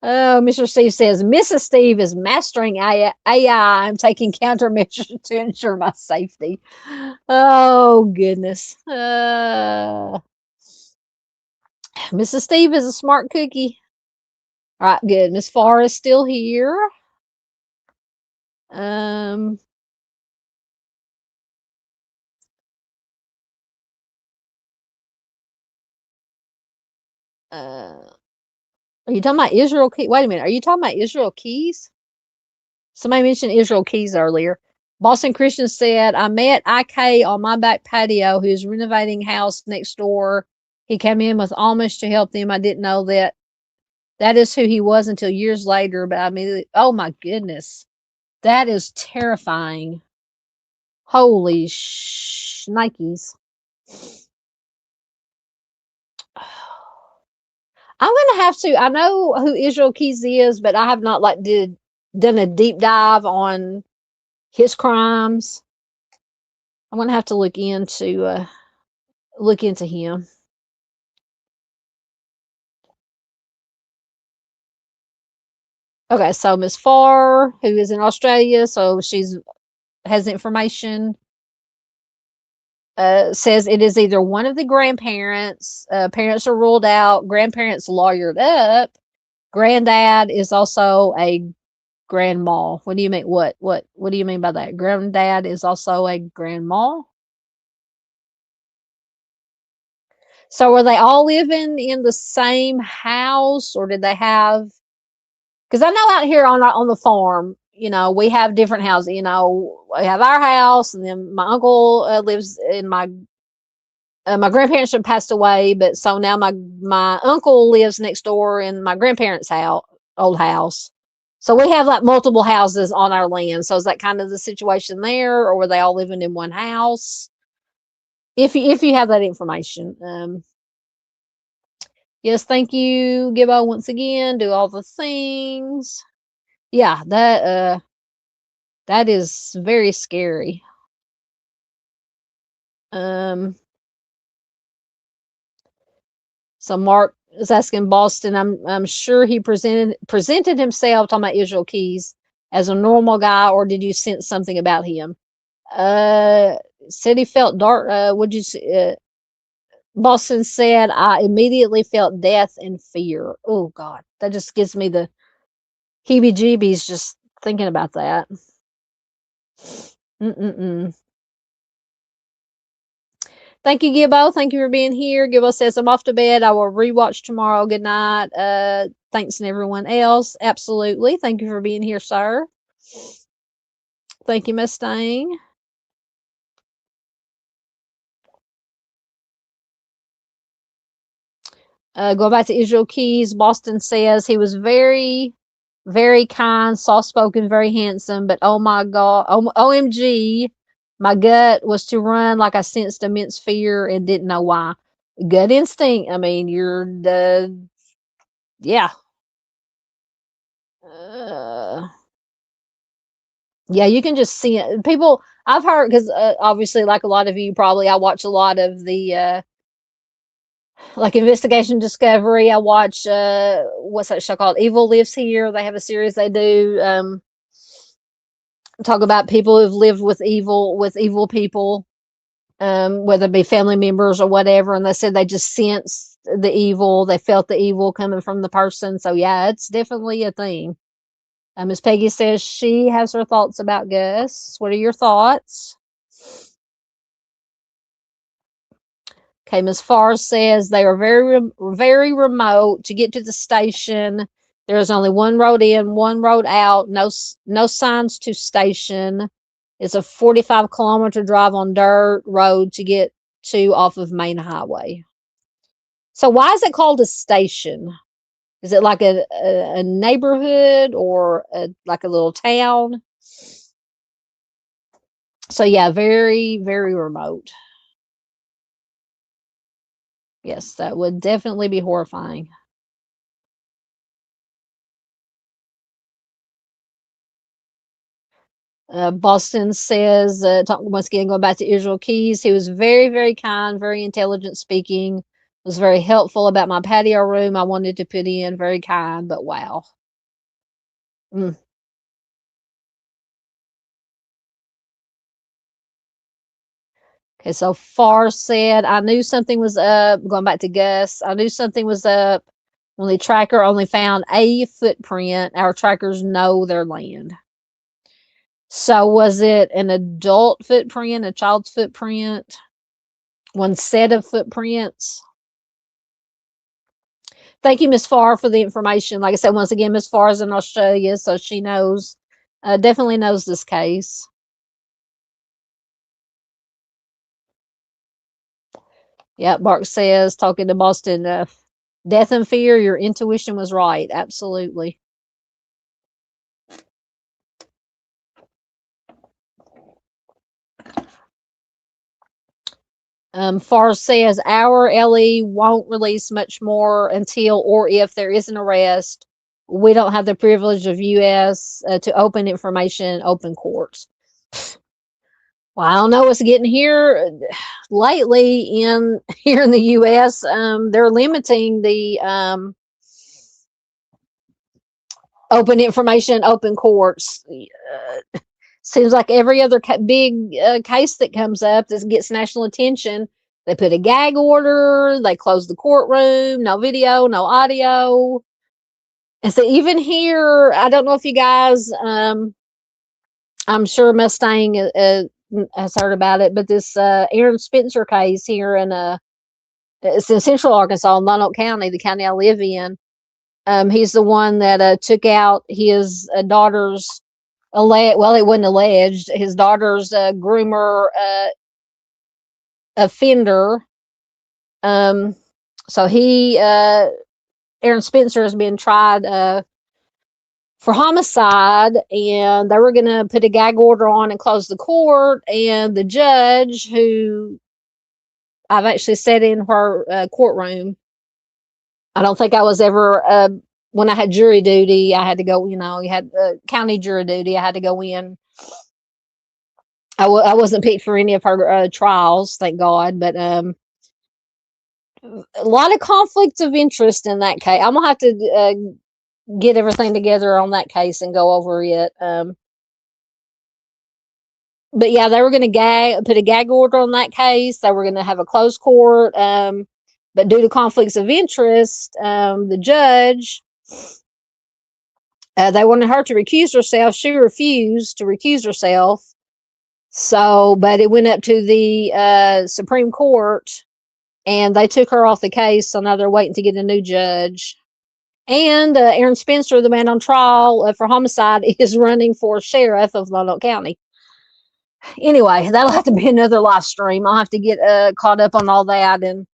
[SPEAKER 1] Oh, Mr. Steve says, Mrs. Steve is mastering AI and taking countermeasures to ensure my safety. Oh, goodness. Mrs. Steve is a smart cookie. All right, good. Miss Farr is still here. Are you talking about Israel Keys? Wait a minute. Are you talking about Israel Keys? Somebody mentioned Israel Keys earlier. Boston Christian said, I met IK on my back patio who's renovating house next door. He came in with Amish to help them. I didn't know that is who he was until years later. But I mean, oh my goodness. That is terrifying. Holy shnikes. I'm gonna have to. I know who Israel Keys is, but I have not done a deep dive on his crimes. I'm gonna have to look into him. Okay, so Miss Farr, who is in Australia, so has information. says it is either one of the grandparents. Parents are ruled out. Grandparents lawyered up. Granddad is also a grandma. What do you mean? What do you mean by that? Granddad is also a grandma. So were they all living in the same house, or did they have? Because I know out here on the farm, we have different houses. We have our house, and then my uncle lives in my grandparents had passed away, but so now my uncle lives next door in my grandparents' old house. So we have like multiple houses on our land. So is that kind of the situation there, or were they all living in one house? If you have that information. Yes, thank you, Gibbo, once again. Do all the things. Yeah, that is very scary. So Mark is asking Boston. I'm sure he presented himself, talking about Israel Keys, as a normal guy, or did you sense something about him? Said he felt dark. Would you? Boston said, I immediately felt death and fear. Oh God, that just gives me the heebie-jeebies just thinking about that. Thank you, Gibbo. Thank you for being here. Gibbo says, I'm off to bed. I will rewatch tomorrow. Good night. Thanks, and everyone else. Absolutely. Thank you for being here, sir. Thank you, Mustang. Go back to Israel Keys. Boston says he was very, very kind, soft-spoken, very handsome, but oh my God, OMG, my gut was to run like I sensed immense fear and didn't know why. Gut instinct. I mean, yeah. Yeah, you can just see it. People, I've heard, because obviously, like a lot of you probably, I watch a lot of the like Investigation Discovery. I watch what's that show called? Evil Lives Here. They have a series they do talk about people who've lived with evil people, whether it be family members or whatever, and they said they just sensed the evil, they felt the evil coming from the person. So yeah, it's definitely a thing. Miss Peggy says she has her thoughts about Gus. What are your thoughts? Okay, Ms. Farr says they are very remote. To get to the station, there is only one road in, one road out. No signs to station. It's a 45-kilometer drive on dirt road to get to off of Main Highway. So why is it called a station? Is it like a neighborhood or like a little town? So yeah, very, very remote. Yes, that would definitely be horrifying. Boston says, once again, going back to Israel Keys, he was very, very kind, very intelligent speaking, was very helpful about my patio room I wanted to put in, very kind, but wow. Okay, so Far said, I knew something was up. Going back to Gus, I knew something was up when the tracker only found a footprint. Our trackers know their land. So was it an adult footprint, a child's footprint, one set of footprints? Thank you, Miss Farr, for the information. Like I said, once again, Miss Farr is in Australia, so she knows, definitely knows this case. Yeah, Mark says, talking to Boston, death and fear, your intuition was right. Absolutely. Farr says our LE won't release much more until or if there is an arrest. We don't have the privilege of U.S. To open information, open courts. Well, I don't know what's getting here lately here in the U.S. They're limiting the open information, open courts. Seems like every other big case that comes up that gets national attention, they put a gag order, they close the courtroom, no video, no audio. And so even here, I don't know if you guys, I'm sure Mustang has heard about it, but this Aaron Spencer case here in it's in Central Arkansas, in Lonoke County, the county I live in. He's the one that took out his daughter's well, it wasn't alleged, his daughter's groomer offender. So Aaron Spencer has been tried for homicide, and they were going to put a gag order on and close the court. And the judge, who I've actually sat in her courtroom, I don't think I was ever, when I had jury duty, I had to go, you had county jury duty, I had to go in. I wasn't picked for any of her trials, thank God, but a lot of conflicts of interest in that case. I'm going to have to get everything together on that case and go over it. But yeah, they were going to put a gag order on that case. They were going to have a closed court. But due to conflicts of interest, the judge, they wanted her to recuse herself. She refused to recuse herself. So, but it went up to the Supreme Court, and they took her off the case. So now they're waiting to get a new judge. And Aaron Spencer, the man on trial for homicide, is running for sheriff of Lonoke County. Anyway, that'll have to be another live stream. I'll have to get caught up on all that. And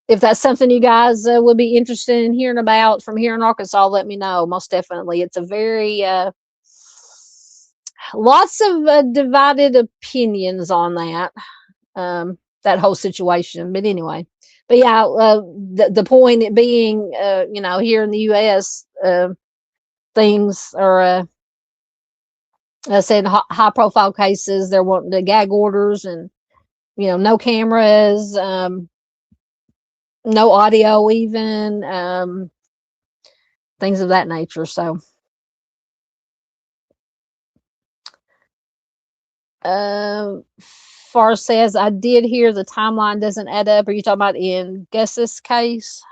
[SPEAKER 1] if that's something you guys would be interested in hearing about from here in Arkansas, let me know. Most definitely. It's a very, lots of divided opinions on that, that whole situation. But anyway. But yeah, the point being, here in the U.S., things are saying high profile cases. They're wanting the gag orders and, no cameras, no audio even, things of that nature. So, Far says, I did hear the timeline doesn't add up. Are you talking about in Gus's case?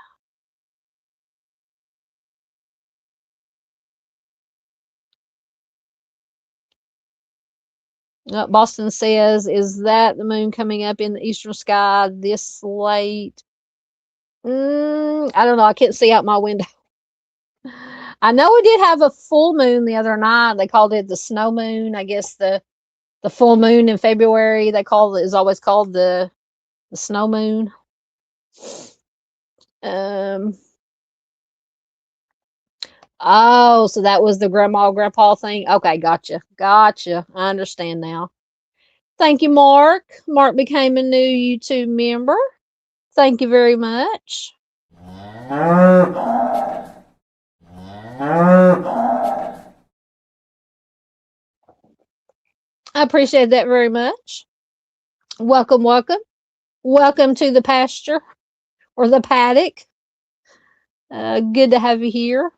[SPEAKER 1] Boston says, is that the moon coming up in the eastern sky this late? I don't know. I can't see out my window. I know we did have a full moon the other night. They called it the snow moon. I guess the full moon in February is always called the snow moon. Oh, so that was the grandpa thing. Okay, gotcha. I understand now. Thank you, Mark. Mark became a new YouTube member. Thank you very much. I appreciate that very much. Welcome to the pasture or the paddock. Good to have you here.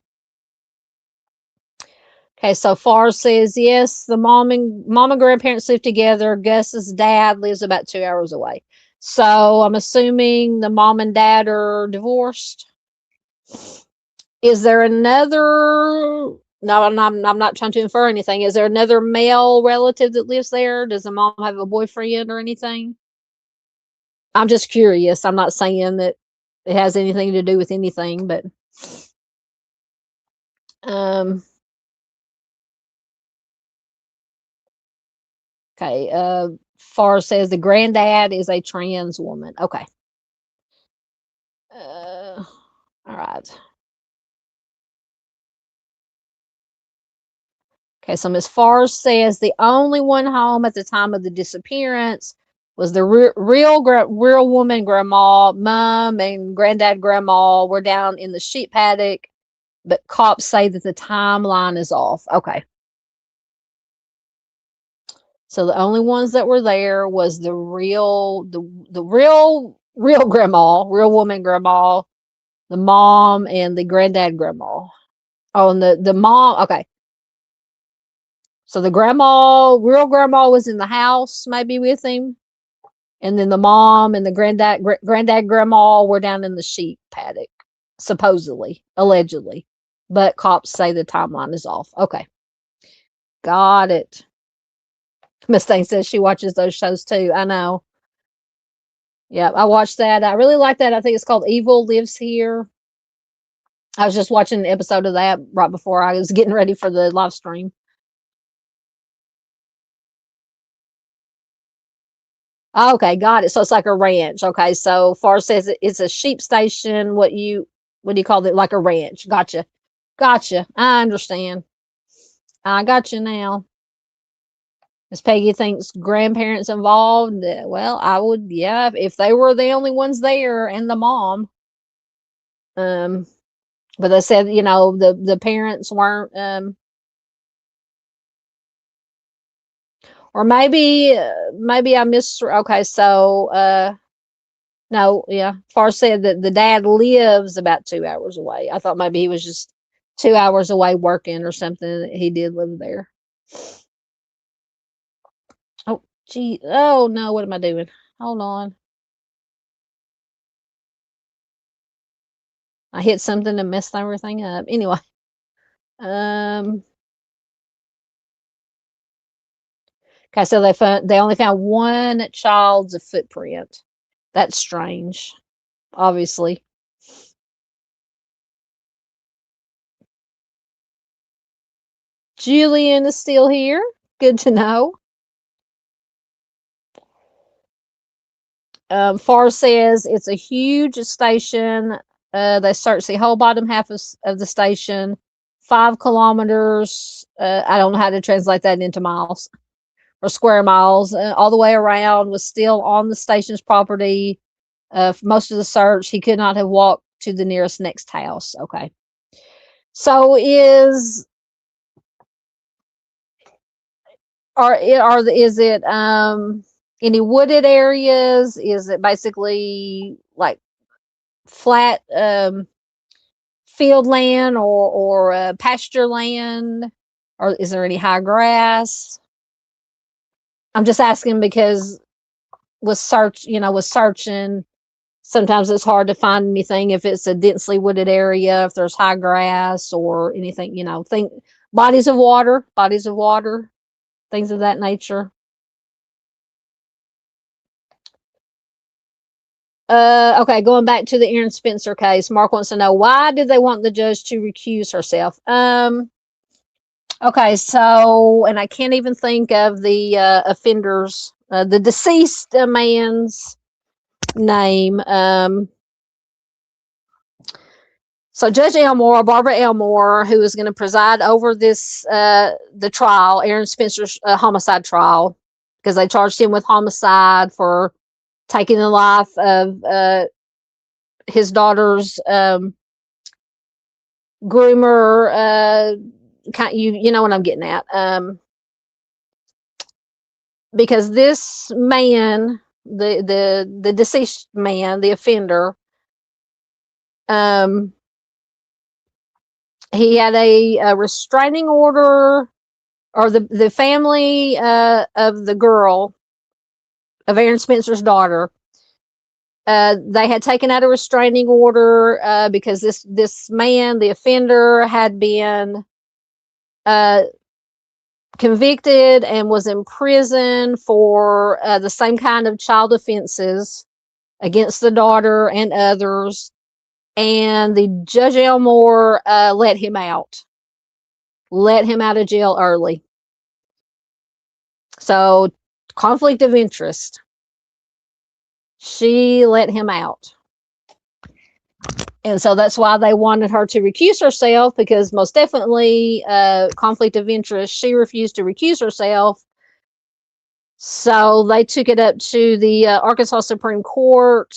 [SPEAKER 1] Okay, so Far says, yes, the mom and grandparents live together. Gus's dad lives about 2 hours away. So I'm assuming the mom and dad are divorced. Is there another? No, I'm not trying to infer anything. Is there another male relative that lives there? Does the mom have a boyfriend or anything? I'm just curious. I'm not saying that it has anything to do with anything, but okay. Far says the granddad is a trans woman. Okay. All right. Okay, so Ms. Farr says the only one home at the time of the disappearance was the real woman grandma. Mom and granddad grandma were down in the sheep paddock, but cops say that the timeline is off. Okay. So the only ones that were there was the real grandma, real woman grandma, the mom, and the granddad grandma. Oh, and the mom. Okay. So the grandma, real grandma, was in the house maybe with him, and then the mom and the granddad, grandma were down in the sheep paddock, supposedly, allegedly, but cops say the timeline is off. Okay, got it. Miss Thing says she watches those shows too. I know. Yeah, I watched that. I really like that. I think it's called Evil Lives Here. I was just watching an episode of that right before I was getting ready for the live stream. Okay, got it. So it's like a ranch. Okay, so Far says it's a sheep station. What do you call it? Like a ranch. Gotcha. Gotcha. I understand. I got you now. Miss Peggy thinks grandparents involved. Well, I would, yeah, if they were the only ones there and the mom. But they said, the parents weren't, or maybe I missed. Okay, so no, yeah, Far said that the dad lives about 2 hours away. I thought maybe he was just 2 hours away working or something. He did live there. Oh, gee. Oh, no. What am I doing? Hold on. I hit something and messed everything up. Anyway. Okay, so they only found one child's footprint. That's strange, obviously. Julian is still here. Good to know. Far says it's a huge station. They searched the whole bottom half of the station, 5 kilometers. I don't know how to translate that into miles or square miles. All the way around, was still on the station's property. For most of the search, he could not have walked to the nearest next house. Okay. So is it any wooded areas? Is it basically like flat field land or pasture land, or is there any high grass? I'm just asking because with searching, sometimes it's hard to find anything if it's a densely wooded area, if there's high grass or anything, think bodies of water, things of that nature. Okay, going back to the Aaron Spencer case, Mark wants to know, why did they want the judge to recuse herself? Okay, so, and I can't even think of the offenders, the deceased man's name. So Judge Elmore, Barbara Elmore, who is going to preside over this, the trial, Aaron Spencer's homicide trial, because they charged him with homicide for taking the life of his daughter's groomer. You know what I'm getting at. Because this man, the deceased man, the offender, he had a restraining order, or the family of the girl, of Aaron Spencer's daughter, they had taken out a restraining order because this man, the offender, had been convicted and was in prison for the same kind of child offenses against the daughter and others. And the Judge Elmore let him out of jail early. So, conflict of interest. She let him out. And so that's why they wanted her to recuse herself, because most definitely conflict of interest. She refused to recuse herself. So they took it up to the Arkansas Supreme Court,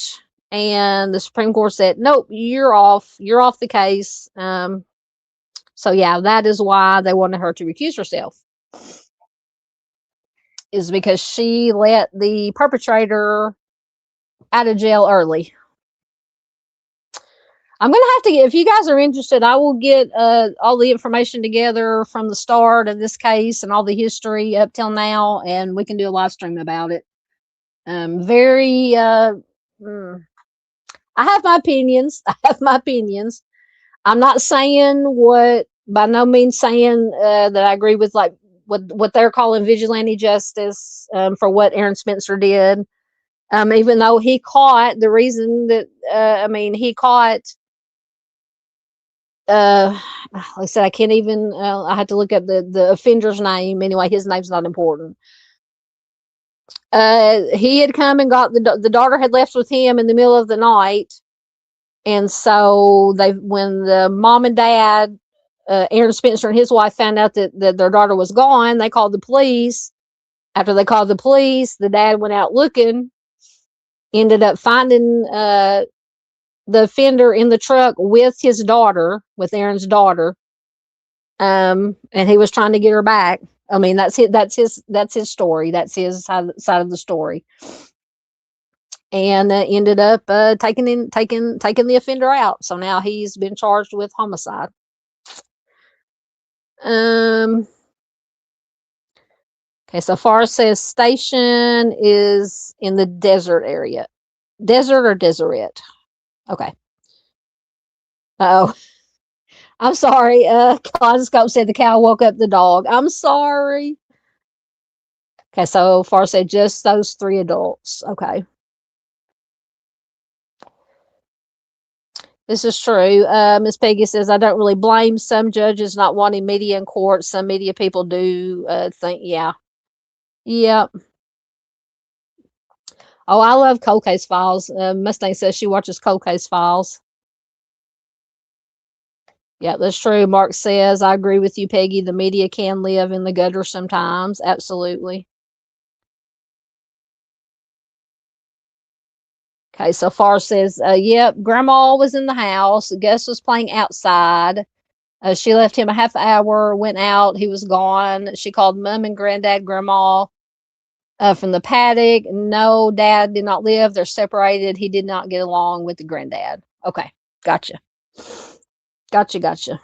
[SPEAKER 1] and the Supreme Court said, nope, you're off the case. So yeah, that is why they wanted her to recuse herself, is because she let the perpetrator out of jail early. I'm gonna have to get, if you guys are interested, I will get all the information together from the start of this case and all the history up till now, and we can do a live stream about it. Very I have my opinions. I have my opinions. I'm not saying what, by no means saying that I agree with like what they're calling vigilante justice for what Aaron Spencer did. Even though he caught, the reason that he caught like I said, I can't even I had to look up the offender's name. Anyway, his name's not important. He had come and got the daughter had left with him in the middle of the night. And so when the mom and dad, Aaron Spencer and his wife, found out that their daughter was gone, they called the police. After they called the police, the dad went out looking, ended up finding the offender in the truck with his daughter, with Aaron's daughter. And he was trying to get her back. I mean, that's it. That's his story. That's his side of the story. And ended up taking the offender out. So now he's been charged with homicide. Okay, so far says station is in the desert area. Desert or deseret? Okay. Oh, I'm sorry. Kaleidoscope said the cow woke up the dog. I'm sorry. Okay, so far said just those 3 adults. Okay. This is true. Miss Peggy says, I don't really blame some judges not wanting media in court. Some media people do think, yeah. Yep. Oh, I love cold case files. Mustang says she watches cold case files. Yeah, that's true. Mark says, I agree with you, Peggy. The media can live in the gutter sometimes. Absolutely. Okay, so far says, yep, Grandma was in the house. Gus was playing outside. She left him a half hour, went out. He was gone. She called Mom and Granddad, Grandma from the paddock. No, Dad did not live. They're separated. He did not get along with the granddad. Okay, gotcha. Gotcha.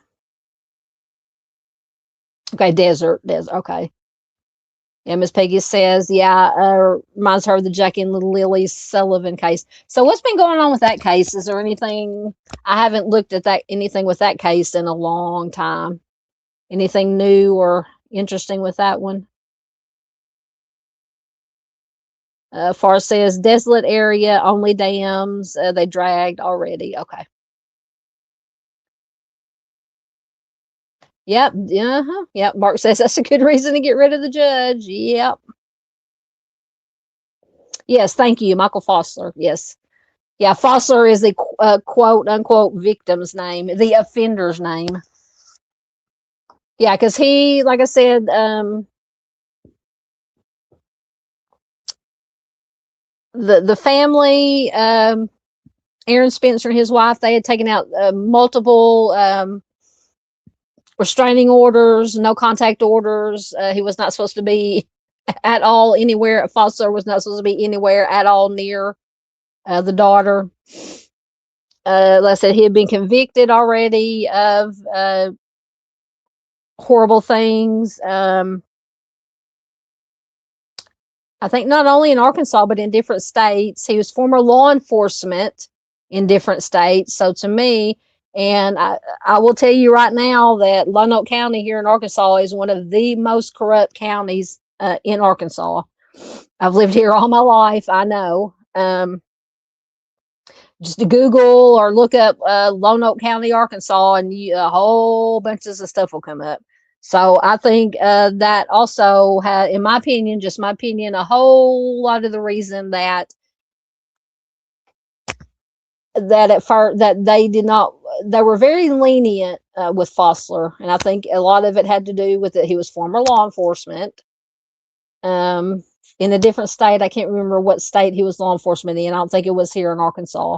[SPEAKER 1] Okay, desert. Okay. Yeah, Miss Peggy says, yeah, reminds her of the Jackie and Little Lily Sullivan case. So what's been going on with that case? Is there anything? I haven't looked at anything with that case in a long time. Anything new or interesting with that one? Far says desolate area, only dams. They dragged already. Okay. Yep. Yep. Mark says that's a good reason to get rid of the judge. Yep. Yes. Thank you, Michael Fossler. Yes. Yeah. Fossler is the quote unquote victim's name, the offender's name. Yeah, because he, like I said, the family, Aaron Spencer and his wife, they had taken out multiple restraining orders, no contact orders. He was not supposed to be at all anywhere. Foster was not supposed to be anywhere at all near the daughter. Like I said, he had been convicted already of horrible things. I think not only in Arkansas, but in different states. He was former law enforcement in different states. So to me, and I will tell you right now that Lonoke County here in Arkansas is one of the most corrupt counties in Arkansas. I've lived here all my life. I know. Just to Google or look up Lonoke County, Arkansas, and a whole bunch of stuff will come up. So I think that also had, in my opinion, just my opinion, a whole lot of the reason that at first that they were very lenient with Fossler, and I think a lot of it had to do with that he was former law enforcement in a different state. I can't remember what state he was law enforcement in. I don't think it was here in Arkansas.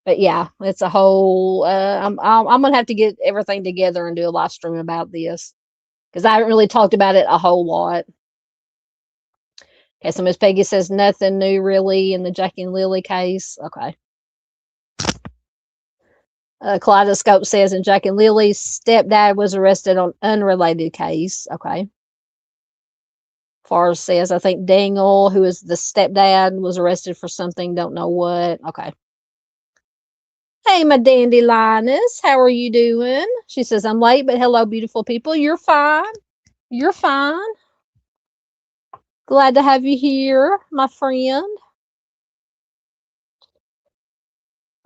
[SPEAKER 1] But yeah, it's a whole. I'm gonna have to get everything together and do a live stream about this because I haven't really talked about it a whole lot. Okay, so Miss Peggy says nothing new really in the Jackie and Lily case. Okay. Kaleidoscope says in Jack and Lily's stepdad was arrested on unrelated case. Okay. Forrest says, I think Daniel, who is the stepdad, was arrested for something, don't know what. Okay. Hey, my dandy Linus, how are you doing? She says, I'm late, but hello, beautiful people. You're fine. You're fine. Glad to have you here, my friend.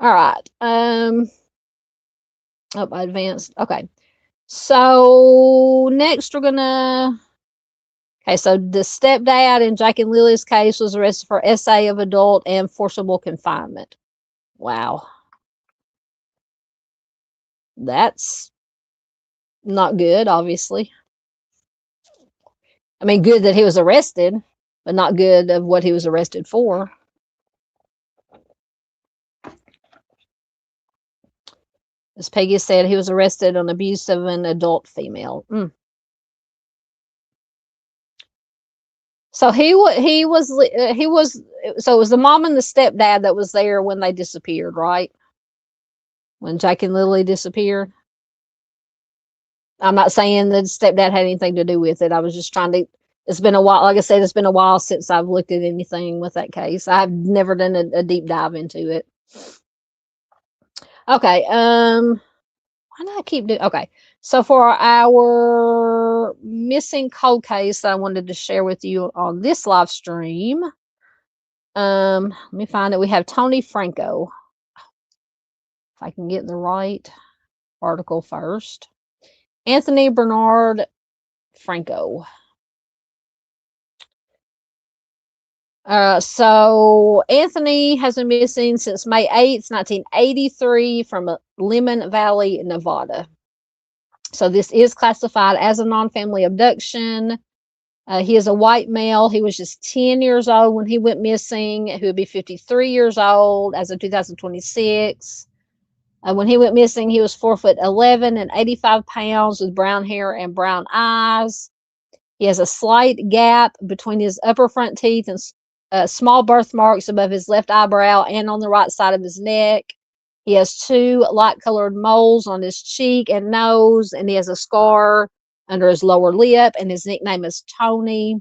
[SPEAKER 1] All right. Oh, I advanced. Okay. So next we're gonna. Okay, so the stepdad in Jack and Lily's case was arrested for SA of adult and forcible confinement. Wow. That's not good, obviously. I mean, good that he was arrested, but not good of what he was arrested for. As Peggy said, he was arrested on abuse of an adult female. So he was so it was the mom and the stepdad that was there when they disappeared, right? When Jack and Lily disappeared. I'm not saying that stepdad had anything to do with it. I was just trying to. It's been a while. Like I said, it's been a while since I've looked at anything with that case. I've never done a deep dive into it. Okay. Why do I keep doing? Okay. So for our missing cold case that I wanted to share with you on this live stream, let me find it. We have Tony Franko. If I can get the right article first. Anthony Bernard Franko. So Anthony has been missing since May 8th, 1983 from Lemon Valley, Nevada. So this is classified as a non-family abduction. He is a white male. He was just 10 years old when he went missing. He would be 53 years old as of 2026. When he went missing, he was 4'11" and 85 pounds with brown hair and brown eyes. He has a slight gap between his upper front teeth and small birthmarks above his left eyebrow and on the right side of his neck. He has 2 light-colored moles on his cheek and nose, and he has a scar under his lower lip, and his nickname is Tony.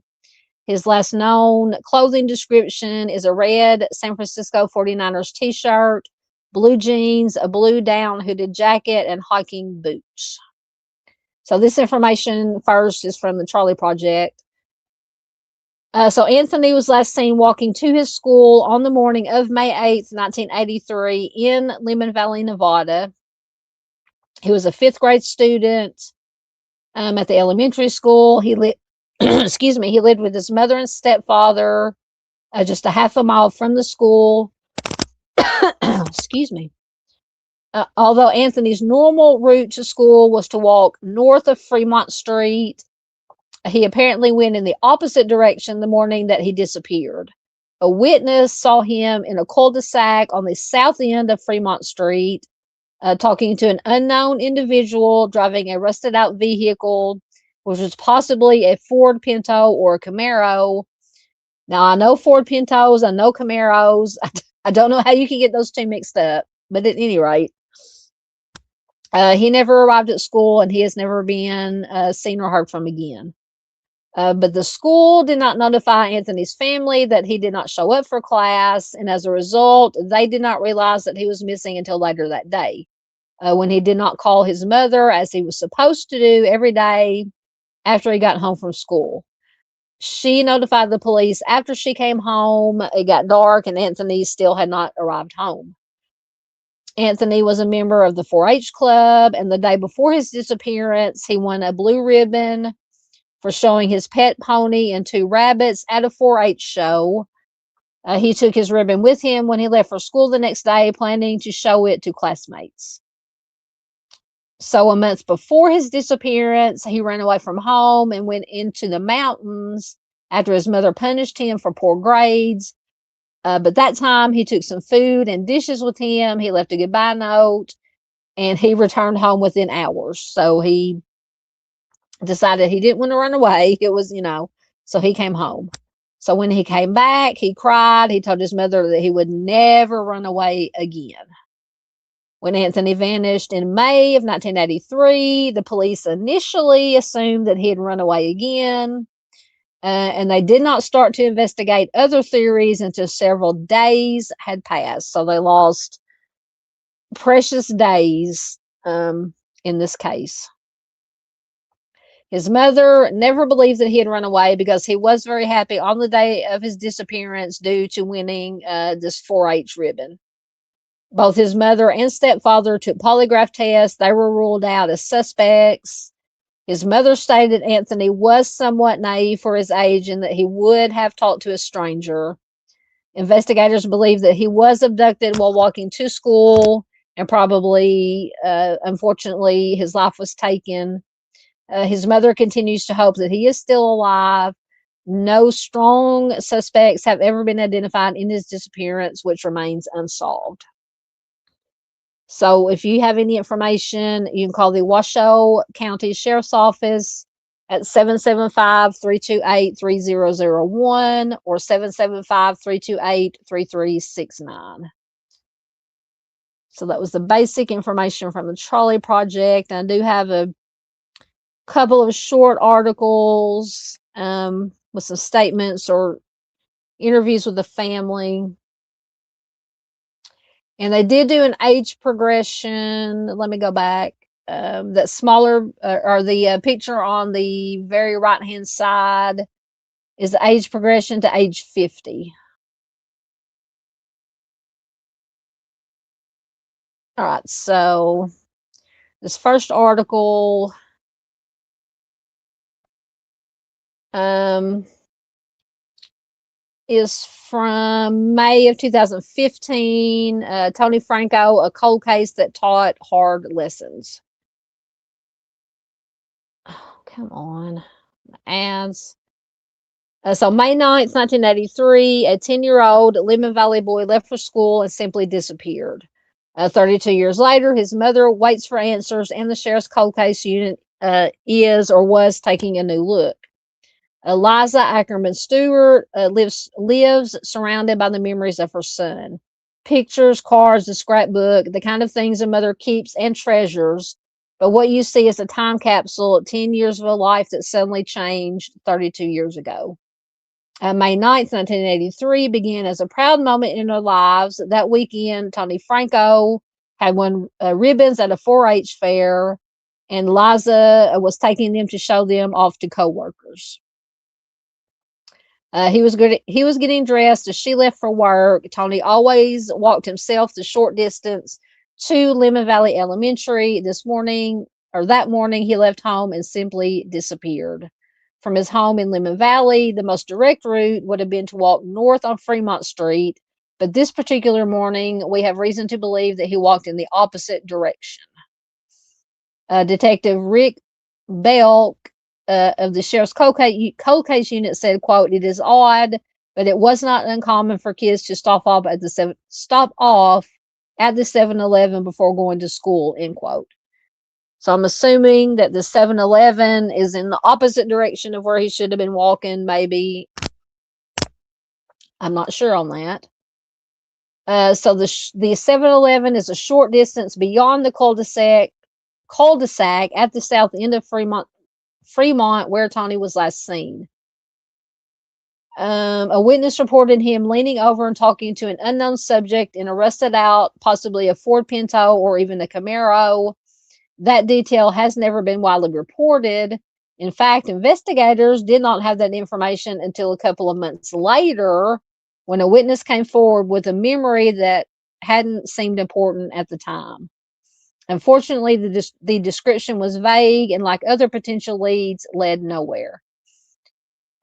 [SPEAKER 1] His last known clothing description is a red San Francisco 49ers t-shirt, blue jeans, a blue down hooded jacket, and hiking boots. So this information first is from the Charlie Project. So Anthony was last seen walking to his school on the morning of May 8th, 1983 in Lemon Valley, Nevada. He was a 5th grade student at the elementary school. He lived, excuse me, he lived with his mother and stepfather just a half a mile from the school. Excuse me. Although Anthony's normal route to school was to walk north of Fremont Street, he apparently went in the opposite direction the morning that he disappeared. A witness saw him in a cul-de-sac on the south end of Fremont Street, talking to an unknown individual driving a rusted out vehicle, which was possibly a Ford Pinto or a Camaro. Now, I know Ford Pintos, I know Camaros. I don't know how you can get those two mixed up, but at any rate, he never arrived at school and he has never been seen or heard from again. But the school did not notify Anthony's family that he did not show up for class, and as a result, they did not realize that he was missing until later that day, when he did not call his mother as he was supposed to do every day after he got home from school. She notified the police after she came home. It got dark and Anthony still had not arrived home. Anthony was a member of the 4-H club, and the day before his disappearance, he won a blue ribbon for showing his pet pony and 2 rabbits at a 4-H show. He took his ribbon with him when he left for school the next day, planning to show it to classmates. So a month before his disappearance, he ran away from home and went into the mountains after his mother punished him for poor grades. But that time he took some food and dishes with him. He left a goodbye note and he returned home within hours. So he decided he didn't want to run away. It was, so he came home. So when he came back, he cried. He told his mother that he would never run away again. When Anthony vanished in May of 1983, the police initially assumed that he had run away again, and they did not start to investigate other theories until several days had passed. So they lost precious days in this case. His mother never believed that he had run away because he was very happy on the day of his disappearance due to winning this 4-H ribbon. Both his mother and stepfather took polygraph tests. They were ruled out as suspects. His mother stated Anthony was somewhat naive for his age and that he would have talked to a stranger. Investigators believe that he was abducted while walking to school, and probably, unfortunately, his life was taken. His mother continues to hope that he is still alive. No strong suspects have ever been identified in his disappearance, which remains unsolved. So if you have any information, you can call the Washoe County Sheriff's Office at 775-328-3001 or 775-328-3369. So that was the basic information from the Charlie Project. I do have a couple of short articles with some statements or interviews with the family. And they did do an age progression. Let me go back. That smaller, or the picture on the very right-hand side is the age progression to age 50. All right, so this first article is from May of 2015. Tony Franko, a cold case that taught hard lessons. Oh, come on. Ads. So May 9th, 1983, a 10-year-old Lemmon Valley boy left for school and simply disappeared. 32 years later, his mother waits for answers, and the sheriff's cold case unit is or was taking a new look. Eliza Ackerman Stewart lives surrounded by the memories of her son. Pictures, cards, a scrapbook, the kind of things a mother keeps and treasures. But what you see is a time capsule, 10 years of a life that suddenly changed 32 years ago. May 9th, 1983 began as a proud moment in their lives. That weekend, Tony Franko had won ribbons at a 4-H fair, and Liza was taking them to show them off to coworkers. He was getting dressed as she left for work. Tony always walked himself the short distance to Lemmon Valley Elementary. That morning, he left home and simply disappeared. From his home in Lemmon Valley, the most direct route would have been to walk north on Fremont Street, but this particular morning, we have reason to believe that he walked in the opposite direction. Detective Rick Belk of the sheriff's cold case unit said, quote, "It is odd, but it was not uncommon for kids to stop off at the 7-Eleven before going to school," end quote. So I'm assuming that the 7-Eleven is in the opposite direction of where he should have been walking, maybe. I'm not sure on that. So the 7-Eleven is a short distance beyond the cul-de-sac at the south end of Fremont, where Tony was last seen. A witness reported him leaning over and talking to an unknown subject in a rusted out, possibly a Ford Pinto or even a Camaro. That detail has never been widely reported. In fact, investigators did not have that information until a couple of months later, when a witness came forward with a memory that hadn't seemed important at the time. Unfortunately, the description was vague and, like other potential leads, led nowhere.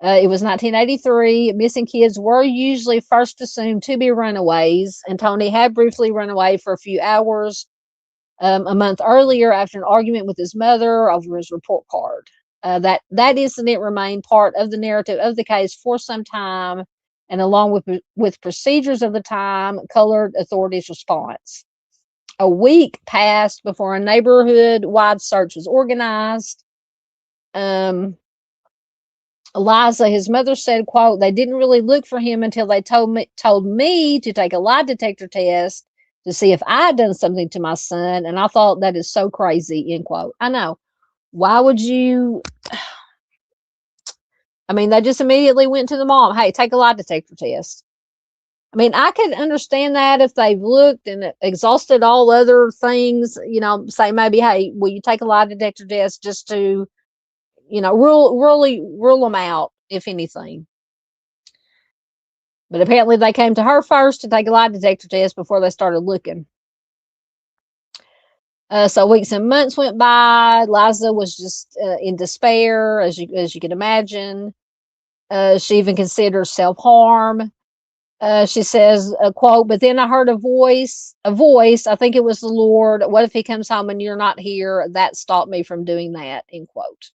[SPEAKER 1] It was 1983. Missing kids were usually first assumed to be runaways, and Tony had briefly run away for a few hours a month earlier after an argument with his mother over his report card. That incident remained part of the narrative of the case for some time, and along with procedures of the time, colored authorities' response. A week passed before a neighborhood-wide search was organized. Eliza, his mother said, quote, they didn't really look for him until they told me to take a lie detector test to see if I had done something to my son. And I thought that is so crazy, end quote. I know. Why would you? I mean, they just immediately went to the mom. Hey, take a lie detector test. I mean, I could understand that if they've looked and exhausted all other things, say maybe, hey, will you take a lie detector test just to, rule them out, if anything. But apparently they came to her first to take a lie detector test before they started looking. So weeks and months went by. Liza was just in despair, as you can imagine. She even considered self-harm. She says, quote, but then I heard a voice, I think it was the Lord. What if he comes home and you're not here? That stopped me from doing that, end quote.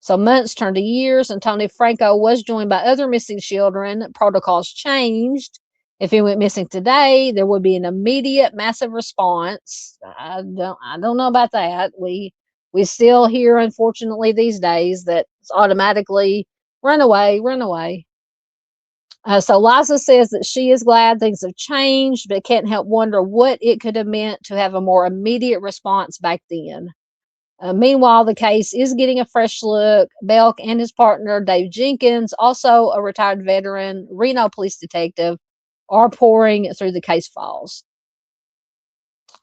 [SPEAKER 1] So months turned to years, and Tony Franko was joined by other missing children. Protocols changed. If he went missing today, there would be an immediate massive response. I don't know about that. We still hear, unfortunately, these days that it's automatically run away, run away. So Liza says that she is glad things have changed, but can't help wonder what it could have meant to have a more immediate response back then. Meanwhile, the case is getting a fresh look. Belk and his partner, Dave Jenkins, also a retired veteran, Reno police detective, are pouring through the case files.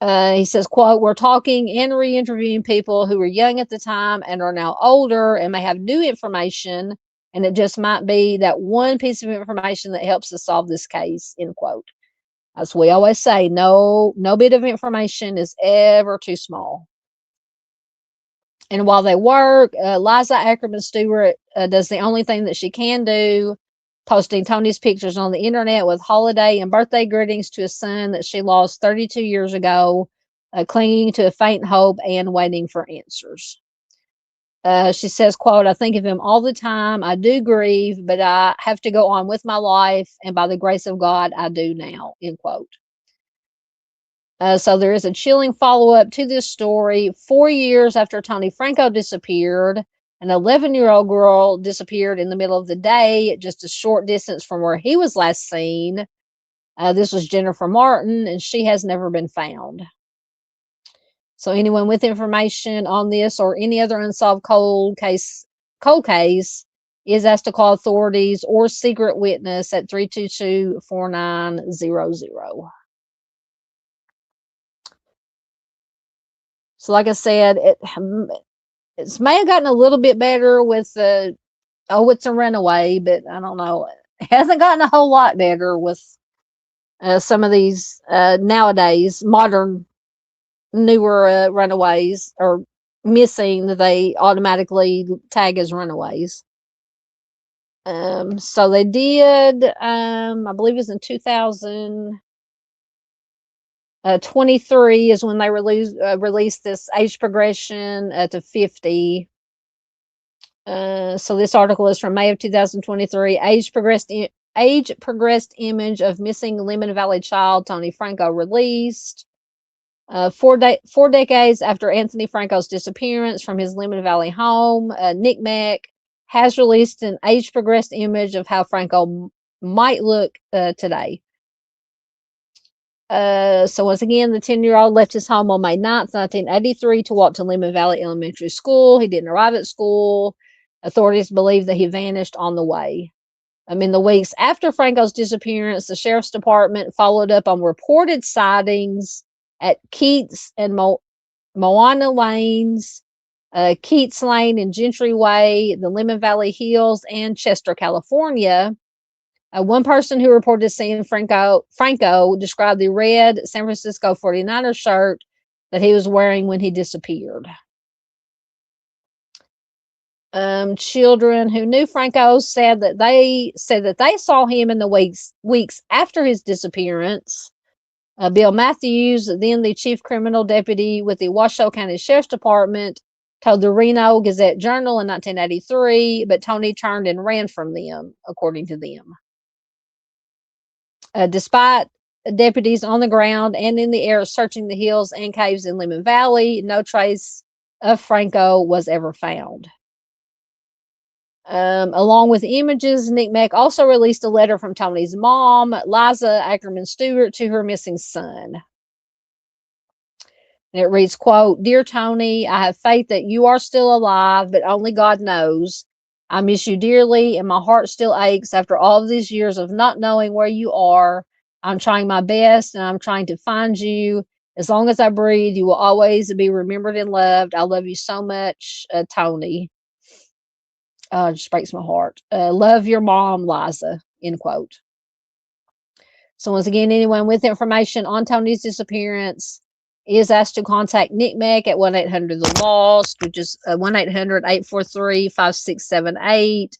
[SPEAKER 1] He says, quote, we're talking and re-interviewing people who were young at the time and are now older and may have new information, and it just might be that one piece of information that helps us solve this case, end quote. As we always say, no bit of information is ever too small. And while they work, Liza Ackerman Stewart does the only thing that she can do, posting Tony's pictures on the internet with holiday and birthday greetings to a son that she lost 32 years ago, clinging to a faint hope and waiting for answers. She says, quote, I think of him all the time. I do grieve, but I have to go on with my life. And by the grace of God, I do now, end quote. So there is a chilling follow-up to this story. 4 years after Tony Franko disappeared, an 11-year-old girl disappeared in the middle of the day, just a short distance from where he was last seen. This was Jennifer Martin, and she has never been found. So anyone with information on this or any other unsolved cold case is asked to call authorities or secret witness at 322-4900. So like I said, it may have gotten a little bit better with the, it's a runaway, but I don't know. It hasn't gotten a whole lot better with some of these nowadays modern newer runaways or missing that they automatically tag as runaways. So they did, I believe it was in 2023 is when they released this age progression to 50. So this article is from May of 2023. Age progressed image of missing Lemon Valley child Tony Franko released. 4 decades after Anthony Franko's disappearance from his Lemon Valley home, NCMEC has released an age progressed image of how Franko might look today. So once again, the 10-year-old left his home on May 9th, 1983 to walk to Lemon Valley Elementary School. He didn't arrive at school. Authorities believe that he vanished on the way. In the weeks after Franko's disappearance, the sheriff's department followed up on reported sightings at Keats and Moana Lanes, Keats Lane and Gentry Way, the Lemon Valley Hills, and Chester, California. One person who reported seeing Franko described the red San Francisco 49ers shirt that he was wearing when he disappeared. Children who knew Franko said that they saw him in the weeks after his disappearance. Bill Matthews, then the chief criminal deputy with the Washoe County Sheriff's Department, told the Reno Gazette-Journal in 1983, but Tony turned and ran from them, according to them. Despite deputies on the ground and in the air searching the hills and caves in Lemon Valley, no trace of Franko was ever found. Along with images, Nick Mack also released a letter from Tony's mom, Liza Ackerman Stewart, to her missing son. And it reads, quote, "Dear Tony, I have faith that you are still alive, but only God knows. I miss you dearly, and my heart still aches after all of these years of not knowing where you are. I'm trying my best, and I'm trying to find you. As long as I breathe, you will always be remembered and loved. I love you so much, Tony." It just breaks my heart. Love your mom, Liza, end quote. So once again, anyone with information on Tony's disappearance is asked to contact Nick Mack at 1-800-THE-LOST, which is 1-800-843-5678.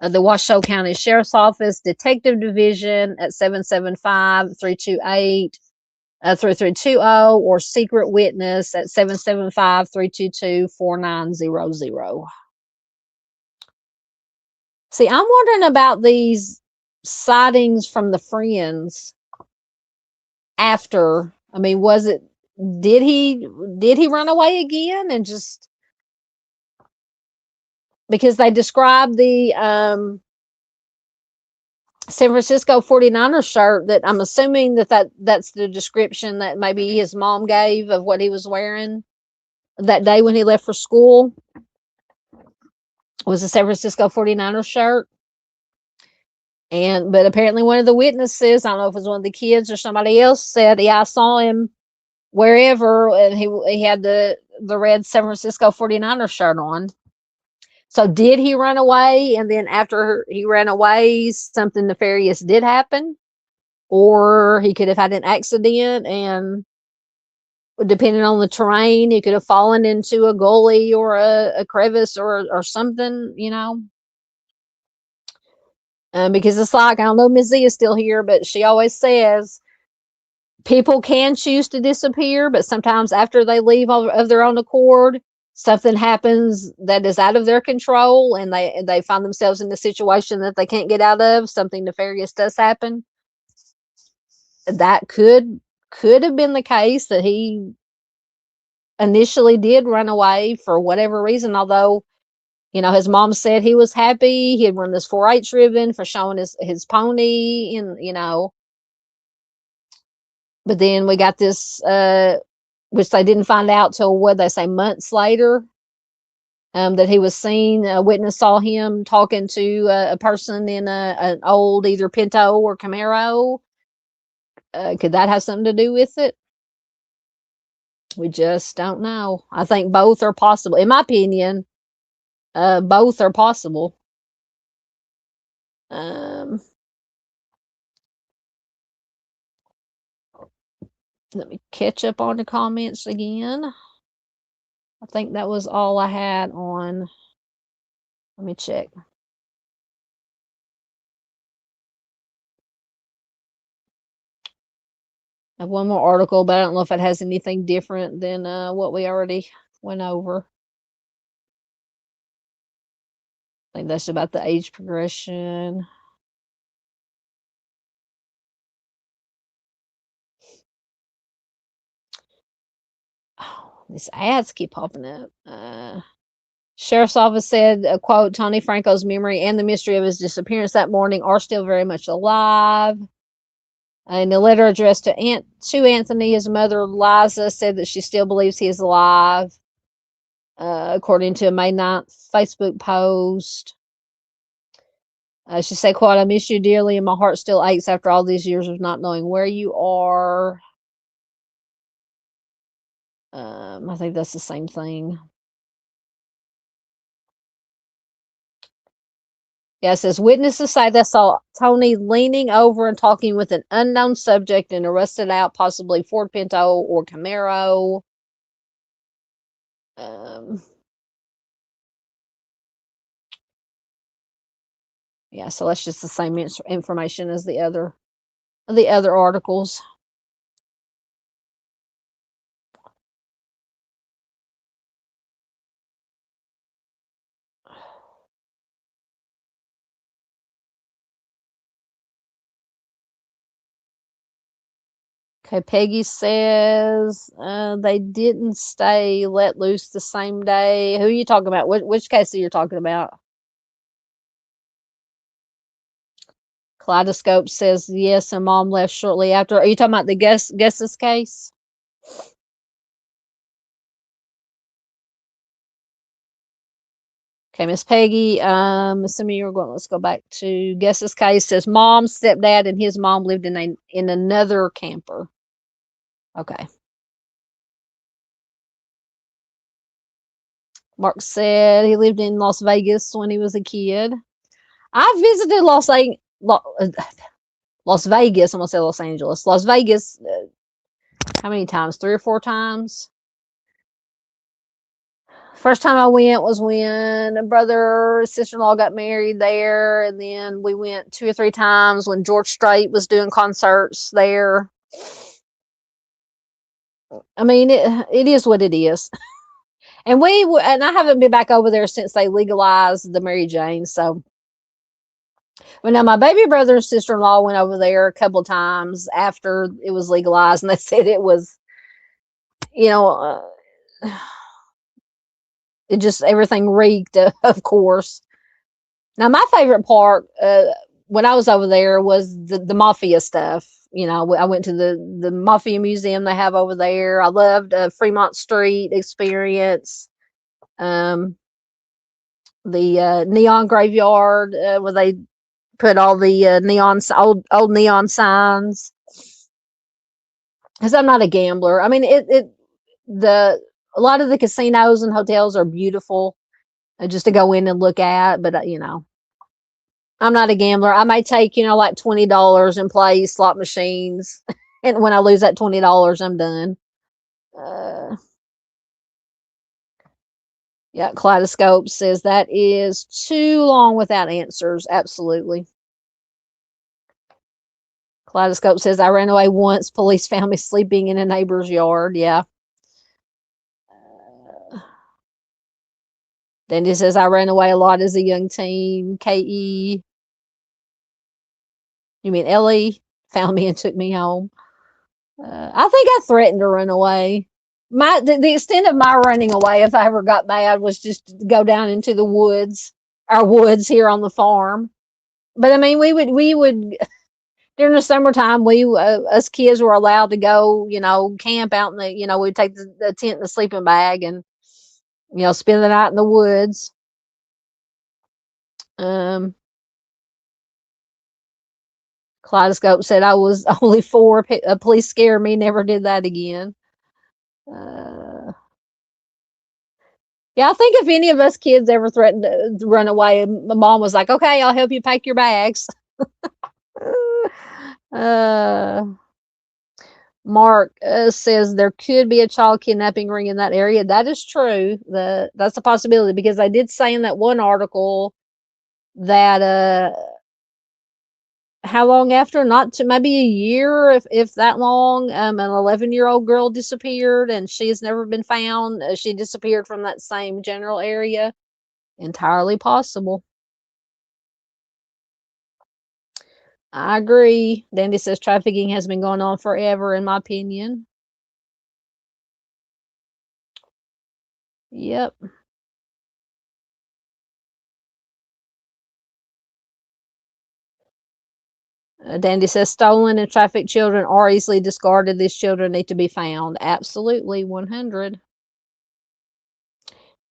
[SPEAKER 1] The Washoe County Sheriff's Office Detective Division at 775-328-3320, or Secret Witness at 775-322-4900. See, I'm wondering about these sightings from the friends after. I mean, did he run away again, and just because they described the San Francisco 49ers shirt, that I'm assuming that's the description that maybe his mom gave of what he was wearing that day when he left for school, was a San Francisco 49ers shirt. But apparently one of the witnesses, I don't know if it was one of the kids or somebody else, said, yeah, I saw him wherever, and he had the red San Francisco 49ers shirt on. So did he run away, and then after he ran away, something nefarious did happen? Or he could have had an accident, and depending on the terrain, he could have fallen into a gully or a crevice or something, because it's like, I don't know, Ms. Z is still here, but she always says people can choose to disappear, but sometimes after they leave of their own accord, something happens that is out of their control, and they find themselves in a situation that they can't get out of. Something nefarious does happen. That could have been the case, that he initially did run away for whatever reason, although his mom said he was happy. He had won this 4-H ribbon for showing his pony, and but then we got this, which they didn't find out till, what they say, months later, that he was seen. A witness saw him talking to a person in an old either Pinto or Camaro. Could that have something to do with it? We just don't know. I think both are possible. In my opinion, both are possible. Let me catch up on the comments again. I think that was all I had on. Let me check. I have one more article, but I don't know if it has anything different than what we already went over. I think that's about the age progression. Oh, these ads keep popping up. Sheriff's Office said, quote, "Tony Franko's memory and the mystery of his disappearance that morning are still very much alive." In a letter addressed to Anthony, his mother, Liza, said that she still believes he is alive, according to a May 9th Facebook post. She said, quote, "I miss you dearly, and my heart still aches after all these years of not knowing where you are." I think that's the same thing. Yeah, it says witnesses say they saw Tony leaning over and talking with an unknown subject in a rusted out, possibly Ford Pinto or Camaro. Yeah, so that's just the same information as the other articles. Okay, Peggy says they didn't stay let loose the same day. Who are you talking about? Which case are you talking about? Kaleidoscope says yes, and mom left shortly after. Are you talking about the Gus's case? Okay, Miss Peggy, assuming you were going, let's go back to Gus's case. Says mom, stepdad, and his mom lived in another camper. Okay. Mark said he lived in Las Vegas when he was a kid. I visited Las Vegas. I'm gonna say Los Angeles. Las Vegas. How many times? 3 or 4 times. First time I went was when a brother, sister-in-law got married there, and then we went 2 or 3 times when George Strait was doing concerts there. I mean, it is what it is. And I haven't been back over there since they legalized the Mary Jane. So, well, now my baby brother and sister-in-law went over there a couple of times after it was legalized, and they said it was, you know, it just everything reeked, of course. Now, my favorite part when I was over there was the mafia stuff. You know, I went to the mafia museum they have over there. I loved Fremont Street experience. The neon graveyard where they put all the old neon signs. Because I'm not a gambler. I mean, a lot of the casinos and hotels are beautiful just to go in and look at, but you know, I'm not a gambler. I may take, like $20 and play slot machines. And when I lose that $20, I'm done. Yeah, Kaleidoscope says that is too long without answers. Absolutely. Kaleidoscope says I ran away once. Police found me sleeping in a neighbor's yard. Yeah. Dandy says I ran away a lot as a young teen. KE. You mean Ellie found me and took me home. I think I threatened to run away. The extent of my running away, if I ever got mad, was just to go down into the woods, our woods here on the farm. But I mean, we would during the summertime, us kids were allowed to go, camp out in we'd take the tent and the sleeping bag and spend the night in the woods. Kaleidoscope said I was only 4. Police scared me. Never did that again. Yeah, I think if any of us kids ever threatened to run away, my mom was like, "Okay, I'll help you pack your bags." Mark says there could be a child kidnapping ring in that area. That is true. That's a possibility because I did say in that one article that how long after? Not to maybe a year, if that long. An 11-year-old girl disappeared, and she has never been found. She disappeared from that same general area. Entirely possible. I agree. Dandy says trafficking has been going on forever, in my opinion. Yep. Dandy says stolen and trafficked children are easily discarded. These children need to be found. Absolutely, 100.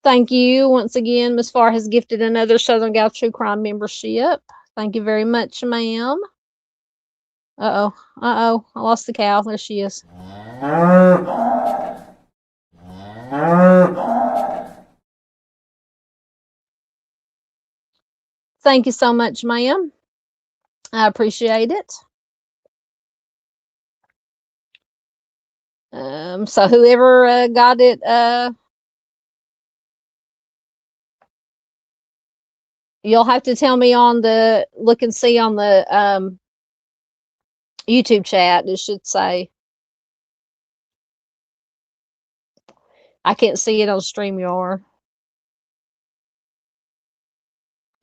[SPEAKER 1] Thank you once again. Ms. Farr has gifted another Southern Gal True Crime membership. Thank you very much, ma'am. Uh-oh. Uh-oh. I lost the cow. There she is. Thank you so much, ma'am. I appreciate it. So whoever got it, you'll have to tell me on the look and see on the YouTube chat. It should say. I can't see it on StreamYard.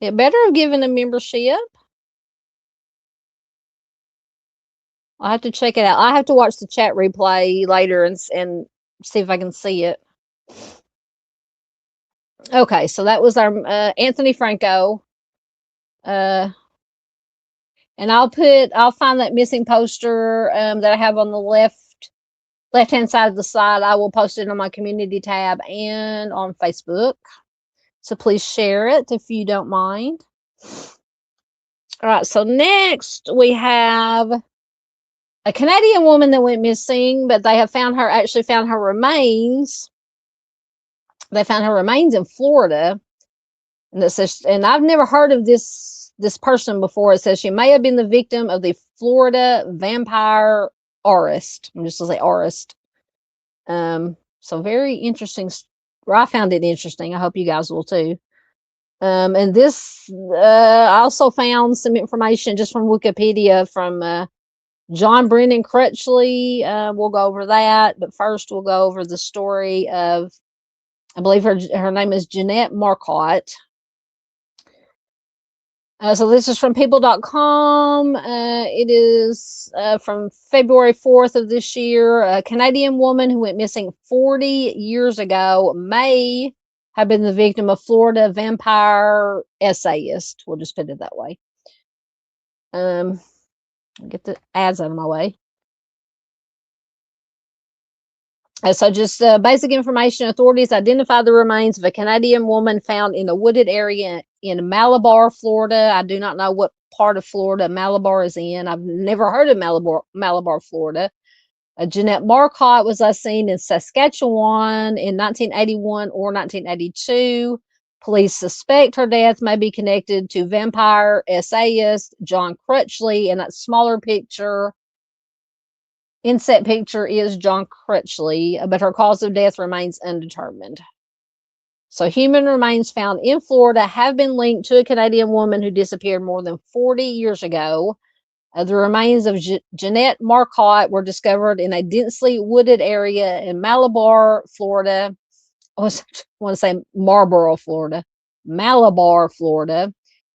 [SPEAKER 1] It better have given a membership. I'll have to check it out. I have to watch the chat replay later and see if I can see it. Okay, so that was our Anthony Franko. And I'll find that missing poster that I have on the left-hand side of the slide. I will post it on my community tab and on Facebook. So please share it if you don't mind. All right, so next we have a Canadian woman that went missing, but they have found her remains. They found her remains in Florida. And it says, and I've never heard of this person before. It says she may have been the victim of the Florida vampire aurist. I'm just going to say aurist. So very interesting. I found it interesting. I hope you guys will too. And this, I also found some information just from Wikipedia from John Brennan Crutchley. We'll go over that, but first we'll go over the story of, I believe her name is Jeannette Marcotte. So this is from people.com. It is from February 4th of this year. A Canadian woman who went missing 40 years ago may have been the victim of Florida vampire essayist. We'll just put it that way. Get the ads out of my way. So just basic information. Authorities identified the remains of a Canadian woman found in a wooded area in Malabar, Florida. I do not know what part of Florida Malabar is in. I've never heard of Malabar, Florida. Jeannette Marcotte was last seen in Saskatchewan in 1981 or 1982. Police suspect her death may be connected to vampire essayist John Crutchley. And that smaller picture, inset picture, is John Crutchley, but her cause of death remains undetermined. So human remains found in Florida have been linked to a Canadian woman who disappeared more than 40 years ago. The remains of Jeannette Marcotte were discovered in a densely wooded area in Malabar, Florida. I want to say Marlborough, Florida. Malabar, Florida,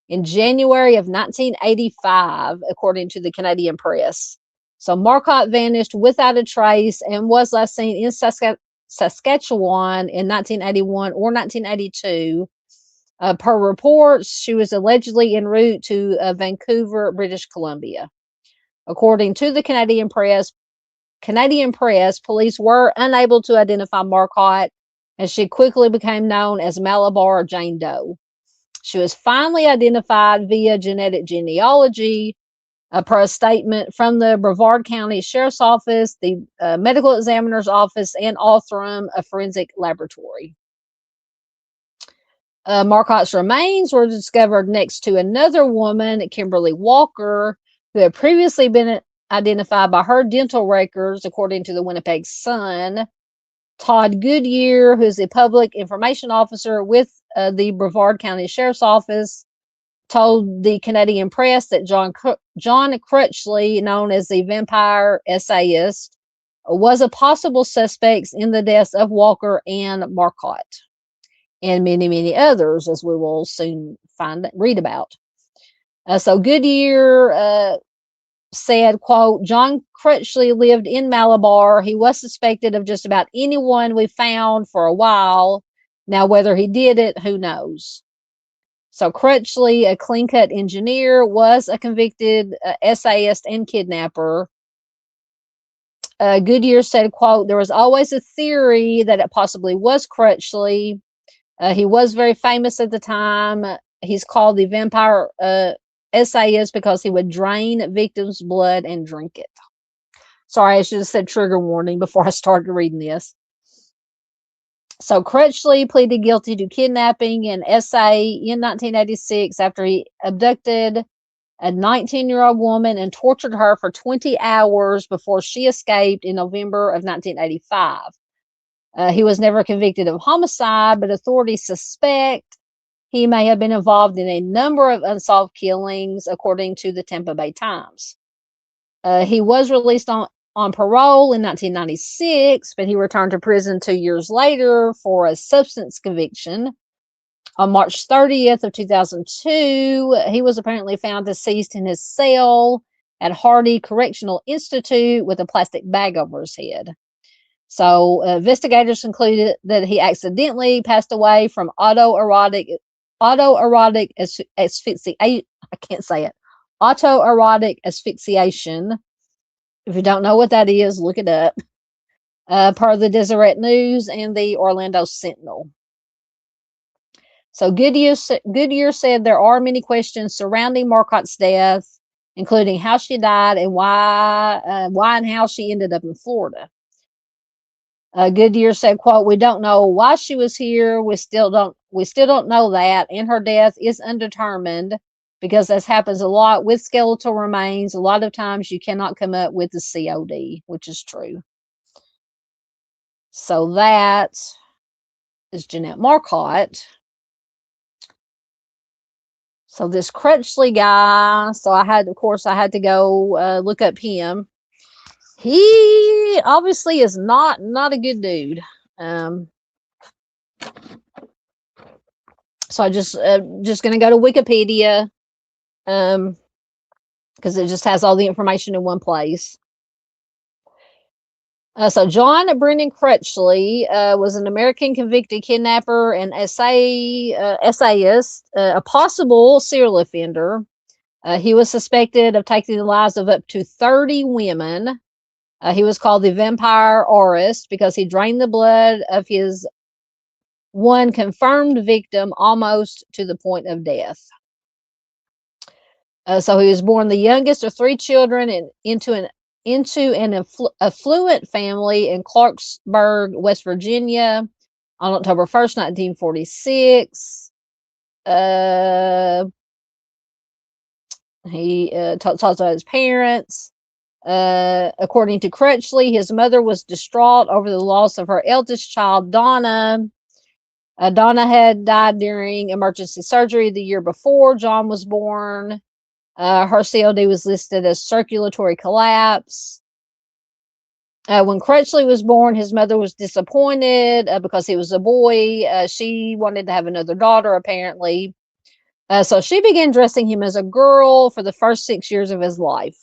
[SPEAKER 1] in January of 1985, according to the Canadian press. So Marcotte vanished without a trace and was last seen in Saskatchewan in 1981 or 1982. Per reports, she was allegedly en route to Vancouver, British Columbia. According to the Canadian press, police were unable to identify Marcotte, and she quickly became known as Malabar Jane Doe. She was finally identified via genetic genealogy, per a statement from the Brevard County Sheriff's Office, the Medical Examiner's Office, and Othram, a forensic laboratory. Marcotte's remains were discovered next to another woman, Kimberly Walker, who had previously been identified by her dental records, according to the Winnipeg Sun. Todd Goodyear, who's a public information officer with the Brevard County Sheriff's Office, told the Canadian press that John Crutchley, known as the vampire essayist, was a possible suspect in the deaths of Walker and Marcotte, and many, many others, as we will soon read about. So Goodyear said, quote, John Crutchley lived in Malabar. He was suspected of just about anyone we found for a while. Now, whether he did it, who knows? So Crutchley, a clean-cut engineer, was a convicted essayist and kidnapper. Goodyear said, quote, there was always a theory that it possibly was Crutchley. He was very famous at the time. He's called the vampire essayist because he would drain victims' blood and drink it. Sorry, I should have said trigger warning before I started reading this. So Crutchley pleaded guilty to kidnapping and SA in 1986 after he abducted a 19-year-old woman and tortured her for 20 hours before she escaped in November of 1985. He was never convicted of homicide, but authorities suspect he may have been involved in a number of unsolved killings, according to the Tampa Bay Times. He was released on parole in 1996, but he returned to prison 2 years later for a substance conviction. On March 30th of 2002, he was apparently found deceased in his cell at Hardy Correctional Institute with a plastic bag over his head. So investigators concluded that he accidentally passed away from autoerotic asphyxiation. I can't say it. autoerotic asphyxiation. If you don't know what that is, look it up. Per the Deseret News and the Orlando Sentinel. So Goodyear said there are many questions surrounding Marcotte's death, including how she died and why and how she ended up in Florida. Goodyear said, quote, "We don't know why she was here. We still don't know that, and her death is undetermined because this happens a lot with skeletal remains. A lot of times you cannot come up with the COD," which is true. So that is Jeannette Marcotte. So this Crutchley guy, so I had to go look up him. He obviously is not a good dude. So I just gonna go to Wikipedia, because it just has all the information in one place. So John Brennan Crutchley was an American convicted kidnapper and essayist, a possible serial offender. He was suspected of taking the lives of up to 30 women. He was called the vampire aurist because he drained the blood of his one confirmed victim almost to the point of death. So he was born the youngest of 3 children and into an affluent family in Clarksburg, West Virginia, on October 1st, 1946. He talks about his parents. According to Crutchley, his mother was distraught over the loss of her eldest child, Donna. Donna had died during emergency surgery the year before John was born. Her COD was listed as circulatory collapse. When Crutchley was born, his mother was disappointed because he was a boy. She wanted to have another daughter, apparently. So she began dressing him as a girl for the first 6 years of his life.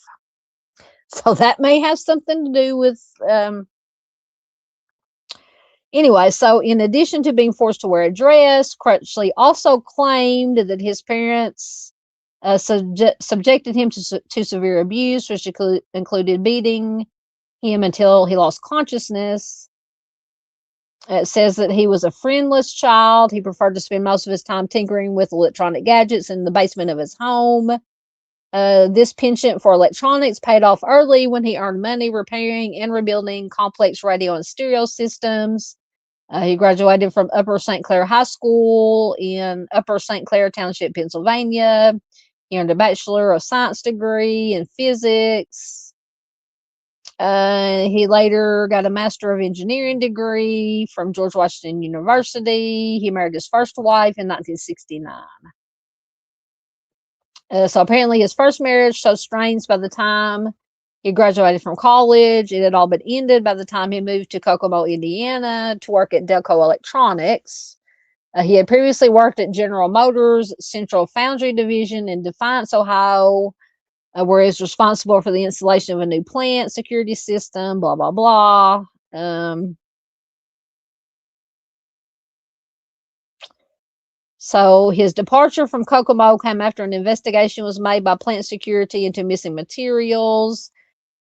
[SPEAKER 1] So that may have something to do with... Anyway, so in addition to being forced to wear a dress, Crutchley also claimed that his parents subjected him to severe abuse, which included beating him until he lost consciousness. It says that he was a friendless child. He preferred to spend most of his time tinkering with electronic gadgets in the basement of his home. This penchant for electronics paid off early when he earned money repairing and rebuilding complex radio and stereo systems. He graduated from Upper St. Clair High School in Upper St. Clair Township, Pennsylvania. He earned a Bachelor of Science degree in physics. He later got a Master of Engineering degree from George Washington University. He married his first wife in 1969. So apparently his first marriage showed strains by the time he graduated from college. It had all but ended by the time he moved to Kokomo, Indiana to work at Delco Electronics. He had previously worked at General Motors Central Foundry Division in Defiance, Ohio, where he was responsible for the installation of a new plant security system, blah, blah, blah. So his departure from Kokomo came after an investigation was made by plant security into missing materials.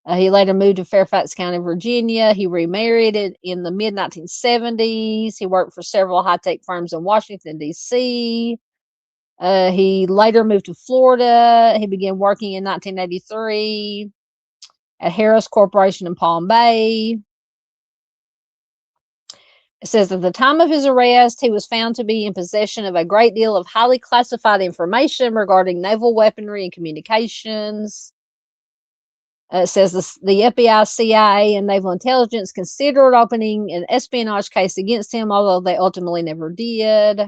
[SPEAKER 1] He later moved to Fairfax County, Virginia. He remarried in the mid-1970s. He worked for several high-tech firms in Washington, D.C. He later moved to Florida. He began working in 1983 at Harris Corporation in Palm Bay. It says at the time of his arrest, he was found to be in possession of a great deal of highly classified information regarding naval weaponry and communications. It says the FBI, CIA, and Naval Intelligence considered opening an espionage case against him, although they ultimately never did.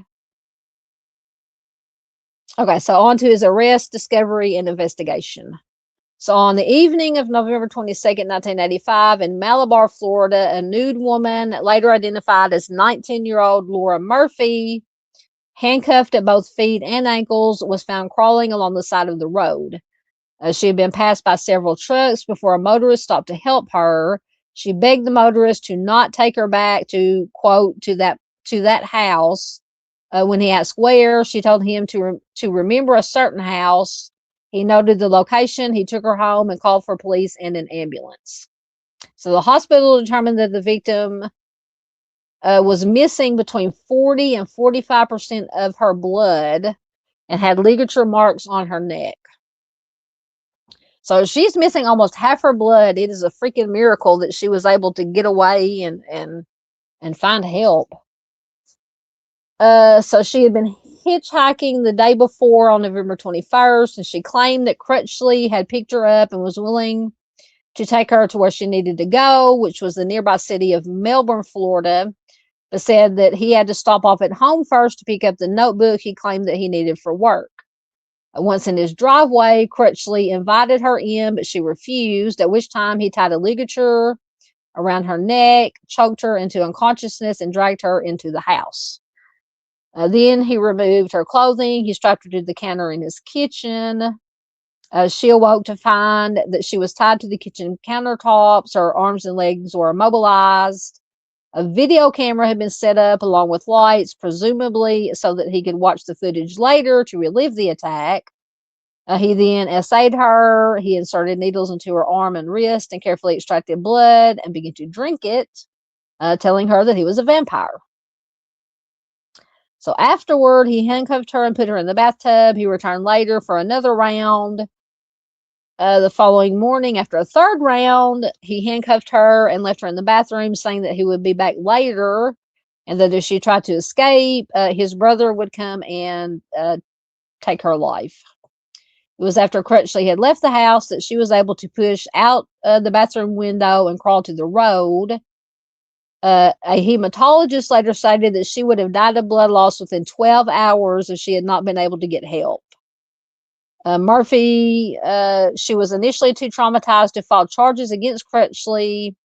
[SPEAKER 1] Okay, so on to his arrest, discovery, and investigation. So on the evening of November 22nd, 1985, in Malabar, Florida, a nude woman, later identified as 19-year-old Laura Murphy, handcuffed at both feet and ankles, was found crawling along the side of the road. She had been passed by several trucks before a motorist stopped to help her. She begged the motorist to not take her back to, quote, to that house. When he asked where, she told him to remember a certain house He noted the location. He took her home and called for police and an ambulance. So the hospital determined that the victim was missing between 40 and 45% of her blood and had ligature marks on her neck. So she's missing almost half her blood. It is a freaking miracle that she was able to get away and find help. So she had been hitchhiking the day before on November 21st, and she claimed that Crutchley had picked her up and was willing to take her to where she needed to go, which was the nearby city of Melbourne, Florida, but said that he had to stop off at home first to pick up the notebook he claimed that he needed for work. Once in his driveway, Crutchley invited her in, but she refused, at which time he tied a ligature around her neck, choked her into unconsciousness, and dragged her into the house. Then he removed her clothing. He strapped her to the counter in his kitchen. She awoke to find that she was tied to the kitchen countertops. Her arms and legs were immobilized. A video camera had been set up along with lights, presumably so that he could watch the footage later to relive the attack. He then essayed her. He inserted needles into her arm and wrist and carefully extracted blood and began to drink it, telling her that he was a vampire. So afterward, he handcuffed her and put her in the bathtub. He returned later for another round. The following morning, after a third round, he handcuffed her and left her in the bathroom, saying that he would be back later and that if she tried to escape, his brother would come and take her life. It was after Crutchley had left the house that she was able to push out the bathroom window and crawl to the road. A hematologist later stated that she would have died of blood loss within 12 hours if she had not been able to get help. Murphy, she was initially too traumatized to file charges against Crutchley,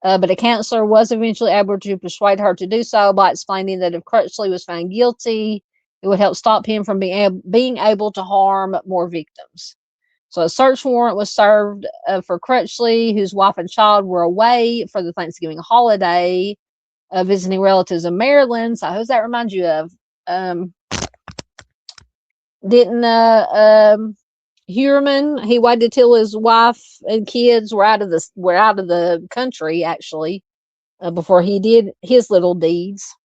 [SPEAKER 1] but a counselor was eventually able to persuade her to do so by explaining that if Crutchley was found guilty, it would help stop him from being able to harm more victims. So a search warrant was served for Crutchley, whose wife and child were away for the Thanksgiving holiday, visiting relatives in Maryland. So who's that remind you of? Didn't Heuermann, he waited till his wife and kids were out of the country actually before he did his little deeds.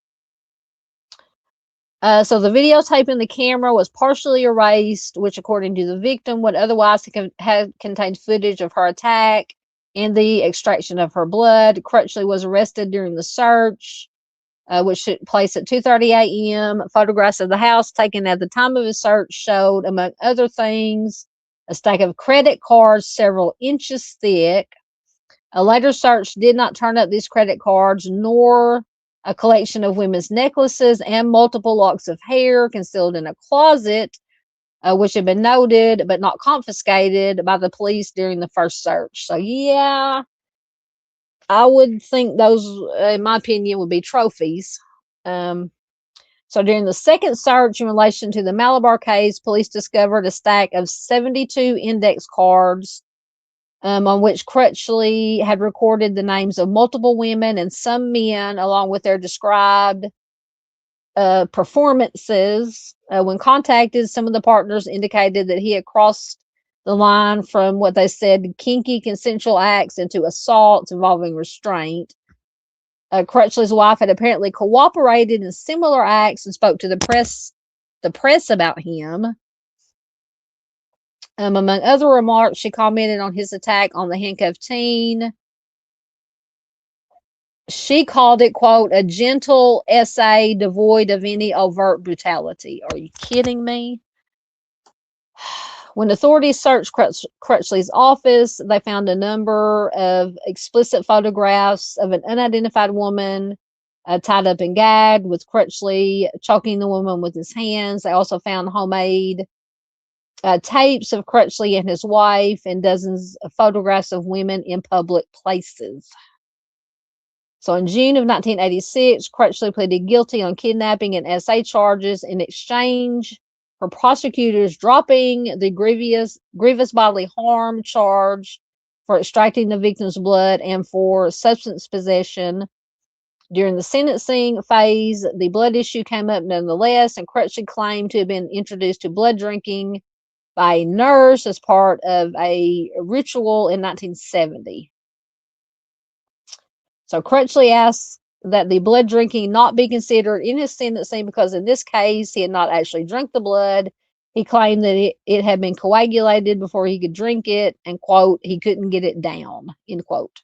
[SPEAKER 1] So the videotape in the camera was partially erased, which according to the victim would otherwise have contained footage of her attack and the extraction of her blood. Crutchley was arrested during the search, which took place at 2:30 a.m. Photographs of the house taken at the time of his search showed, among other things, a stack of credit cards several inches thick. A later search did not turn up these credit cards, nor a collection of women's necklaces and multiple locks of hair concealed in a closet, which had been noted but not confiscated by the police during the first search. So, yeah, I would think those, in my opinion, would be trophies. So during the second search in relation to the Malabar case, police discovered a stack of 72 index cards on which Crutchley had recorded the names of multiple women and some men, along with their described performances. When contacted, some of the partners indicated that he had crossed the line from what they said kinky consensual acts into assaults involving restraint. Crutchley's wife had apparently cooperated in similar acts and spoke to the press about him. Among other remarks, she commented on his attack on the handcuffed teen. She called it, quote, a gentle essay devoid of any overt brutality. Are you kidding me? When authorities searched Crutchley's office, they found a number of explicit photographs of an unidentified woman tied up and gagged, with Crutchley choking the woman with his hands. They also found homemade tapes of Crutchley and his wife and dozens of photographs of women in public places. So in June of 1986, Crutchley pleaded guilty on kidnapping and SA charges in exchange for prosecutors dropping the grievous bodily harm charge for extracting the victim's blood and for substance possession. During the sentencing phase, the blood issue came up nonetheless, and Crutchley claimed to have been introduced to blood drinking by a nurse as part of a ritual in 1970. So Crutchley asks that the blood drinking not be considered in his sentencing because in this case he had not actually drank the blood. He claimed that it had been coagulated before he could drink it, and quote, he couldn't get it down, end quote.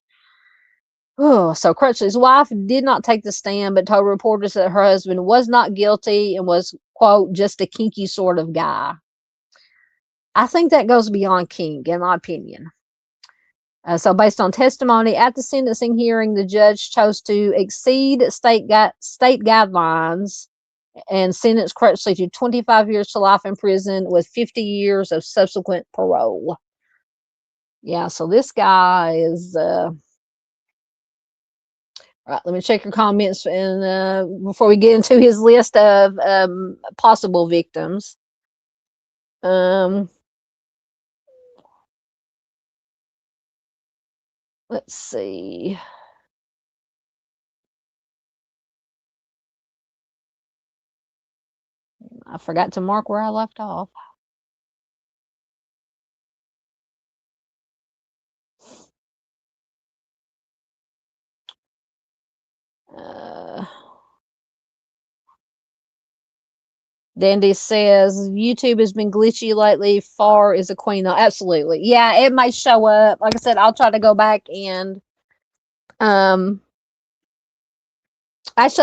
[SPEAKER 1] Oh, so Crutchley's wife did not take the stand, but told reporters that her husband was not guilty and was, quote, just a kinky sort of guy. I think that goes beyond kink, in my opinion. So based on testimony at the sentencing hearing, the judge chose to exceed state guidelines and sentenced Crutchley to 25 years to life in prison with 50 years of subsequent parole. Yeah, so this guy is... Right, let me check your comments and before we get into his list of possible victims. Let's see. I forgot to mark where I left off. Dandy says YouTube has been glitchy lately. Far is a queen. Absolutely. Yeah, it might show up. Like I said, I'll try to go back and actually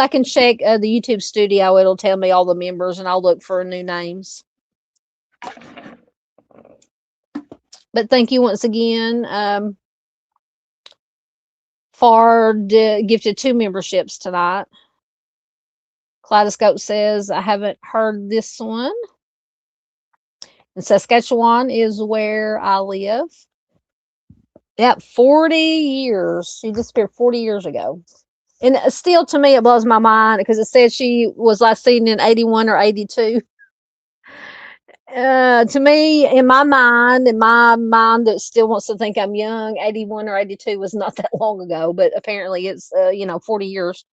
[SPEAKER 1] I can check the YouTube studio. It'll tell me all the members and I'll look for new names. But thank you once again. Far gifted 2 memberships tonight. Kaleidoscope says, I haven't heard this one. And Saskatchewan is where I live. Yep, 40 years. She disappeared 40 years ago. And still, to me, it blows my mind because it says she was last seen in 81 or 82. To me, in my mind that still wants to think I'm young, 81 or 82 was not that long ago, but apparently it's, 40 years.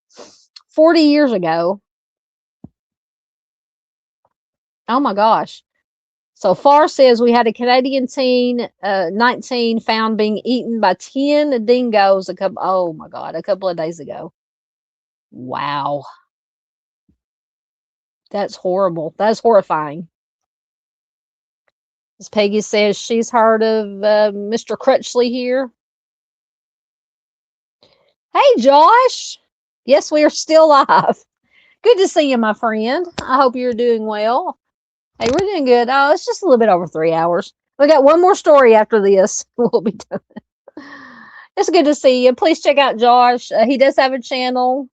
[SPEAKER 1] 40 years ago. Oh my gosh. So Far says we had a Canadian teen, 19, found being eaten by 10 dingoes a couple of days ago. Wow. That's horrible. That's horrifying. As Peggy says, she's heard of Mr. Crutchley here. Hey, Josh. Yes, we are still live. Good to see you, my friend. I hope you're doing well. Hey, we're doing good. Oh, it's just a little bit over 3 hours. We got one more story after this. We'll be done. It's good to see you. Please check out Josh. He does have a channel.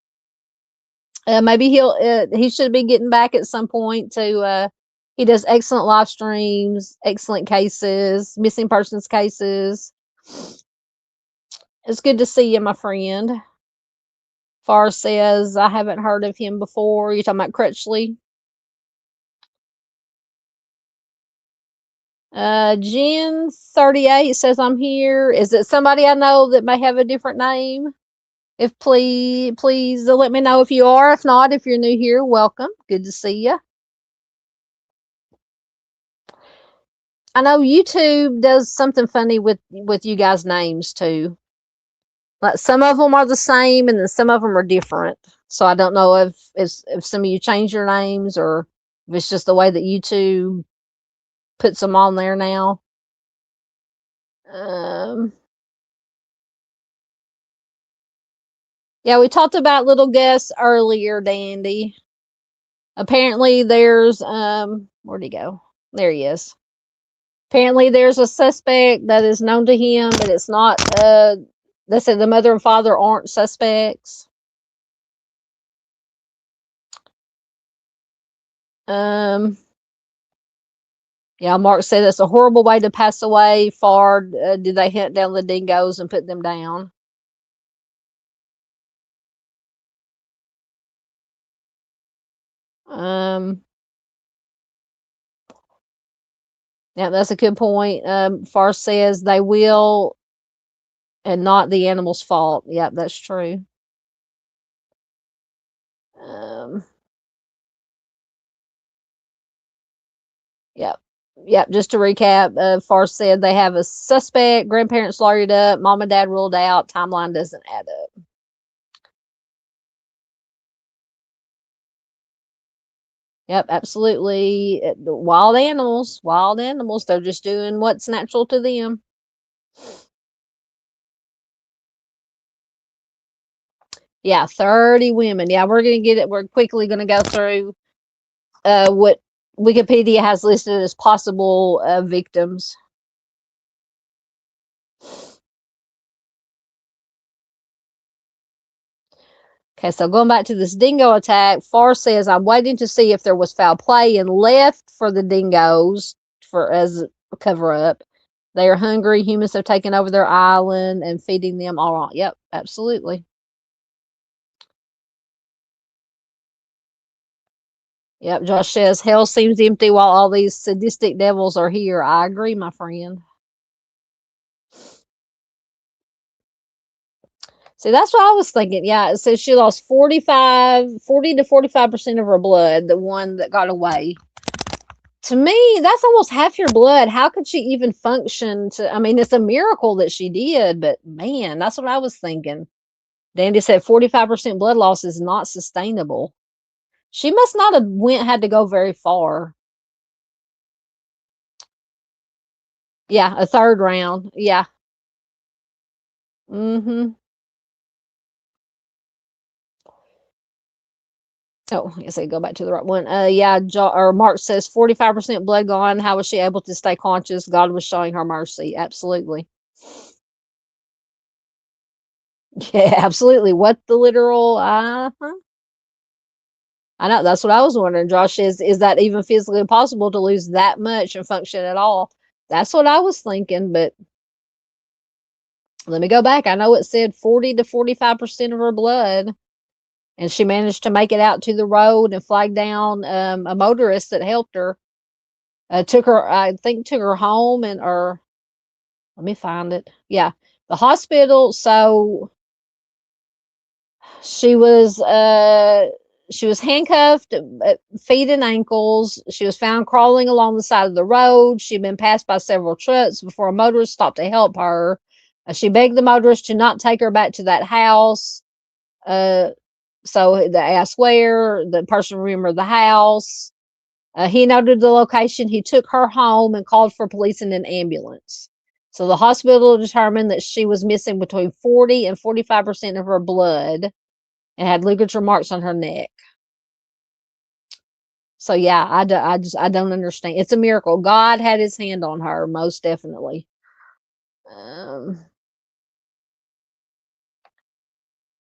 [SPEAKER 1] Maybe he should be getting back at some point to he does excellent live streams, excellent cases, missing persons cases. It's good to see you, my friend. Far says I haven't heard of him before. You're talking about Crutchley. Jen 38 says I'm here. Is it somebody I know that may have a different name? If please let me know if you are. If not, if you're new here, welcome. Good to see you. I know YouTube does something funny with you guys' names too. Like some of them are the same, and then some of them are different. So I don't know if some of you change your names or if it's just the way that YouTube puts them on there now. Yeah, we talked about little Gus earlier, Dandy. Apparently there's where'd he go? There he is. Apparently there's a suspect that is known to him, but it's not they said the mother and father aren't suspects. Yeah, Mark said it's a horrible way to pass away. Far did they hunt down the dingoes and put them down? Yeah, that's a good point. Far says they will, and not the animal's fault. Yep, that's true. Yep. Yep, just to recap, Farr said they have a suspect, grandparents lawyered up, mom and dad ruled out, timeline doesn't add up. Yep, absolutely. Wild animals, wild animals. They're just doing what's natural to them. Yeah, 30 women. Yeah, we're going to get it. We're quickly going to go through what Wikipedia has listed as possible victims. Okay, so going back to this dingo attack, Farr says, I'm waiting to see if there was foul play and left for the dingoes as a cover up. They are hungry. Humans have taken over their island and feeding them all wrong. Yep, absolutely. Yep, Josh says, hell seems empty while all these sadistic devils are here. I agree, my friend. See, that's what I was thinking. Yeah, so she lost 40 to 45% of her blood, the one that got away. To me, that's almost half your blood. How could she even function I mean, it's a miracle that she did, but man, that's what I was thinking. Dandy said 45% blood loss is not sustainable. She must not have had to go very far. Yeah, a third round. Yeah. Mm-hmm. Oh, I guess I go back to the right one. Yeah, or Mark says 45% blood gone. How was she able to stay conscious? God was showing her mercy. Absolutely. Yeah, absolutely. What the literal? I know that's what I was wondering. Josh, is that even physically possible to lose that much and function at all? That's what I was thinking, but let me go back. I know it said 40 to 45% of her blood, and she managed to make it out to the road and flag down a motorist that helped her. Took her, I think, took her home or let me find it. Yeah, the hospital. So she was handcuffed feet and ankles. She was found crawling along the side of the road. She'd been passed by several trucks before a motorist stopped to help her. She begged the motorist to not take her back to that house. So they asked where. The person remembered the house. He noted the location. He took her home and called for police and an ambulance. So the hospital determined that she was missing between 40 and 45% of her blood and had ligature marks on her neck. So yeah, I don't understand. It's a miracle. God had his hand on her, most definitely.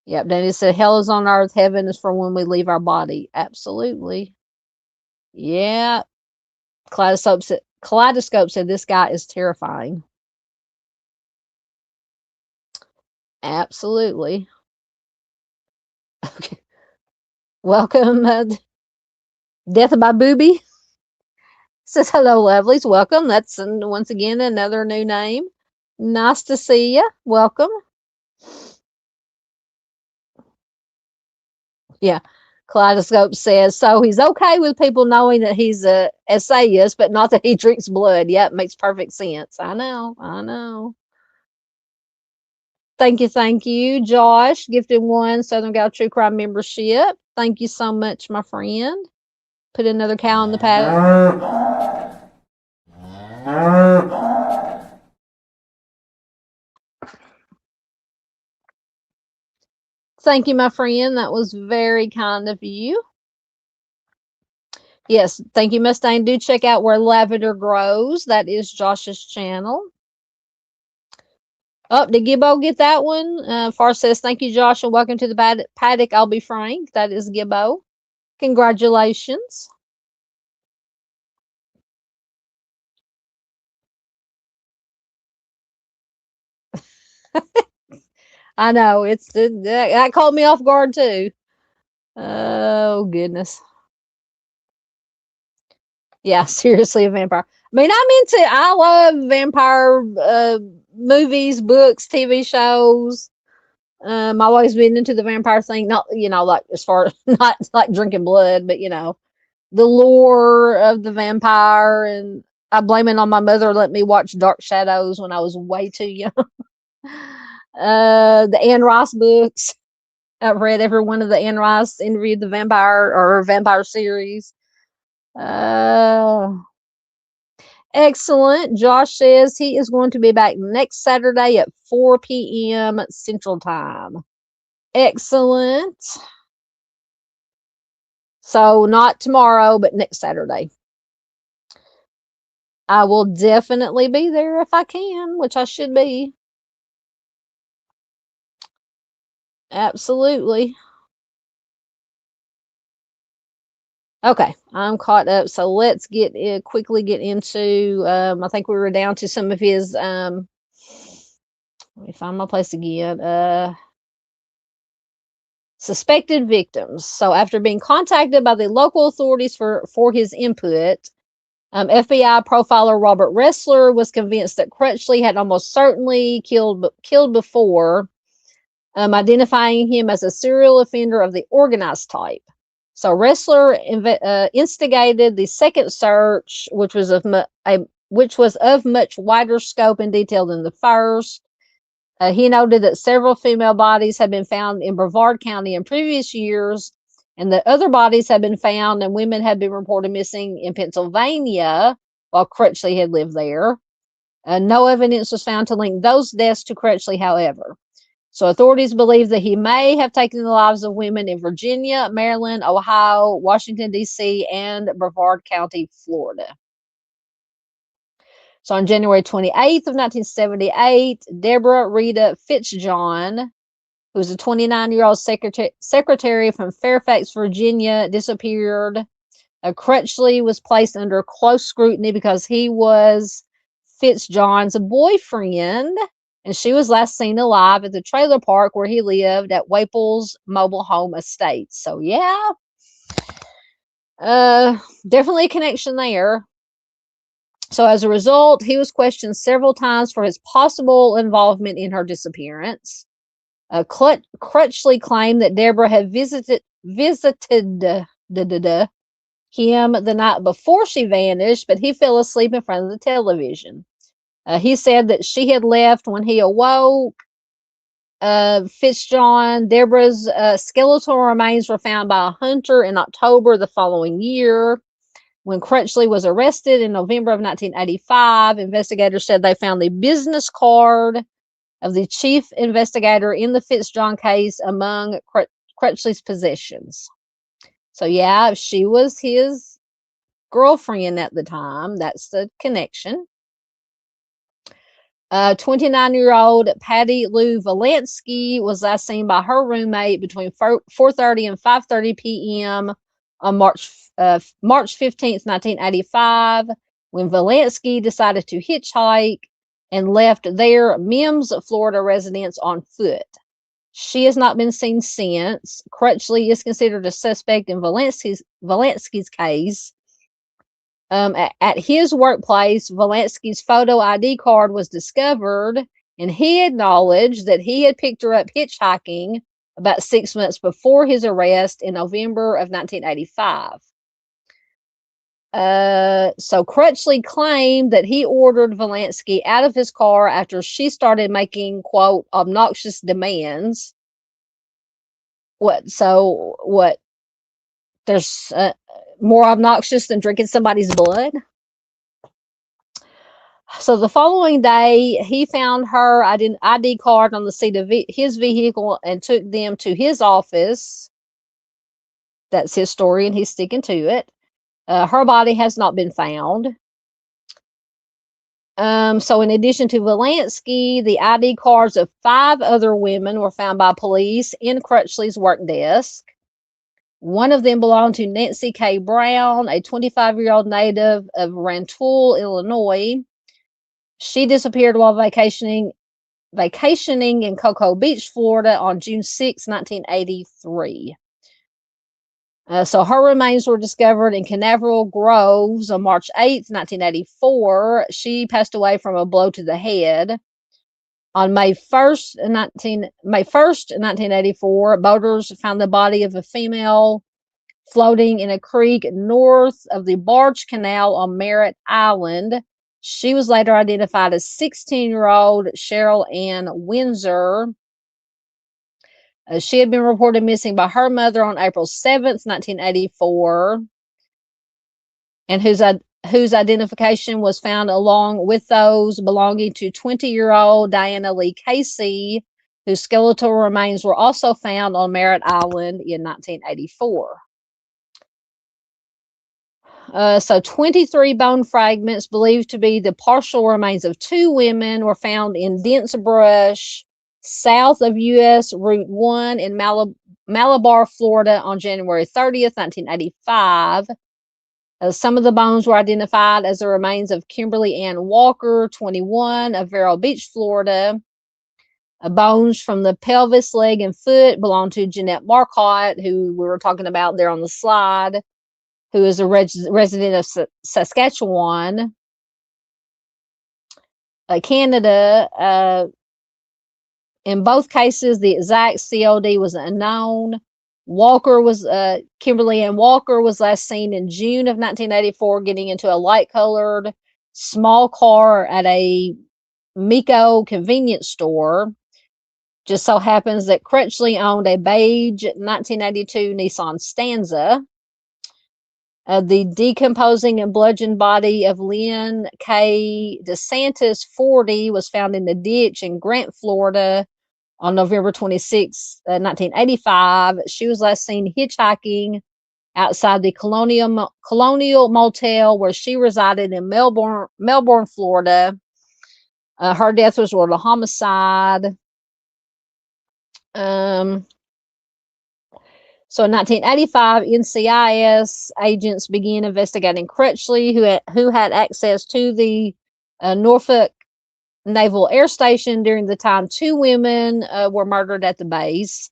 [SPEAKER 1] Yep, Danny said, hell is on earth, heaven is for when we leave our body. Absolutely. Yeah. Kaleidoscope said this guy is terrifying. Absolutely. Okay. Welcome, Death by Booby. Says hello, lovelies. Welcome. That's once again another new name. Nice to see you. Welcome. Yeah. Kaleidoscope says, so he's okay with people knowing that he's a essayist, but not that he drinks blood. Yep, makes perfect sense. I know. Thank you, Josh. Gifted one Southern Gal True Crime membership. Thank you so much, my friend. Put another cow in the paddock. Thank you, my friend. That was very kind of you. Yes, thank you, Mustang. Do check out Where Lavender Grows. That is Josh's channel. Oh, did Gibbo get that one? Far says, thank you, Josh, and welcome to the paddock. I'll be frank. That is Gibbo. Congratulations. I know. That caught me off guard, too. Oh, goodness. Yeah, seriously, a vampire. I mean, I love vampire movies, books, TV shows. I've always been into the vampire thing, not, like as far not like drinking blood, but the lore of the vampire. And I blame it on my mother let me watch Dark Shadows when I was way too young. The Anne Rice books. I've read every one of the Anne Rice Interview the Vampire or Vampire series. Excellent. Josh says he is going to be back next Saturday at 4 p.m. Central Time. Excellent. So not tomorrow, but next Saturday. I will definitely be there if I can, which I should be. Absolutely. Okay, I'm caught up. So let's quickly get into. I think we were down to some of his. Let me find my place again. Suspected victims. So after being contacted by the local authorities for his input, FBI profiler Robert Ressler was convinced that Crutchley had almost certainly killed before, identifying him as a serial offender of the organized type. So Ressler instigated the second search, which was of much wider scope and detail than the first. He noted that several female bodies had been found in Brevard County in previous years, and that other bodies had been found and women had been reported missing in Pennsylvania while Crutchley had lived there. No evidence was found to link those deaths to Crutchley, however. So authorities believe that he may have taken the lives of women in Virginia, Maryland, Ohio, Washington, D.C., and Brevard County, Florida. So on January 28th of 1978, Deborah Rita Fitzjohn, who was a 29-year-old secretary from Fairfax, Virginia, disappeared. Crutchley was placed under close scrutiny because he was Fitzjohn's boyfriend, and she was last seen alive at the trailer park where he lived at Waples Mobile Home Estate. So yeah, definitely a connection there. So as a result, he was questioned several times for his possible involvement in her disappearance. Crutchley claimed that Deborah had visited him the night before she vanished, but he fell asleep in front of the television. He said that she had left when he awoke. Fitzjohn, Deborah's skeletal remains were found by a hunter in October the following year. When Crutchley was arrested in November of 1985, investigators said they found the business card of the chief investigator in the Fitzjohn case among Crutchley's possessions. So yeah, if she was his girlfriend at the time, that's the connection. 29-year-old Patty Lou Valansky was last seen by her roommate between 4:30 and 5:30 p.m. on March 15th, 1985, when Valansky decided to hitchhike and left their Mims, Florida residence on foot. She has not been seen since. Crutchley is considered a suspect in Valansky's case. At his workplace, Valansky's photo ID card was discovered, and he acknowledged that he had picked her up hitchhiking about 6 months before his arrest in November of 1985. So Crutchley claimed that he ordered Valansky out of his car after she started making, quote, obnoxious demands. What? There's more obnoxious than drinking somebody's blood? So the following day, he found her ID card on the seat of his vehicle and took them to his office. That's his story, and he's sticking to it. Her body has not been found. So in addition to Valansky, the ID cards of 5 other women were found by police in Crutchley's work desk. One of them belonged to Nancy K. Brown, a 25-year-old native of Rantoul, Illinois. She disappeared while vacationing in Cocoa Beach, Florida on June 6, 1983. So her remains were discovered in Canaveral Groves on March 8, 1984. She passed away from a blow to the head. On May 1st, 1984, boaters found the body of a female floating in a creek north of the Barge Canal on Merritt Island. She was later identified as 16-year-old Cheryl Ann Windsor. She had been reported missing by her mother on April 7th, 1984, and whose identification was found along with those belonging to 20-year-old Diana Lee Casey, whose skeletal remains were also found on Merritt Island in 1984. So 23 bone fragments believed to be the partial remains of 2 women were found in dense brush south of U.S. Route 1 in Malabar, Florida on January 30th, 1985. Some of the bones were identified as the remains of Kimberly Ann Walker, 21, of Vero Beach, Florida. Bones from the pelvis, leg, and foot belonged to Jeannette Marcotte, who we were talking about there on the slide, who is a resident of Saskatchewan, Canada. In both cases, the exact COD was unknown. Kimberly Ann Walker was last seen in June of 1984 getting into a light-colored small car at a Miko convenience store. Just so happens that Crutchley owned a beige 1982 Nissan Stanza. The decomposing and bludgeoned body of Lynn K. DeSantis, 40, was found in the ditch in Grant, Florida on November 26, 1985. She was last seen hitchhiking outside the Colonial Motel where she resided in Melbourne, Florida. Her death was a homicide. So in 1985, NCIS agents began investigating Crutchley, who had access to the Norfolk Naval Air Station during the time 2 women were murdered at the base.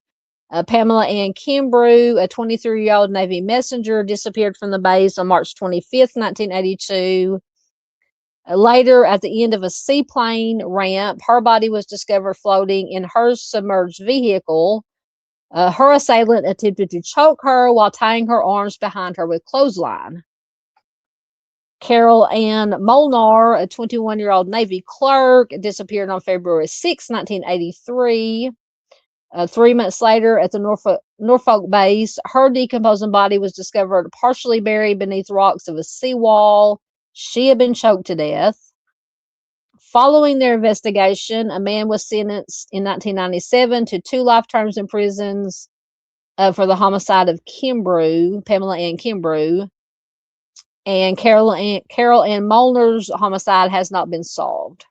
[SPEAKER 1] Pamela Ann Kimbrough, a 23-year-old Navy messenger, disappeared from the base on March 25th, 1982. Later, at the end of a seaplane ramp, her body was discovered floating in her submerged vehicle. Her assailant attempted to choke her while tying her arms behind her with clothesline. Carol Ann Molnar, a 21-year-old Navy clerk, disappeared on February 6, 1983. 3 months later, at the Norfolk base, her decomposing body was discovered partially buried beneath rocks of a seawall. She had been choked to death. Following their investigation, a man was sentenced in 1997 to 2 life terms in prisons for the homicide of Pamela Ann Kimbrough. And Carol Ann Molnar's homicide has not been solved.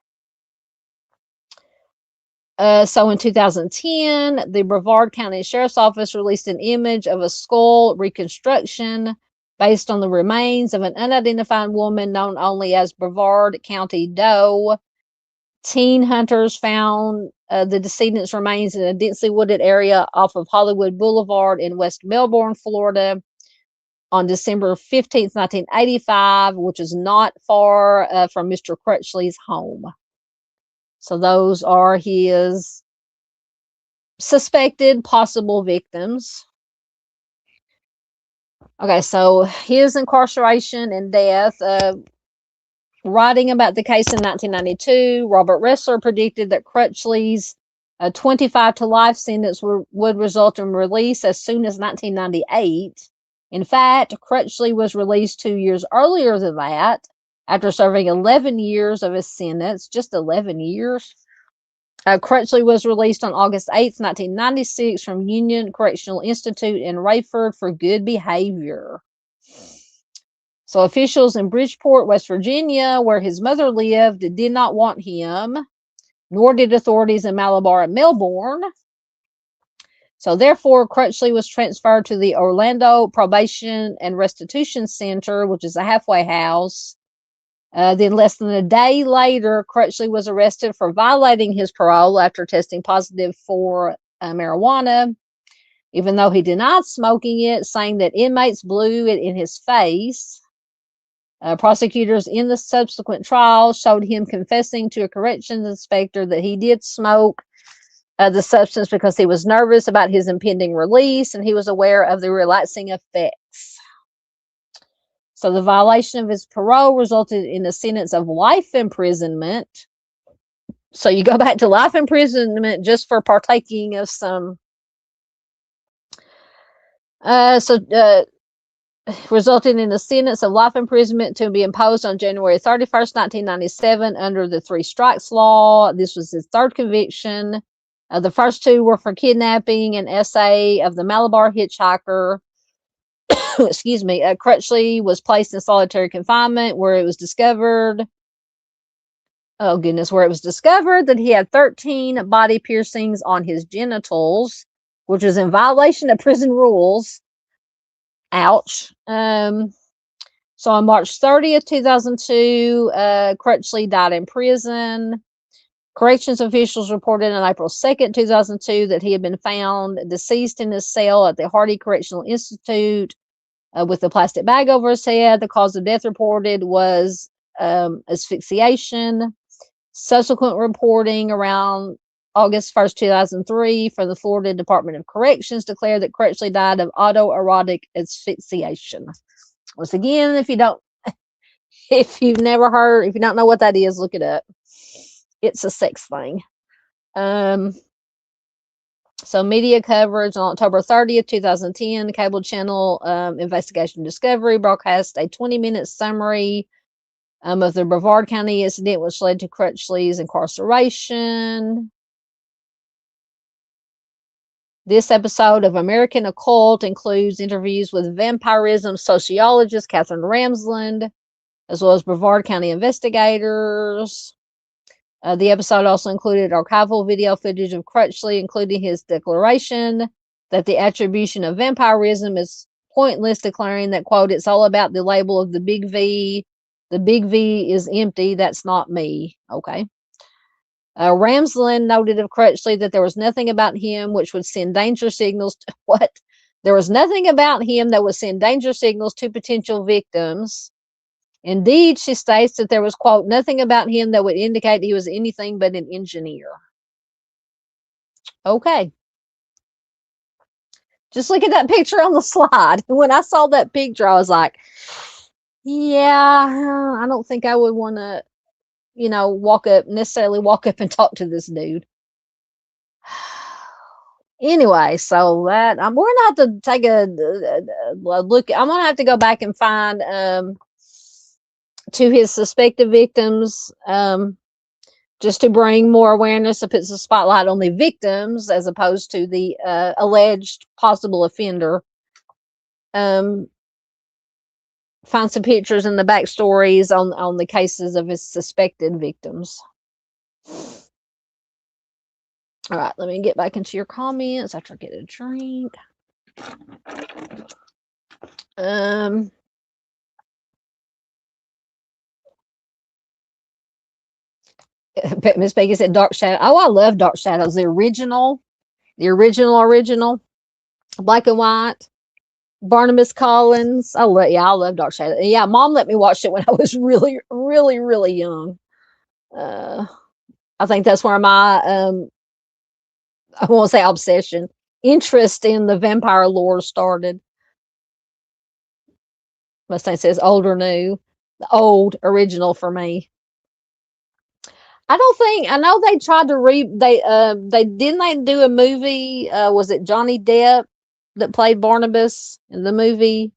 [SPEAKER 1] So in 2010, the Brevard County Sheriff's Office released an image of a skull reconstruction based on the remains of an unidentified woman known only as Brevard County Doe. Teen hunters found the decedent's remains in a densely wooded area off of Hollywood Boulevard in West Melbourne, Florida on December 15th, 1985, which is not far from Mr. Crutchley's home. So those are his suspected possible victims. Okay, so his incarceration and death. Writing about the case in 1992, Robert Ressler predicted that Crutchley's 25 to life sentence would result in release as soon as 1998. In fact, Crutchley was released 2 years earlier than that, after serving 11 years of his sentence, just 11 years. Crutchley was released on August 8, 1996 from Union Correctional Institute in Rayford for good behavior. So officials in Bridgeport, West Virginia, where his mother lived, did not want him, nor did authorities in Malabar and Melbourne. So therefore, Crutchley was transferred to the Orlando Probation and Restitution Center, which is a halfway house. Then less than a day later, Crutchley was arrested for violating his parole after testing positive for marijuana, even though he denied smoking it, saying that inmates blew it in his face. Prosecutors in the subsequent trial showed him confessing to a corrections inspector that he did smoke the substance because he was nervous about his impending release and he was aware of the relaxing effects. So the violation of his parole resulted in a sentence of life imprisonment. So you go back to life imprisonment just for partaking of some. Resulting in a sentence of life imprisonment to be imposed on January 31st, 1997, under the Three Strikes Law. This was his third conviction. The first two were for kidnapping and SA of the Malabar hitchhiker. Excuse me. Crutchley was placed in solitary confinement where it was discovered. Oh, goodness. Where it was discovered that he had 13 body piercings on his genitals, which was in violation of prison rules. Ouch. So on March 30th, 2002, Crutchley died in prison. Corrections officials reported on April 2nd, 2002, that he had been found deceased in his cell at the Hardy Correctional Institute with a plastic bag over his head. The cause of death reported was asphyxiation. Subsequent reporting around August 1st, 2003, from the Florida Department of Corrections declared that Crutchley died of autoerotic asphyxiation. Once again, if you don't know what that is, look it up. It's a sex thing. So media coverage on October 30th, 2010, the cable channel Investigation Discovery broadcast a 20-minute summary of the Brevard County incident, which led to Crutchley's incarceration. This episode of American Occult includes interviews with vampirism sociologist Catherine Ramsland, as well as Brevard County investigators. The episode also included archival video footage of Crutchley, including his declaration that the attribution of vampirism is pointless, declaring that, quote, it's all about the label of the big V. The big V is empty. That's not me. Okay. Ramsland noted of Crutchley that there was nothing about him which would send danger signals to what? There was nothing about him that would send danger signals to potential victims. Indeed, she states that there was, quote, nothing about him that would indicate he was anything but an engineer. Okay. Just look at that picture on the slide. When I saw that picture, I was like, yeah, I don't think I would want to, necessarily walk up and talk to this dude. Anyway, so that we're gonna have to take a look. I'm gonna have to go back and find to his suspected victims, just to bring more awareness, to put the spotlight on the victims as opposed to the alleged possible offender. Find some pictures and the backstories on the cases of his suspected victims. All right, let me get back into your comments after I get a drink. Miss Peggy said Dark Shadow. Oh, I love Dark Shadows. The original, black and white. Barnabas Collins. I love Dark Shadow. Yeah, Mom let me watch it when I was really, really, really young. I think that's where my I won't say obsession, interest in the vampire lore started. Mustang says old or new. The old original for me. I know they tried to they do a movie, was it Johnny Depp that played Barnabas in the movie?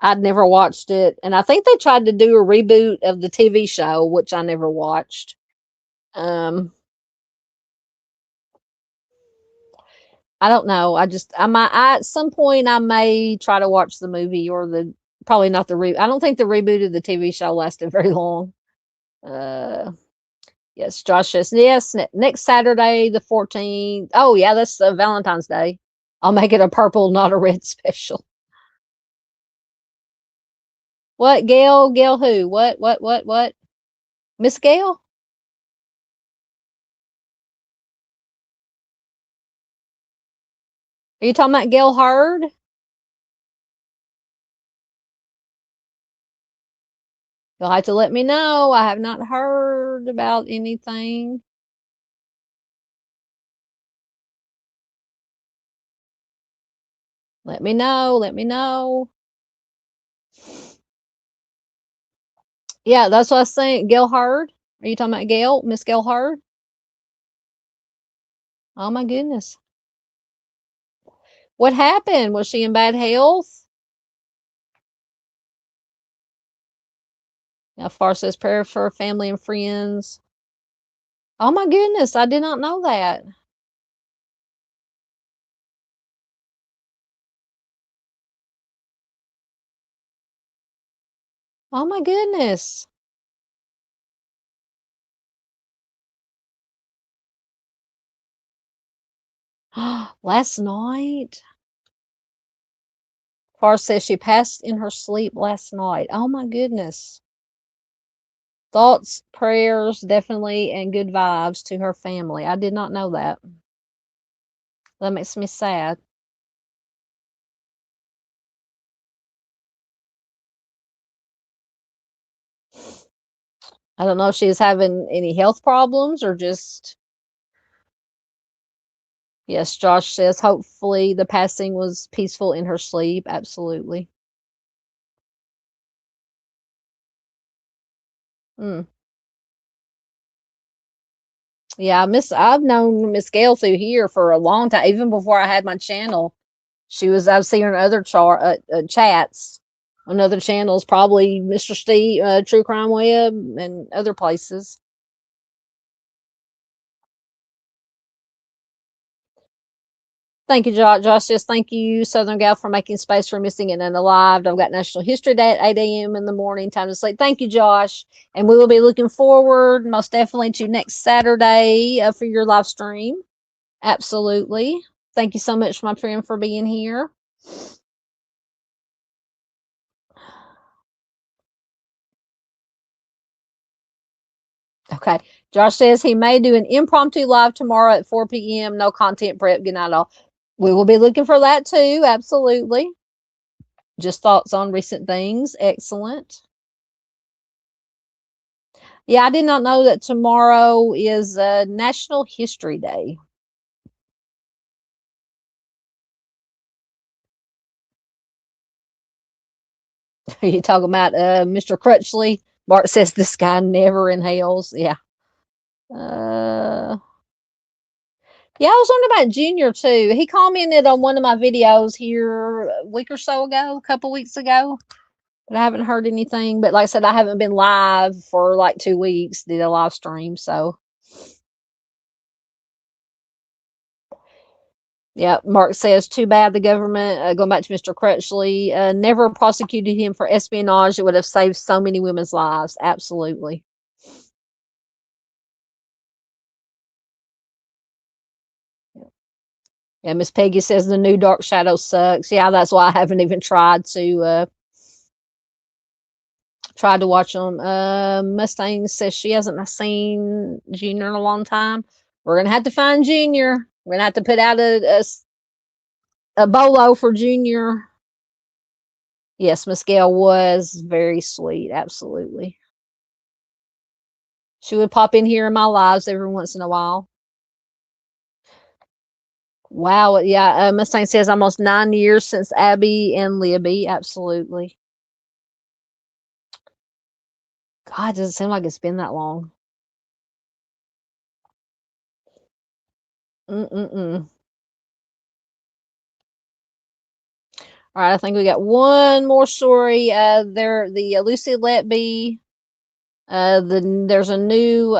[SPEAKER 1] I'd never watched it, and I think they tried to do a reboot of the TV show, which I never watched. I don't know. At some point I may try to watch the movie, or probably not the I don't think the reboot of the TV show lasted very long. Yes, Josh says yes. Next Saturday, the 14th. Oh yeah, that's Valentine's Day. I'll make it a purple, not a red special. What, Gail? Gail who? What? Miss Gail? Are you talking about Gail Hurd? You'll have to let me know. I have not heard about anything. Let me know. Yeah, that's what I was saying. Gail Hurd. Are you talking about Gail? Miss Gail Hurd? Oh my goodness. What happened? Was she in bad health? Now, Far says prayer for family and friends. Oh my goodness, I did not know that. Oh my goodness. Last night? Far says she passed in her sleep last night. Oh my goodness. Thoughts, prayers, definitely, and good vibes to her family. I did not know that. That makes me sad. I don't know if she's having any health problems or just. Yes, Josh says hopefully the passing was peaceful in her sleep. Absolutely. Mm. Yeah, I've known Miss Gail through here for a long time, even before I had my channel. I've seen her in other chats on other channels, probably Mr. Steve, True Crime Web, and other places. Thank you, Josh. Josh says, thank you, Southern Gal, for making space for missing and unalived. I've got National History Day at 8 a.m. in the morning. Time to sleep. Thank you, Josh. And we will be looking forward most definitely to next Saturday for your live stream. Absolutely. Thank you so much, my friend, for being here. Okay. Josh says he may do an impromptu live tomorrow at 4 p.m. No content prep. Good night, all. We will be looking for that too. Absolutely. Just thoughts on recent things. Excellent. Yeah, I did not know that tomorrow is National History Day. Are you talking about Mr. Crutchley? Bart says this guy never inhales. Yeah. Uh, yeah, I was wondering about Junior too. He commented on one of my videos here a week or so ago, a couple weeks ago. But I haven't heard anything. But like I said, I haven't been live for like 2 weeks, did a live stream. So yeah, Mark says, too bad the government, going back to Mr. Crutchley, never prosecuted him for espionage. It would have saved so many women's lives. Absolutely. Yeah, Miss Peggy says the new Dark Shadow sucks. Yeah, that's why I haven't even tried to watch them. Mustang says she hasn't seen Junior in a long time. We're gonna have to find Junior. We're gonna have to put out a bolo for Junior. Yes, Miss Gail was very sweet. Absolutely. She would pop in here in my lives every once in a while. Wow. Yeah. Mustang says almost 9 years since Abby and Libby. Absolutely. God, does it seem like it's been that long? Mm-mm-mm. All right. I think we got one more story. The Lucy Letby. There's a new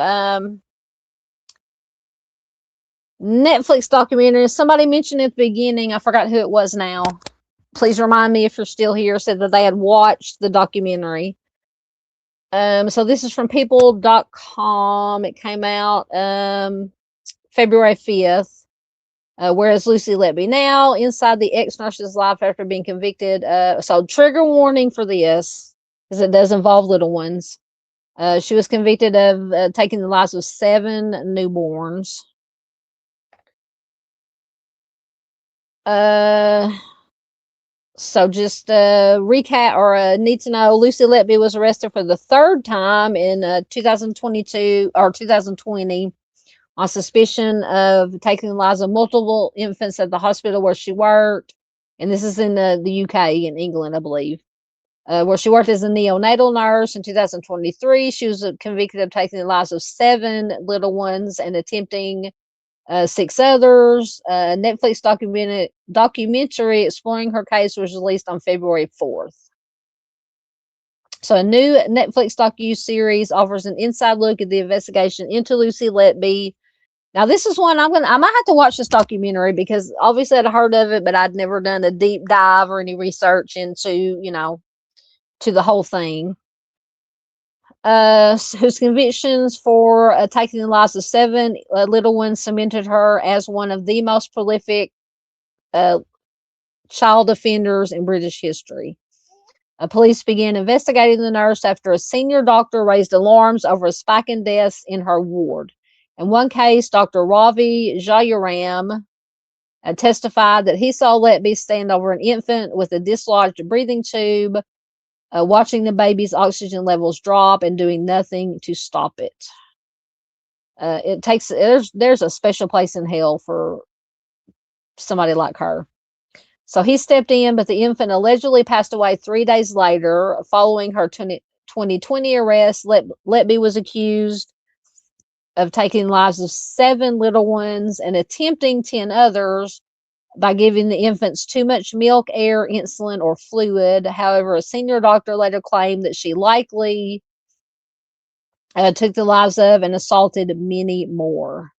[SPEAKER 1] Netflix documentary. Somebody mentioned at the beginning. I forgot who it was now. Please remind me if you're still here. Said that they had watched the documentary. So this is from people.com. It came out February 5th. Whereas Lucy Letby now inside the ex-nurse's life after being convicted. So trigger warning for this, because it does involve little ones. She was convicted of taking the lives of 7 newborns. So just recap or need to know, Lucy Letby was arrested for the 3rd time in 2022 or 2020 on suspicion of taking the lives of multiple infants at the hospital where she worked. And this is in the UK, in England, I believe. where she worked as a neonatal nurse. In 2023, she was convicted of taking the lives of 7 little ones and attempting 6 others. A Netflix documentary exploring her case was released on February 4th. So a new Netflix docu-series offers an inside look at the investigation into Lucy Letby. Now, this is one I might have to watch this documentary, because obviously I'd heard of it, but I'd never done a deep dive or any research into, to the whole thing. Whose convictions for taking the lives of 7 little ones cemented her as one of the most prolific child offenders in British history. Police began investigating the nurse after a senior doctor raised alarms over a spike in deaths in her ward. In one case, Dr. Ravi Jayaram testified that he saw Letby stand over an infant with a dislodged breathing tube, watching the baby's oxygen levels drop and doing nothing to stop it. There's a special place in hell for somebody like her. So he stepped in, but the infant allegedly passed away 3 days later. Following her 2020 arrest, Letby was accused of taking the lives of 7 little ones and attempting 10 others by giving the infants too much milk, air, insulin, or fluid. However, a senior doctor later claimed that she likely took the lives of and assaulted many more.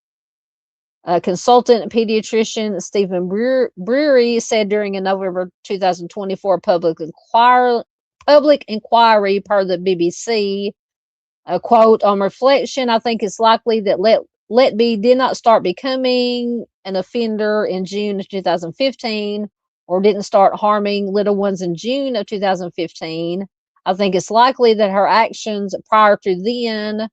[SPEAKER 1] Consultant pediatrician Stephen Brewery said during a November 2024 public inquiry per the BBC, quote, "On reflection, I think it's likely that Letby did not start becoming an offender in June of 2015, or didn't start harming little ones in June of 2015. I think it's likely that her actions prior to then,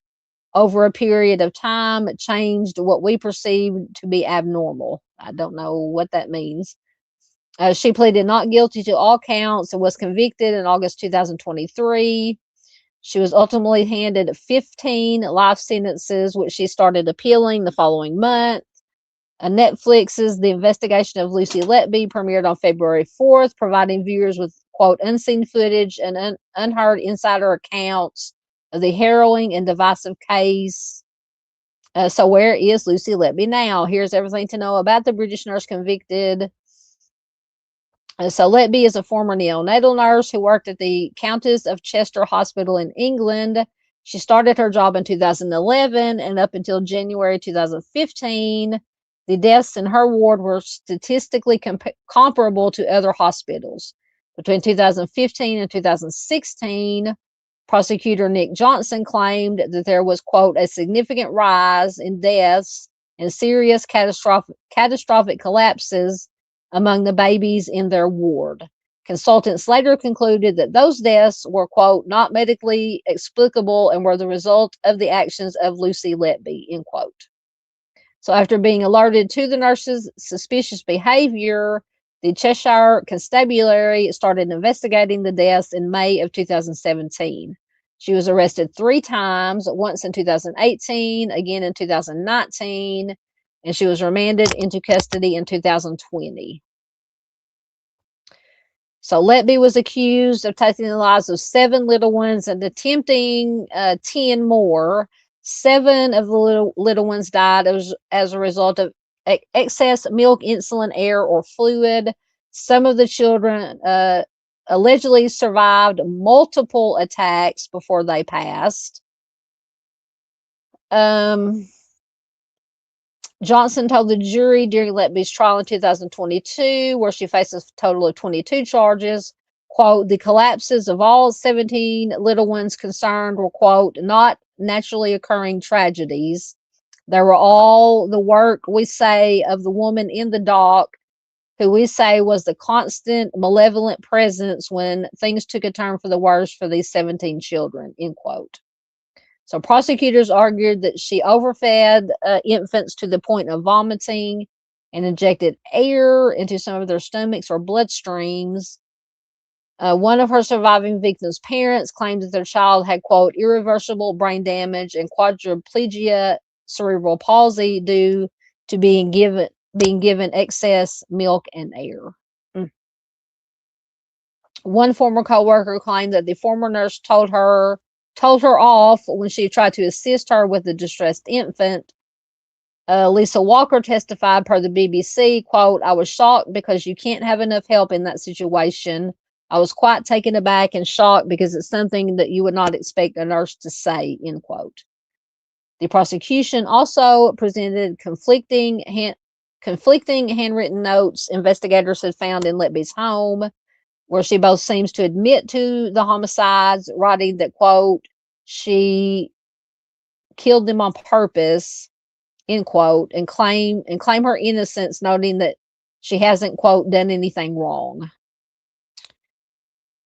[SPEAKER 1] over a period of time, changed what we perceived to be abnormal." I don't know what that means. She pleaded not guilty to all counts and was convicted in August 2023. She was ultimately handed 15 life sentences, which she started appealing the following month. Netflix's The Investigation of Lucy Letby premiered on February 4th, providing viewers with, quote, unseen footage and unheard insider accounts of the harrowing and divisive case. So where is Lucy Letby now? Here's everything to know about the British nurse convicted. So Letby is a former neonatal nurse who worked at the Countess of Chester Hospital in England. She started her job in 2011, and up until January 2015, the deaths in her ward were statistically comparable to other hospitals. Between 2015 and 2016, prosecutor Nick Johnson claimed that there was, quote, a significant rise in deaths and serious catastrophic collapses among the babies in their ward. Consultants later concluded that those deaths were, quote, not medically explicable and were the result of the actions of Lucy Letby, end quote. So after being alerted to the nurse's suspicious behavior, the Cheshire Constabulary started investigating the deaths in May of 2017. She was arrested 3 times, once in 2018, again in 2019, and she was remanded into custody in 2020. So Letby was accused of taking the lives of 7 little ones and attempting 10 more. 7 of the little ones died as a result of excess milk, insulin, air, or fluid. Some of the children allegedly survived multiple attacks before they passed. Johnson told the jury during Letby's trial in 2022, where she faces a total of 22 charges, quote, the collapses of all 17 little ones concerned were, quote, not naturally occurring tragedies. They were all the work, we say, of the woman in the dock, who we say was the constant malevolent presence when things took a turn for the worse for these 17 children, end quote. So prosecutors argued that she overfed infants to the point of vomiting and injected air into some of their stomachs or bloodstreams. One of her surviving victims' parents claimed that their child had, quote, irreversible brain damage and quadriplegia, cerebral palsy, due to being given excess milk and air. One former coworker claimed that the former nurse told her off when she tried to assist her with the distressed infant. Lisa Walker testified per the BBC, quote, "I was shocked because you can't have enough help in that situation. I was quite taken aback and shocked because it's something that you would not expect a nurse to say," end quote. The prosecution also presented conflicting handwritten notes investigators had found in Letby's home, where she both seems to admit to the homicides, writing that, quote, "she killed them on purpose," end quote, and claim her innocence, noting that she hasn't, quote, "done anything wrong."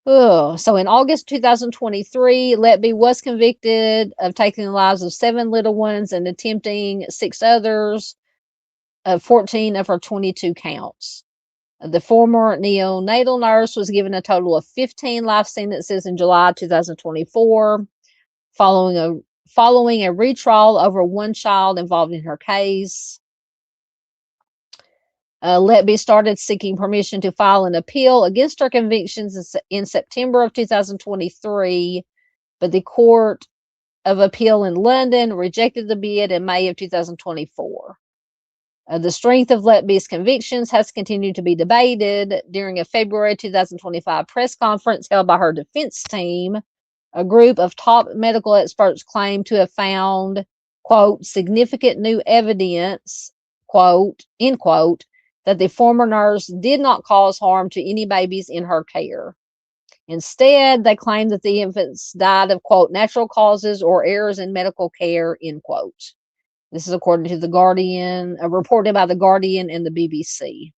[SPEAKER 1] So in August 2023, Letby was convicted of taking the lives of 7 little ones and attempting 6 others, 14 of her 22 counts. The former neonatal nurse was given a total of 15 life sentences in July 2024, following a retrial over one child involved in her case. Letby started seeking permission to file an appeal against her convictions in September of 2023, but the Court of Appeal in London rejected the bid in May of 2024. The strength of Letby's convictions has continued to be debated. During a February 2025 press conference held by her defense team, a group of top medical experts claimed to have found, quote, "significant new evidence," quote, end quote, that the former nurse did not cause harm to any babies in her care. Instead, they claimed that the infants died of, quote, "natural causes or errors in medical care," end quote. This is according to The Guardian, reported by The Guardian and the BBC.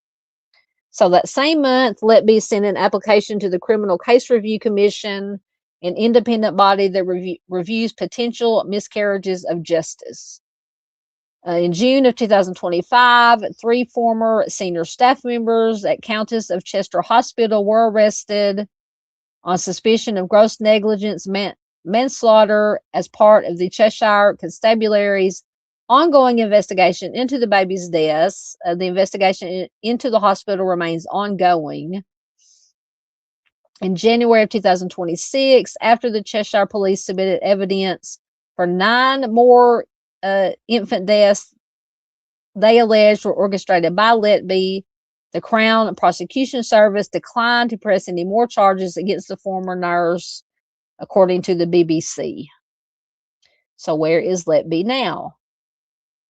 [SPEAKER 1] So that same month, Letby sent an application to the Criminal Case Review Commission, an independent body that reviews potential miscarriages of justice. In June of 2025, 3 former senior staff members at Countess of Chester Hospital were arrested on suspicion of gross negligence manslaughter as part of the Cheshire Constabulary's ongoing investigation into the baby's deaths. The investigation into the hospital remains ongoing. In January of 2026, after the Cheshire police submitted evidence for 9 more infant deaths they alleged were orchestrated by Letby, the Crown Prosecution Service declined to press any more charges against the former nurse, according to the BBC. So where is Letby now?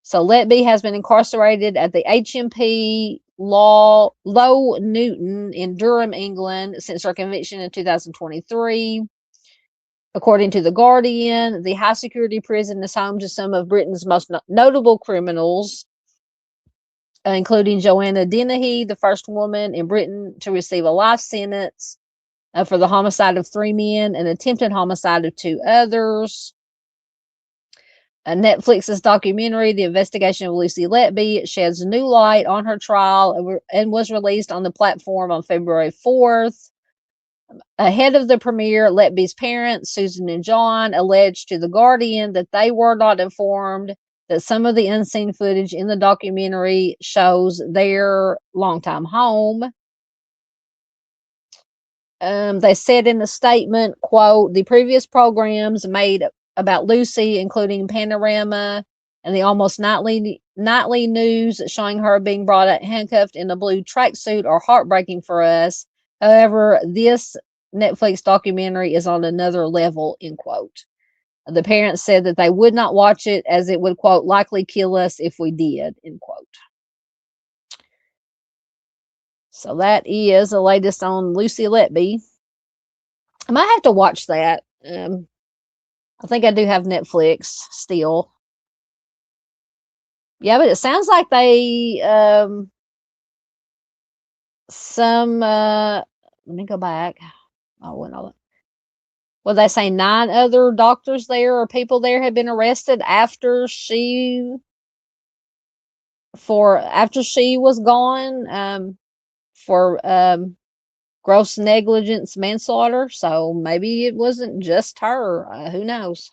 [SPEAKER 1] So Letby has been incarcerated at the HMP Low Newton in Durham, England, since her conviction in 2023. According to The Guardian, the high security prison is home to some of Britain's most notable criminals, including Joanna Dennehy, the first woman in Britain to receive a life sentence for the homicide of 3 men and attempted homicide of 2 others. Netflix's documentary, The Investigation of Lucy Letby, sheds new light on her trial and was released on the platform on February 4th. Ahead of the premiere, Letby's parents, Susan and John, alleged to The Guardian that they were not informed that some of the unseen footage in the documentary shows their longtime home. They said in the statement, quote, "the previous programs made about Lucy, including Panorama and the almost nightly news showing her being brought up handcuffed in a blue tracksuit, are heartbreaking for us. However, this Netflix documentary is on another level," end quote. The parents said that they would not watch it as it would, quote, "likely kill us if we did," end quote. So that is the latest on Lucy Letby. I might have to watch that. I think I do have Netflix still. Yeah, but it sounds like they let me go back. Well, they say 9 other doctors there or people there had been arrested after she was gone for gross negligence manslaughter. So maybe it wasn't just her. Who knows?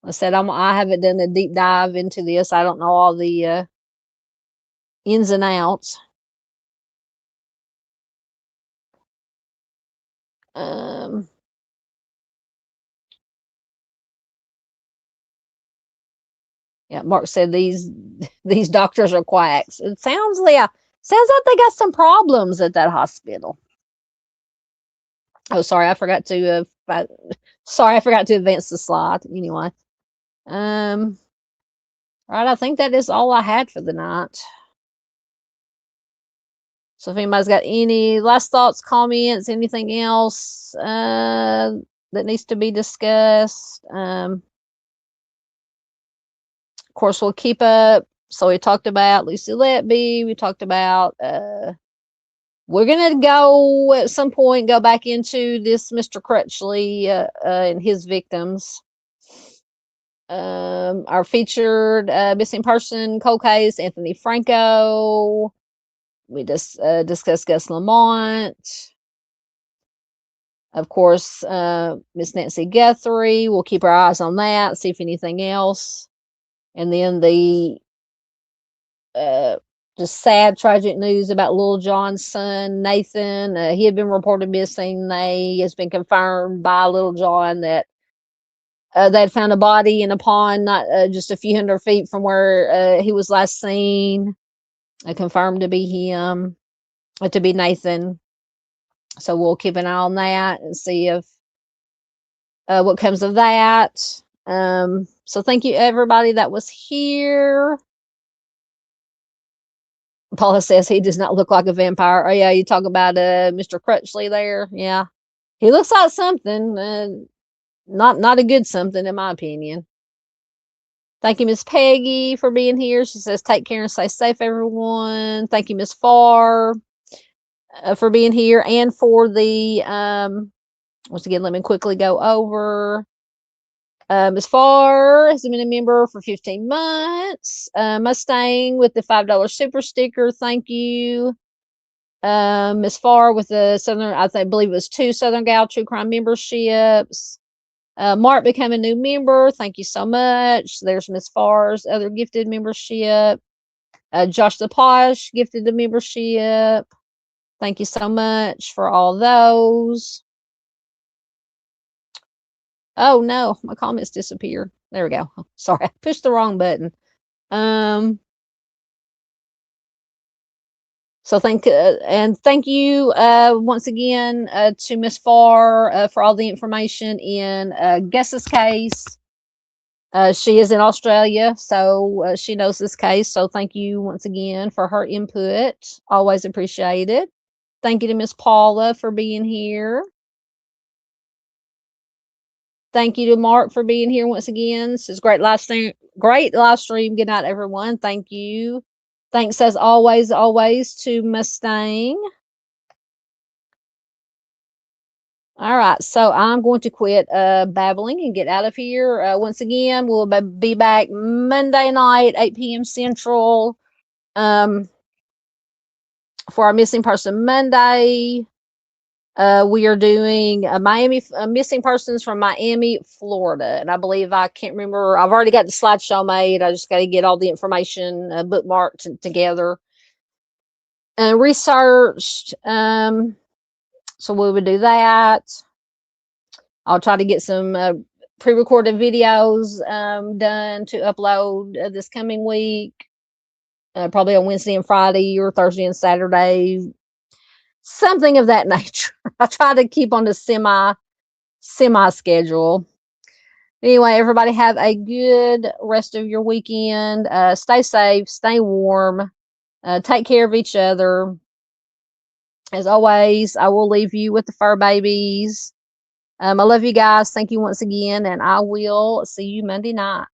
[SPEAKER 1] I said I haven't done a deep dive into this. I don't know all the ins and outs. Yeah, Mark said these doctors are quacks. It sounds like they got some problems at that hospital. Oh, sorry, I forgot to sorry, I forgot to advance the slide. Anyway, all right, I think that is all I had for the night. So if anybody's got any last thoughts, comments, anything else that needs to be discussed, of course, we'll keep up. So we talked about Lucy Letby. We talked about we're gonna go at some point go back into this Mr. Crutchley and his victims. Our featured missing person cold case, Anthony Franko. We just discussed Gus Lamont. Of course, Miss Nancy Guthrie. We'll keep our eyes on that, see if anything else. And then the just sad, tragic news about Lil Jon's son, Nathan. He had been reported missing. Has been confirmed by Lil Jon that they'd found a body in a pond not just a few hundred feet from where he was last seen. Confirmed to be him, to be Nathan. So we'll keep an eye on that and see if what comes of that. So thank you everybody that was here. Paula says he does not look like a vampire. Oh yeah, you talk about Mr. Crutchley there. Yeah, he looks like something. Not a good something in my opinion. Thank you, Miss Peggy, for being here. She says, take care and stay safe, everyone. Thank you, Miss Farr, for being here and for the, once again, let me quickly go over. Miss Farr has been a member for 15 months. Mustang with the $5 super sticker. Thank you. Miss Farr with the Southern, I believe it was 2 Southern Gal True Crime memberships. Mark became a new member. Thank you so much. There's Miss Farr's other gifted membership. Josh the Posh gifted the membership. Thank you so much for all those. Oh no, my comments disappeared. There we go. Sorry, I pushed the wrong button. So thank you once again to Miss Farr for all the information in Gus's case. She is in Australia, so she knows this case. So thank you once again for her input. Always appreciated. Thank you to Miss Paula for being here. Thank you to Mark for being here once again. This is great live stream. Great live stream. Good night, everyone. Thank you. Thanks as always to Mustang. All right, so I'm going to quit babbling and get out of here. Once again, we'll be back Monday night, 8 p.m. Central, for our Missing Person Monday. We are doing Miami missing persons from Miami, Florida, and I believe I can't remember. I've already got the slideshow made. I just got to get all the information bookmarked together and researched. So we would do that. I'll try to get some pre-recorded videos done to upload this coming week, probably on Wednesday and Friday or Thursday and Saturday. Something of that nature. I try to keep on the semi schedule. Anyway, everybody have a good rest of your weekend. Stay safe, stay warm, take care of each other. As always, I will leave you with the fur babies. I love you guys. Thank you once again, and I will see you Monday night.